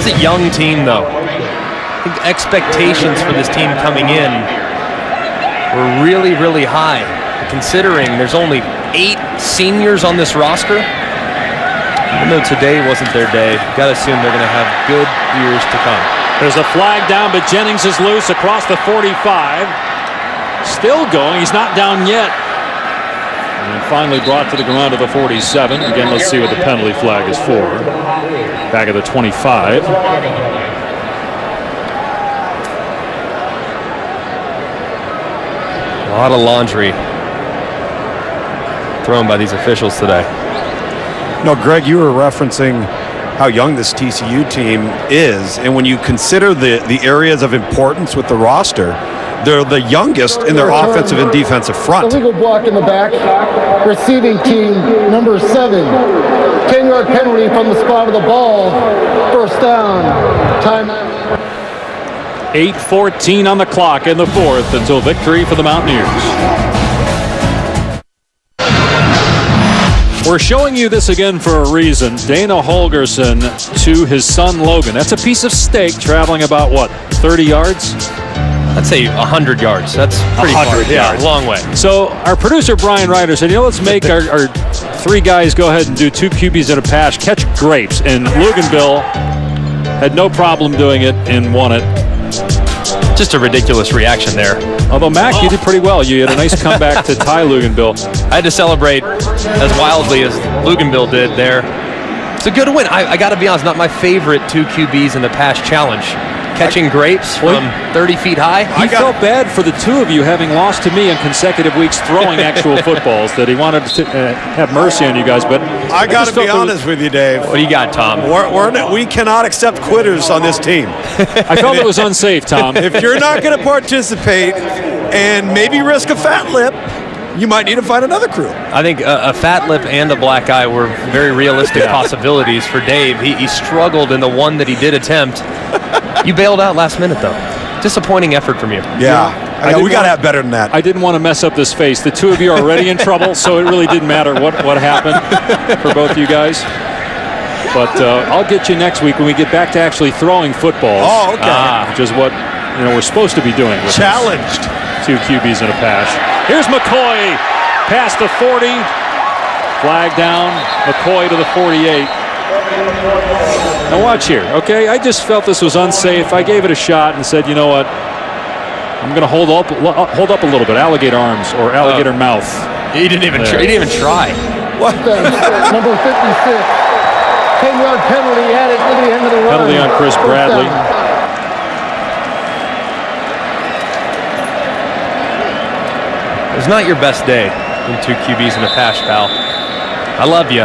It's a young team, though. I think expectations for this team coming in were really, really high, considering there's only 8 seniors on this roster. Even though today wasn't their day, got to assume they're going to have good years to come. There's a flag down, but Jennings is loose across the 45. Still going. He's not down yet. And finally brought to the ground of the 47. Again, let's see what the penalty flag is for. Back of the 25. A lot of laundry thrown by these officials today. No, Greg, you were referencing how young this TCU team is, and when you consider the areas of importance with the roster, they're the youngest in their offensive and defensive front. Illegal block in the back. Receiving team number 7. 10-yard penalty from the spot of the ball. First down. Time. 8:14 on the clock in the fourth until victory for the Mountaineers. We're showing you this again for a reason. Dana Holgerson to his son Logan. That's a piece of steak traveling about, what, 30 yards? I'd say 100 yards. That's pretty far. Yeah, long way. So our producer Brian Ryder said, let's make our 3 guys go ahead and do 2 QBs in a pass, catch grapes. And Luganville had no problem doing it and won it. Just a ridiculous reaction there. Although, Mac, you did pretty well. You had a nice comeback to tie Luganville. I had to celebrate as wildly as Luganville did there. It's a good win. I got to be honest, not my favorite 2 QBs in the pass challenge. Catching grapes from 30 feet high. I felt bad for the 2 of you having lost to me in consecutive weeks throwing actual footballs, that he wanted to have mercy on you guys. But I got to be honest with you, Dave. What do you got, Tom? We cannot accept quitters on this team. I felt it was unsafe, Tom. If you're not going to participate and maybe risk a fat lip, you might need to find another crew. I think a fat lip and a black eye were very realistic possibilities for Dave. He struggled in the one that he did attempt. You bailed out last minute, though. Disappointing effort from you. Yeah. We got to have better than that. I didn't want to mess up this face. The 2 of you are already in trouble, so it really didn't matter what happened for both you guys. But I'll get you next week when we get back to actually throwing footballs. Oh, okay. Which is what we're supposed to be doing. Challenged. 2 QBs in a pass. Here's McCoy past the 40. Flag down. McCoy to the 48. Now watch here, okay? I just felt this was unsafe. I gave it a shot and said, you know what? I'm going to hold up a little bit. Alligator arms or alligator mouth. He didn't even try. What? Number 56. 10-yard penalty added to the end of the run. Penalty on Chris Bradley. It's not your best day in 2 QBs in a pass, pal. I love you.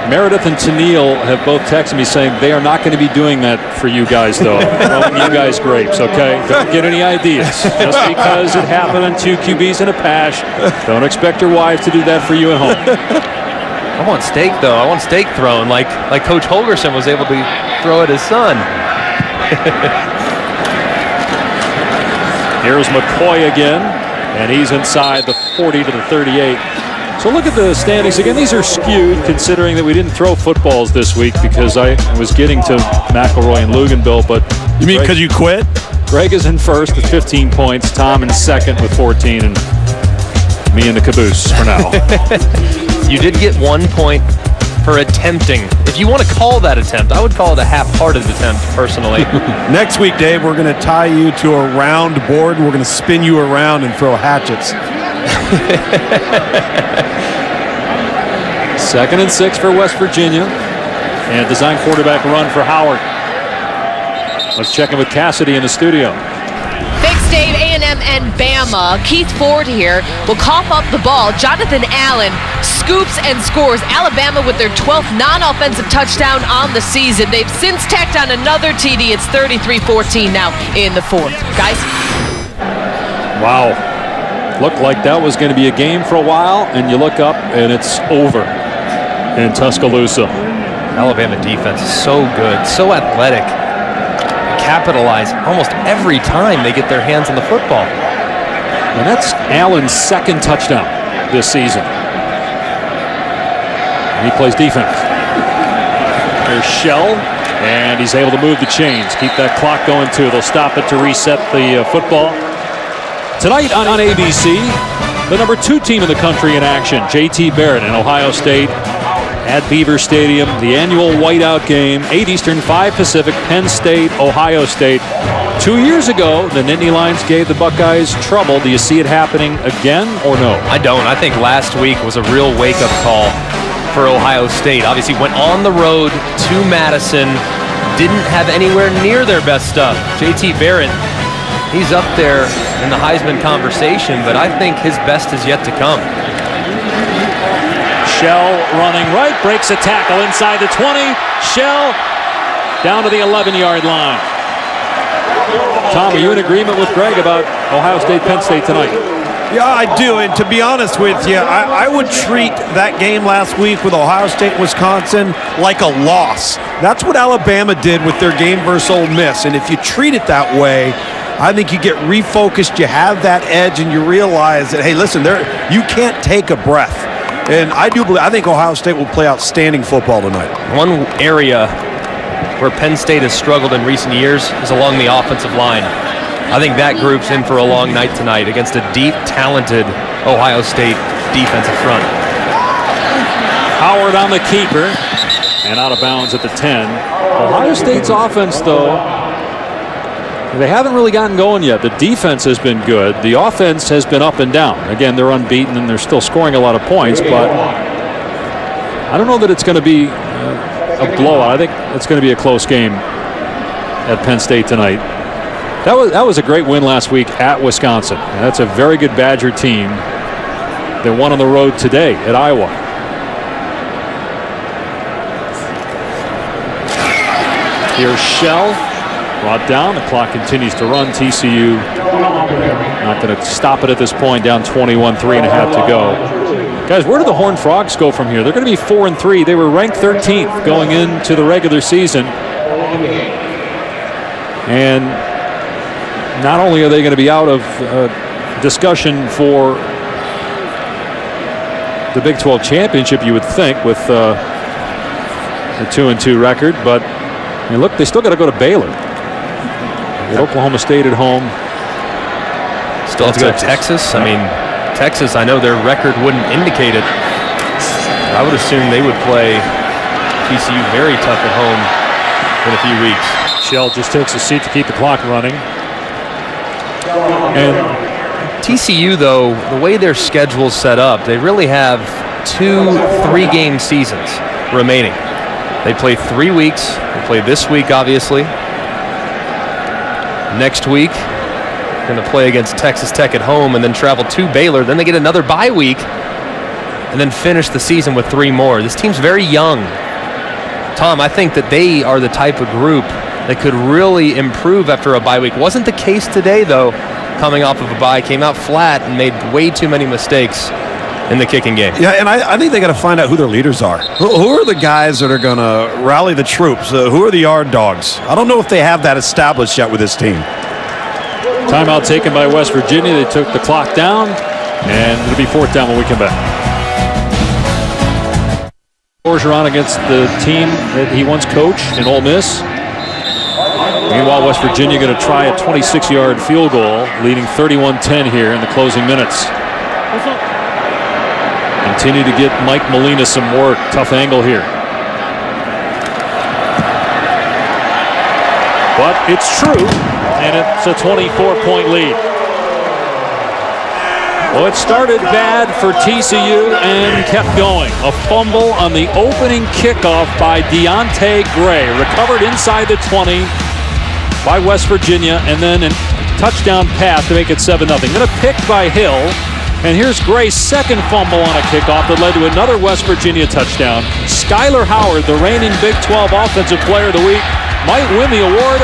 Meredith and Tennille have both texted me saying they are not going to be doing that for you guys, though. Throwing you guys grapes, okay? Don't get any ideas. Just because it happened on 2 QBs in a pass, don't expect your wives to do that for you at home. I want steak, though. I want steak thrown like Coach Holgerson was able to throw at his son. Here's McCoy again, and he's inside the 40 to the 38. So look at the standings again. These are skewed considering that we didn't throw footballs this week because I was getting to McElroy and Luganville. But you mean because you quit? Greg is in first with 15 points. Tom in second with 14, and me in the caboose for now. You did get 1 point for attempting. If you want to call that attempt, I would call it a half-hearted attempt, personally. Next week, Dave, we're going to tie you to a round board, and we're going to spin you around and throw hatchets. 2nd and 6 for West Virginia, and design quarterback run for Howard. Let's check in with Cassidy in the studio. Thanks, Dave. A&M and Bama. Keith Ford here will cough up the ball. Jonathan Allen scoops and scores. Alabama with their 12th non-offensive touchdown on the season. They've since tacked on another TD. It's 33-14 now in the fourth. Guys? Wow. Looked like that was going to be a game for a while, and you look up and it's over in Tuscaloosa. Alabama defense is so good, so athletic. Capitalize almost every time they get their hands on the football. And that's Allen's 2nd touchdown this season. And he plays defense. There's Shell, and he's able to move the chains. Keep that clock going, too. They'll stop it to reset the football. Tonight on ABC, the number 2 team in the country in action, JT Barrett and Ohio State at Beaver Stadium, the annual whiteout game, 8 Eastern, 5 Pacific, Penn State, Ohio State. 2 years ago, the Nittany Lions gave the Buckeyes trouble. Do you see it happening again or no? I don't. I think last week was a real wake-up call for Ohio State. Obviously went on the road to Madison, didn't have anywhere near their best stuff. JT Barrett, he's up there in the Heisman conversation, but I think his best is yet to come. Shell running right, breaks a tackle inside the 20. Shell down to the 11-yard line. Tom, are you in agreement with Greg about Ohio State, Penn State tonight? Yeah, I do. And to be honest with you, I would treat that game last week with Ohio State, Wisconsin like a loss. That's what Alabama did with their game versus Ole Miss. And if you treat it that way, I think you get refocused, you have that edge, and you realize that, hey, listen, you can't take a breath. And I think Ohio State will play outstanding football tonight. One area where Penn State has struggled in recent years is along the offensive line. I think that group's in for a long night tonight against a deep, talented Ohio State defensive front. Howard on the keeper and out of bounds at the 10. Ohio State's offense, though, they haven't really gotten going yet. The defense has been good. The offense has been up and down. Again, they're unbeaten and they're still scoring a lot of points, but I don't know that it's going to be a blowout. I think it's going to be a close game at Penn State tonight. That was a great win last week at Wisconsin. And that's a very good Badger team. They won on the road today at Iowa. Here's Shell. Brought down. The clock continues to run. TCU not going to stop it at this point. Down 21, 3.5 to go. Guys, where do the Horned Frogs go from here? They're going to be 4-3. They were ranked 13th going into the regular season. And not only are they going to be out of discussion for the Big 12 championship, you would think, with the 2-2 record, but I mean, look, they still got to go to Baylor. Oklahoma State at home. Still have to go to Texas. I mean, Texas, I know their record wouldn't indicate it. I would assume they would play TCU very tough at home in a few weeks. Shell just takes a seat to keep the clock running. And TCU, though, the way their schedule's set up, they really have 2 3-game seasons remaining. They play 3 weeks. They play this week, obviously. Next week, they're going to play against Texas Tech at home and then travel to Baylor. Then they get another bye week and then finish the season with 3 more. This team's very young. Tom, I think that they are the type of group that could really improve after a bye week. Wasn't the case today, though. Coming off of a bye, came out flat and made way too many mistakes in the kicking game. Yeah, and I think they got to find out who their leaders are. Who are the guys that are going to rally the troops? Who are the yard dogs? I don't know if they have that established yet with this team. Timeout taken by West Virginia. They took the clock down, and it'll be 4th down when we come back. Orgeron against the team that he once coached in Ole Miss. Meanwhile, West Virginia going to try a 26-yard field goal, leading 31-10 here in the closing minutes. Continue to get Mike Molina some work. Tough angle here. But it's true, and it's a 24-point lead. Well, it started bad for TCU and kept going. A fumble on the opening kickoff by Deontay Gray. Recovered inside the 20 by West Virginia, and then a touchdown pass to make it 7-0. Then a pick by Hill. And here's Gray's second fumble on a kickoff that led to another West Virginia touchdown. Skyler Howard, the reigning Big 12 Offensive Player of the Week, might win the award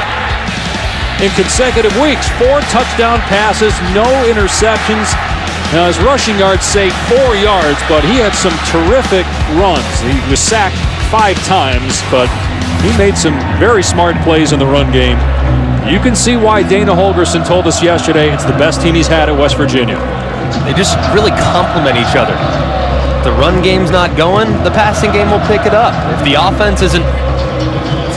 in consecutive weeks. 4 touchdown passes, no interceptions. Now his rushing yards say 4 yards, but he had some terrific runs. He was sacked 5 times, but he made some very smart plays in the run game. You can see why Dana Holgorsen told us yesterday it's the best team he's had at West Virginia. They just really complement each other. If the run game's not going, the passing game will pick it up. If the offense isn't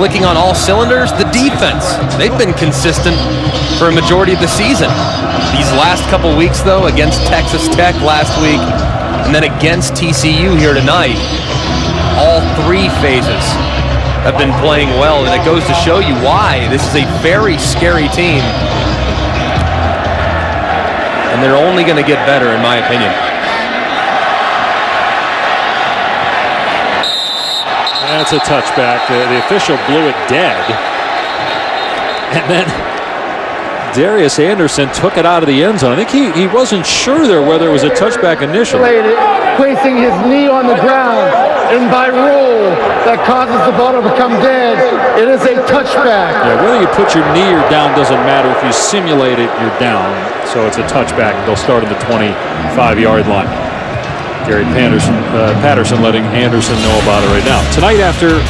clicking on all cylinders, the defense, they've been consistent for a majority of the season. These last couple weeks, though, against Texas Tech last week and then against TCU here tonight, all 3 phases have been playing well, and it goes to show you why this is a very scary team. And they're only going to get better, in my opinion. That's a touchback. The official blew it dead. And then Darius Anderson took it out of the end zone. I think he wasn't sure there whether it was a touchback initially. Placing his knee on the ground, and by rule, that causes the ball to become dead. It is a touchback. Yeah, whether you put your knee or down doesn't matter. If you simulate it, you're down. So it's a touchback. They'll start at the 25-yard line. Gary Patterson letting Anderson know about it right now. Tonight after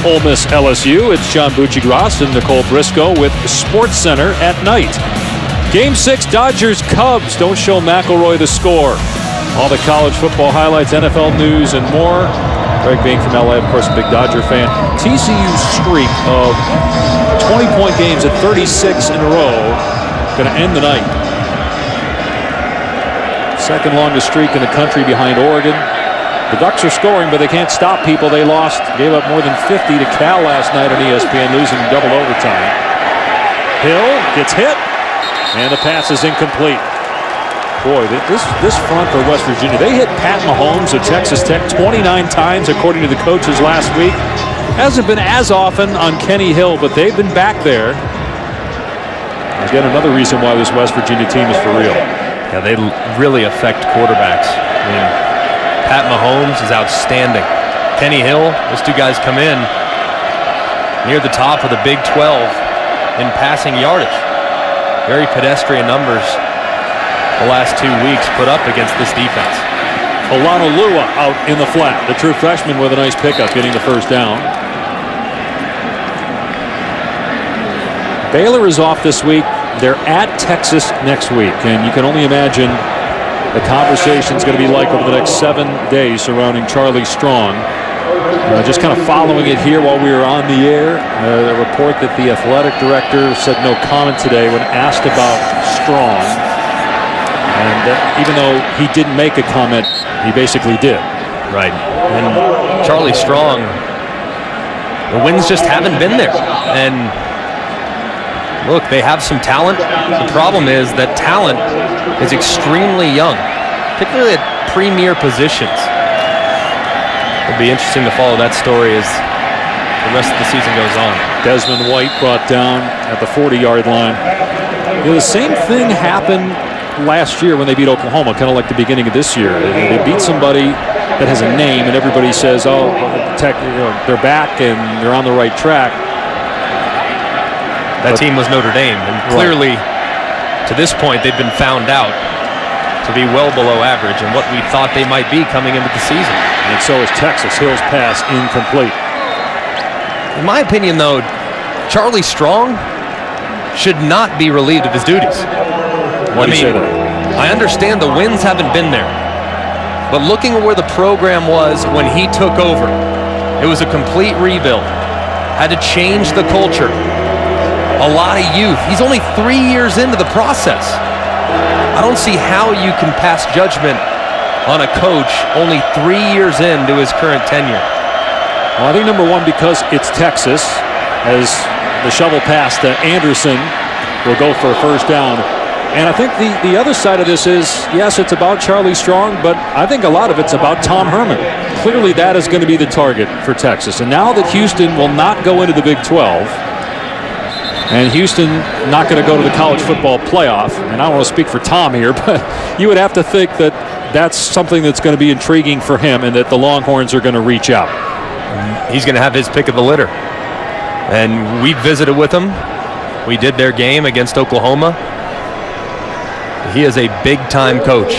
Ole Miss LSU, it's John Bucci-Gross and Nicole Briscoe with Sports Center at night. Game 6, Dodgers-Cubs. Don't show McElroy the score. All the college football highlights, NFL news, and more. Greg Bean from LA, of course, a big Dodger fan. TCU's streak of 20-point games at 36 in a row going to end the night. Second longest streak in the country behind Oregon. The Ducks are scoring, but they can't stop people. They gave up more than 50 to Cal last night on ESPN, losing double overtime. Hill gets hit, and the pass is incomplete. Boy, this front for West Virginia, they hit Pat Mahomes of Texas Tech 29 times, according to the coaches last week. Hasn't been as often on Kenny Hill, but they've been back there. Again, another reason why this West Virginia team is for real. Yeah, they really affect quarterbacks. I mean, Pat Mahomes is outstanding. Kenny Hill, those two guys come in near the top of the Big 12 in passing yardage. Very pedestrian numbers the last 2 weeks put up against this defense. Olanolua out in the flat. The true freshman with a nice pickup, getting the first down. Baylor is off this week. They're at Texas next week, and you can only imagine the conversation's going to be like over the next 7 days surrounding Charlie Strong. Just kind of following it here while we were on the air, a report that the athletic director said no comment today when asked about Strong. And even though he didn't make a comment, he basically did. Right. And Charlie Strong, the wins just haven't been there. And look, they have some talent. The problem is that talent is extremely young, particularly at premier positions. It'll be interesting to follow that story as the rest of the season goes on. Desmond White brought down at the 40-yard line. The same thing happened last year when they beat Oklahoma, kind of like the beginning of this year. They beat somebody that has a name, and everybody says, oh, they're back and they're on the right track. That team was Notre Dame, and clearly, to this point, they've been found out to be well below average and what we thought they might be coming into the season. And so is Texas. Hill's pass incomplete. In my opinion, though, Charlie Strong should not be relieved of his duties. Why do you say that? I understand the wins haven't been there, but looking at where the program was when he took over, it was a complete rebuild. Had to change the culture. A lot of youth. He's only 3 years into the process. I don't see how you can pass judgment on a coach only 3 years into his current tenure. Well, I think number one, because it's Texas, as the shovel pass to Anderson will go for a first down. And I think the other side of this is, yes, it's about Charlie Strong, but I think a lot of it's about Tom Herman. Clearly that is going to be the target for Texas. And now that Houston will not go into the Big 12, and Houston not going to go to the college football playoff, and I don't want to speak for Tom here, but you would have to think that that's something that's going to be intriguing for him and that the Longhorns are going to reach out. He's going to have his pick of the litter. And we visited with him. We did their game against Oklahoma. He is a big-time coach.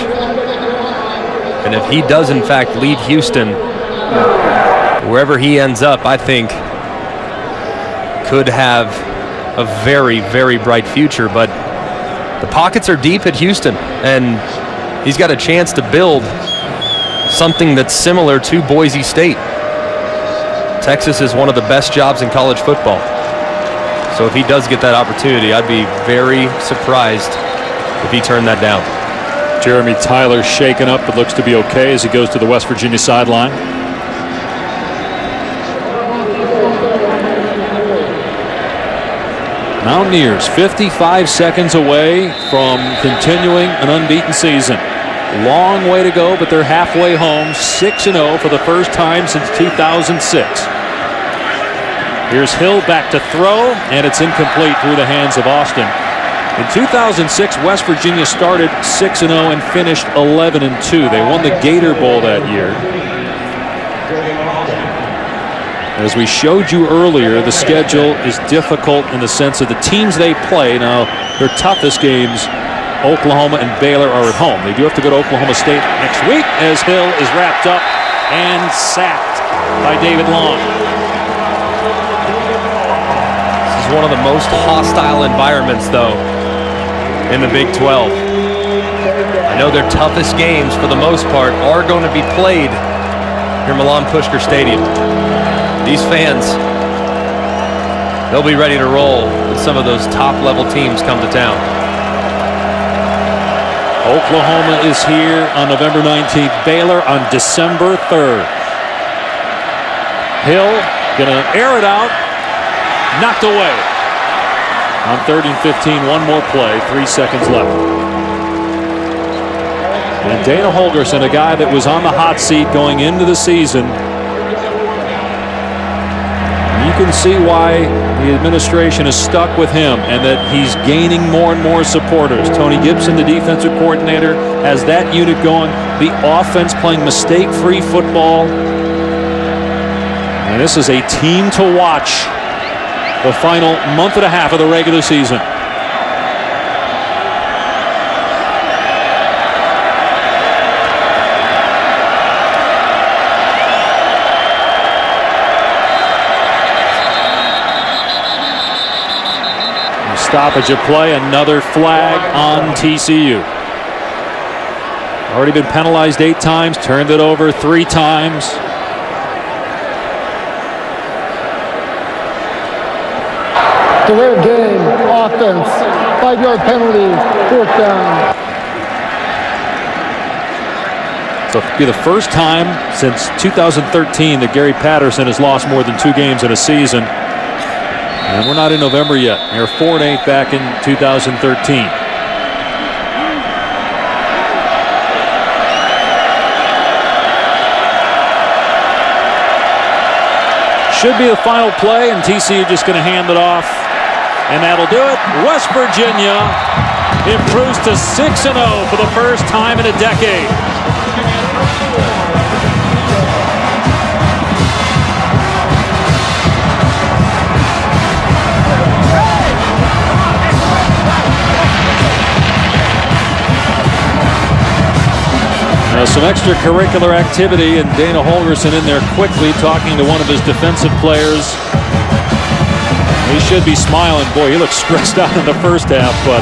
And if he does, in fact, lead Houston, wherever he ends up, I think could have a very, very bright future. But the pockets are deep at Houston, and he's got a chance to build something that's similar to Boise State. Texas is one of the best jobs in college football. So if he does get that opportunity, I'd be very surprised if he turned that down. Jeremy Tyler shaken up, but looks to be okay as he goes to the West Virginia sideline. Mountaineers 55 seconds away from continuing an unbeaten season. Long way to go, but they're halfway home, 6-0 for the first time since 2006. Here's Hill back to throw, and it's incomplete through the hands of Austin. In 2006, West Virginia started 6-0 and finished 11-2. They won the Gator Bowl that year. As we showed you earlier, the schedule is difficult in the sense of the teams they play. Now, their toughest games, Oklahoma and Baylor, are at home. They do have to go to Oklahoma State next week as Hill is wrapped up and sacked by David Long. This is one of the most hostile environments, though, in the Big 12. I know their toughest games, for the most part, are going to be played near Milan Pushkar Stadium. These fans, they'll be ready to roll when some of those top-level teams come to town. Oklahoma is here on November 19th. Baylor on December 3rd. Hill gonna air it out. Knocked away. On 3rd and 15, one more play, 3 seconds left. And Dana Holgorsen, a guy that was on the hot seat going into the season. You can see why the administration is stuck with him and that he's gaining more and more supporters. Tony Gibson, the defensive coordinator, has that unit going. The offense playing mistake-free football. And this is a team to watch the final month and a half of the regular season. Stoppage of play, another flag on TCU. Already been penalized 8 times, turned it over 3 times. Delay of game, offense, 5-yard penalty, 4th down. So it'll be the first time since 2013 that Gary Patterson has lost more than 2 games in a season. And we're not in November yet. They're 4-8 back in 2013. Should be the final play, and TCU just going to hand it off. And that'll do it. West Virginia improves to 6-0 for the first time in a decade. Some extracurricular activity, and Dana Holgorsen in there quickly talking to one of his defensive players. He should be smiling. Boy, he looks stressed out in the first half, but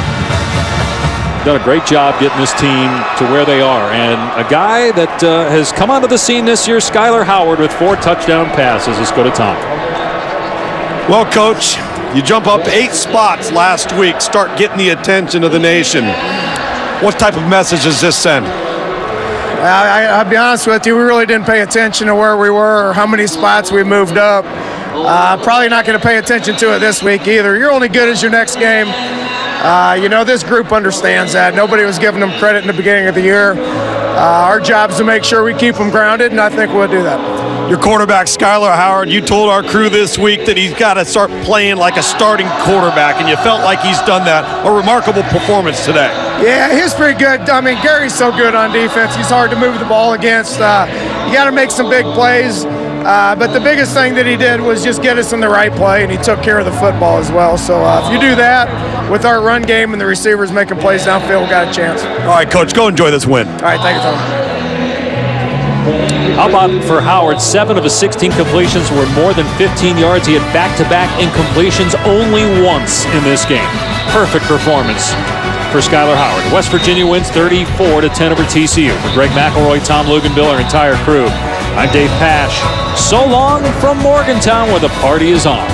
done a great job getting this team to where they are. And a guy that has come onto the scene this year, Skyler Howard, with 4 touchdown passes. Let's go to Tom. Well, Coach, you jump up 8 spots last week, start getting the attention of the nation. What type of message does this send? I'll be honest with you, we really didn't pay attention to where we were or how many spots we moved up. Probably not going to pay attention to it this week either. You're only good as your next game. You know, this group understands that. Nobody was giving them credit in the beginning of the year. Our job is to make sure we keep them grounded, and I think we'll do that. Your quarterback, Skyler Howard, you told our crew this week that he's got to start playing like a starting quarterback, and you felt like he's done that. A remarkable performance today. Yeah, he's pretty good. I mean, Gary's so good on defense. He's hard to move the ball against. You got to make some big plays. But the biggest thing that he did was just get us in the right play, and he took care of the football as well. So if you do that with our run game and the receivers making plays downfield, we got a chance. All right, Coach, go enjoy this win. All right, thank you, Tom. How about for Howard? 7 of his 16 completions were more than 15 yards. He had back-to-back incompletions only once in this game. Perfect performance for Skyler Howard. West Virginia wins 34-10 over TCU. For Greg McElroy, Tom Luganville, our entire crew, I'm Dave Pasch. So long from Morgantown, where the party is on.